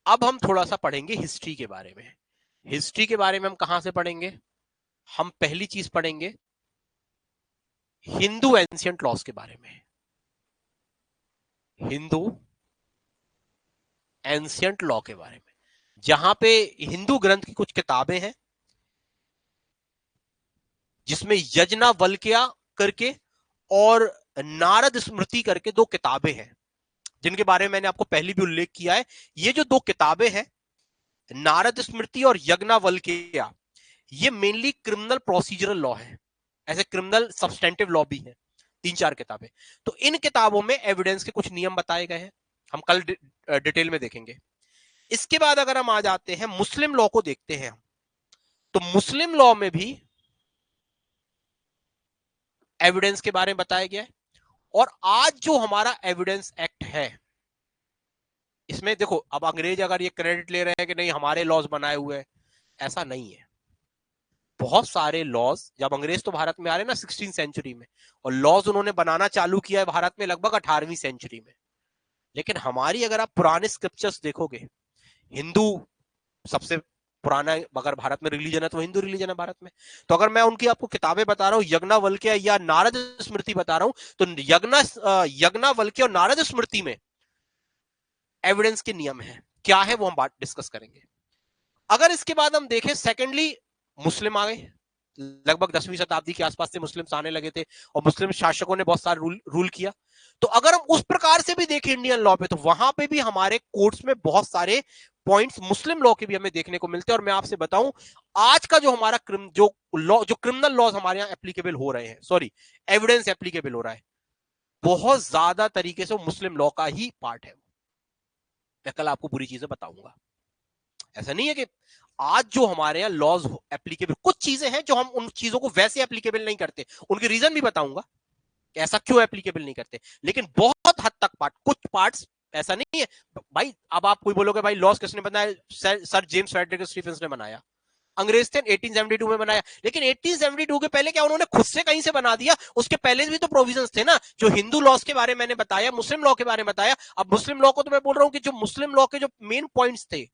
अब हम थोड़ा सा पढ़ेंगे हिस्ट्री के बारे में। हिस्ट्री के बारे में हम कहां से पढ़ेंगे? हम पहली चीज पढ़ेंगे हिंदू एंशिएंट लॉस के बारे में। हिंदू एंशिएंट लॉ के बारे में, जहां पे हिंदू ग्रंथ की कुछ किताबें हैं, जिसमें यज्ञवल्क्य करके और नारद स्मृति करके दो किताबें हैं, जिनके बारे में मैंने आपको पहले भी उल्लेख किया है। ये जो दो किताबें हैं, नारद स्मृति और यज्ञवल्क्य, ये मेनली क्रिमिनल प्रोसीजरल लॉ है। ऐसे क्रिमिनल सब्सटेंटिव लॉ भी है, 3-4 किताबें। तो इन किताबों में एविडेंस के कुछ नियम बताए गए हैं, हम कल डिटेल में देखेंगे। इसके बाद अगर हम आ जाते हैं मुस्लिम लॉ को देखते हैं, तो मुस्लिम लॉ में भी एविडेंस के बारे में बताया गया है। और आज जो हमारा एविडेंस एक्ट है, इसमें देखो, अब अंग्रेज अगर ये क्रेडिट ले रहे हैं कि नहीं हमारे लॉज बनाए हुए हैं, ऐसा नहीं है। बहुत सारे लॉज, जब अंग्रेज तो भारत में आ रहे हैं ना 16वीं सेंचुरी में, और लॉज उन्होंने बनाना चालू किया है भारत में लगभग 18वीं सेंचुरी में। लेकिन हमारी अगर आप पुराने स्क्रिप्चर्स देखोगे, हिंदू सबसे पुराना अगर भारत में रिलीजन है तो हिंदू रिलीजन है भारत में। तो अगर मैं उनकी आपको किताबें बता रहा हूं, यज्ञवल्क्य या नारद स्मृति बता रहा हूं, तो यज्ञवल्क्य और नारद स्मृति में एविडेंस के नियम है, क्या है वो हम बात डिस्कस करेंगे। अगर इसके बाद हम देखें, सेकेंडली मुस्लिम आ गए, लगभग 10वीं शताब्दी के आसपास से मुस्लिम्स आने लगे थे और मुस्लिम शासकों ने बहुत सारा रूल किया। तो अगर हम उस प्रकार से भी देखें इंडियन लॉ पे, तो वहां पे भी हमारे कोर्ट्स में बहुत सारे पॉइंट्स मुस्लिम लॉ के भी हमें देखने को मिलते हैं। और मैं आपसे बताऊं, आज का जो हमारा जो क्रिमिनल लॉज हमारे यहां एप्लीकेबल हो रहे हैं, सॉरी एविडेंस एप्लीकेबल हो रहा है, बहुत ज्यादा तरीके से मुस्लिम लॉ का ही पार्ट है। मैं कल आपको पूरी चीजें बताऊंगा। ऐसा नहीं है कि आज जो हमारे यहाँ लॉज एप्लीकेबल, कुछ चीजें हैं जो हम उन चीजों को वैसे एप्लीकेबल नहीं करते, उनके रीजन भी बताऊंगा कि ऐसा क्यों एप्लीकेबल नहीं करते। लेकिन बहुत हद तक कुछ पार्ट्स ऐसा नहीं है भाई। अब आप कोई बोलोगे भाई लॉज किसने बनाया, सर जेम्स फ्रेडरिक स्टीफेंस ने बनाया, अंग्रेज थे, 1872 में बनाया। लेकिन 1872 के पहले क्या उन्होंने खुद से कहीं से बना दिया? उसके पहले भी तो प्रोविजंस थे ना, जो हिंदू लॉज के बारे में मैंने बताया, मुस्लिम लॉ के बारे में बताया। अब मुस्लिम लॉ को तो मैं बोल रहा हूं कि जो मुस्लिम लॉ के जो मेन पॉइंट्स थे,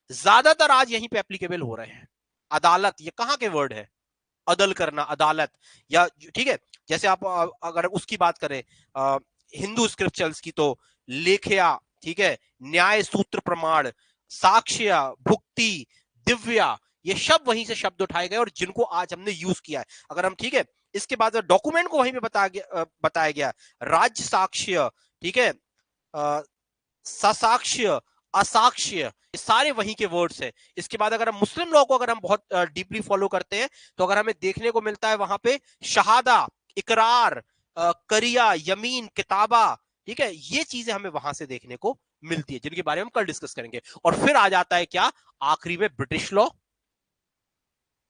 ज्यादातर आज यहीं पे एप्लीकेबल हो रहे हैं। अदालत, ये कहां के वर्ड है? अदल करना, अदालत, या ठीक है। जैसे आप अगर उसकी बात करें हिंदू स्क्रिप्चर्स की, तो लेख्या, ठीक है, न्याय सूत्र प्रमाण, साक्ष्य, भुक्ति, दिव्या, ये शब्द वहीं से शब्द उठाए गए और जिनको आज हमने यूज किया है। अगर हम, ठीक है, इसके बाद डॉक्यूमेंट को वहीं पे बताया गया, राज्य साक्ष्य, ठीक है, ससाक्ष्य, असाक्ष्य, ये सारे वहीं के वर्ड्स हैं। इसके बाद अगर हम मुस्लिम लॉ को अगर हम बहुत डीपली फॉलो करते हैं, तो अगर हमें देखने को मिलता है वहां पे शहादा, इकरार, करिया, यमीन, किताबा, ठीक है, ये चीजें हमें वहां से देखने को मिलती है, जिनके बारे में हम कल डिस्कस करेंगे। और फिर आ जाता है क्या, आखिरी में ब्रिटिश लॉ,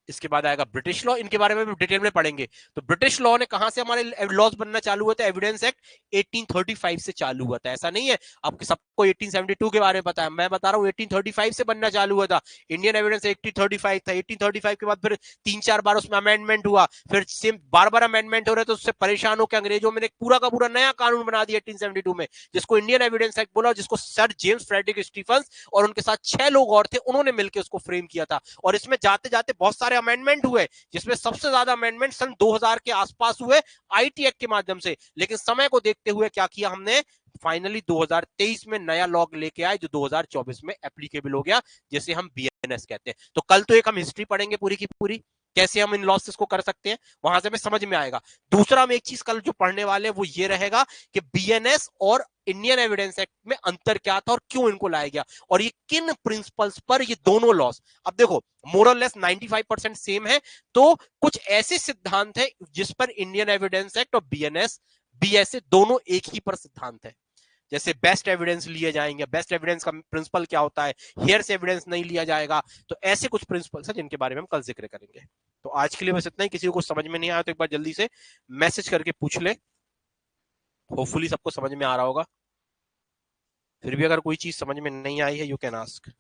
इसके बाद आएगा ब्रिटिश लॉ, इनके बारे में भी डिटेल में पढ़ेंगे। तो ब्रिटिश लॉ ने कहां से हमारे लॉज बनना चालू हुआ था? एविडेंस एक्ट 1835 से चालू हुआ था। ऐसा नहीं है आपके सबको 1872 के बारे में पता है, मैं बता रहा हूं 1835 से बनना चालू हुआ था। इंडियन एविडेंस 1835 था, 1835 के बाद फिर 3-4 बार उसमें अमेंडमेंट हुआ, फिर सेम बार अमेंडमेंट हो रहे, तो उससे परेशान होकर अंग्रेजों में एक पूरा का पूरा नया कानून बना दिया 1872 में, जिसको इंडियन एविडेंस एक्ट बोला, जिसको सर जेम्स फ्रेडरिक स्टीफेंस और उनके साथ 6 लोग और थे, उन्होंने मिलकर उसको फ्रेम किया था। और इसमें जाते जाते बहुत सारे अमेंडमेंट हुए, जिसमें सबसे ज्यादा अमेंडमेंट सन 2000 के आसपास हुए आईटी एक्ट के माध्यम से। लेकिन समय को देखते हुए क्या किया हमने, फाइनली 2023 में नया लॉ लेके आए, जो 2024 में एप्लीकेबल हो गया, जिसे हम बीएनएस कहते हैं। तो कल तो एक हम हिस्ट्री पढ़ेंगे पूरी की पूरी, कैसे हम इन लॉसेस को कर सकते हैं, वहां से हमें समझ में आएगा। दूसरा हम एक चीज कल जो पढ़ने वाले हैं वो ये रहेगा कि बीएनएस और इंडियन एविडेंस एक्ट में अंतर क्या था और क्यों इनको लाया गया, और ये किन प्रिंसिपल्स पर ये दोनों लॉस। अब देखो, मोरलेस 95% सेम है, तो कुछ ऐसे सिद्धांत है जिस पर इंडियन एविडेंस एक्ट और बीएनएस बीएसए दोनों एक ही पर सिद्धांत है। जैसे बेस्ट एविडेंस लिए जाएंगे, बेस्ट एविडेंस का प्रिंसिपल क्या होता है, हेयर से एविडेंस नहीं लिया जाएगा। तो ऐसे कुछ प्रिंसिपल्स हैं जिनके बारे में हम कल जिक्र करेंगे। तो आज के लिए बस इतना ही। किसी को समझ में नहीं आया तो एक बार जल्दी से मैसेज करके पूछ ले, होपफुली सबको समझ में आ रहा होगा। फिर भी अगर कोई चीज समझ में नहीं आई है, यू कैन आस्क।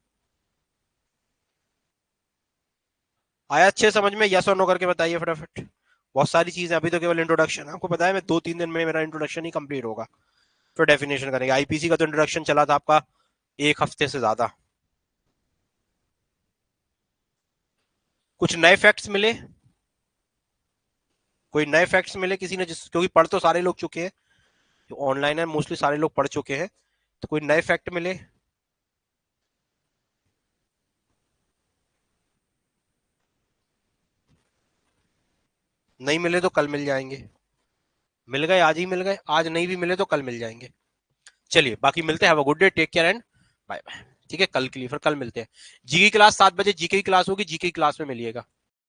आया अच्छे समझ में? यस और नो करके बताइए फटाफट। बहुत सारी चीजें, अभी तो केवल इंट्रोडक्शन, आपको पता है मैं 2-3 दिन में मेरा इंट्रोडक्शन ही कंप्लीट होगा, फिर डेफिनेशन करेंगे। आईपीसी का तो इंट्रोडक्शन चला था आपका 1 हफ्ते से ज्यादा। कुछ नए फैक्ट्स मिले? कोई नए फैक्ट्स मिले किसी ने, जिस क्योंकि पढ़ तो सारे लोग चुके हैं, जो ऑनलाइन है मोस्टली सारे लोग पढ़ चुके हैं, तो कोई नए फैक्ट मिले? नहीं मिले तो कल मिल जाएंगे। मिल गए आज ही मिल गए, आज नहीं भी मिले तो कल मिल जाएंगे। चलिए बाकी मिलते हैं। Have a good day, take care and bye bye. ठीक है, कल के लिए फिर कल मिलते हैं। जी की क्लास 7 बजे जी की क्लास होगी, जी की क्लास में मिलिएगा।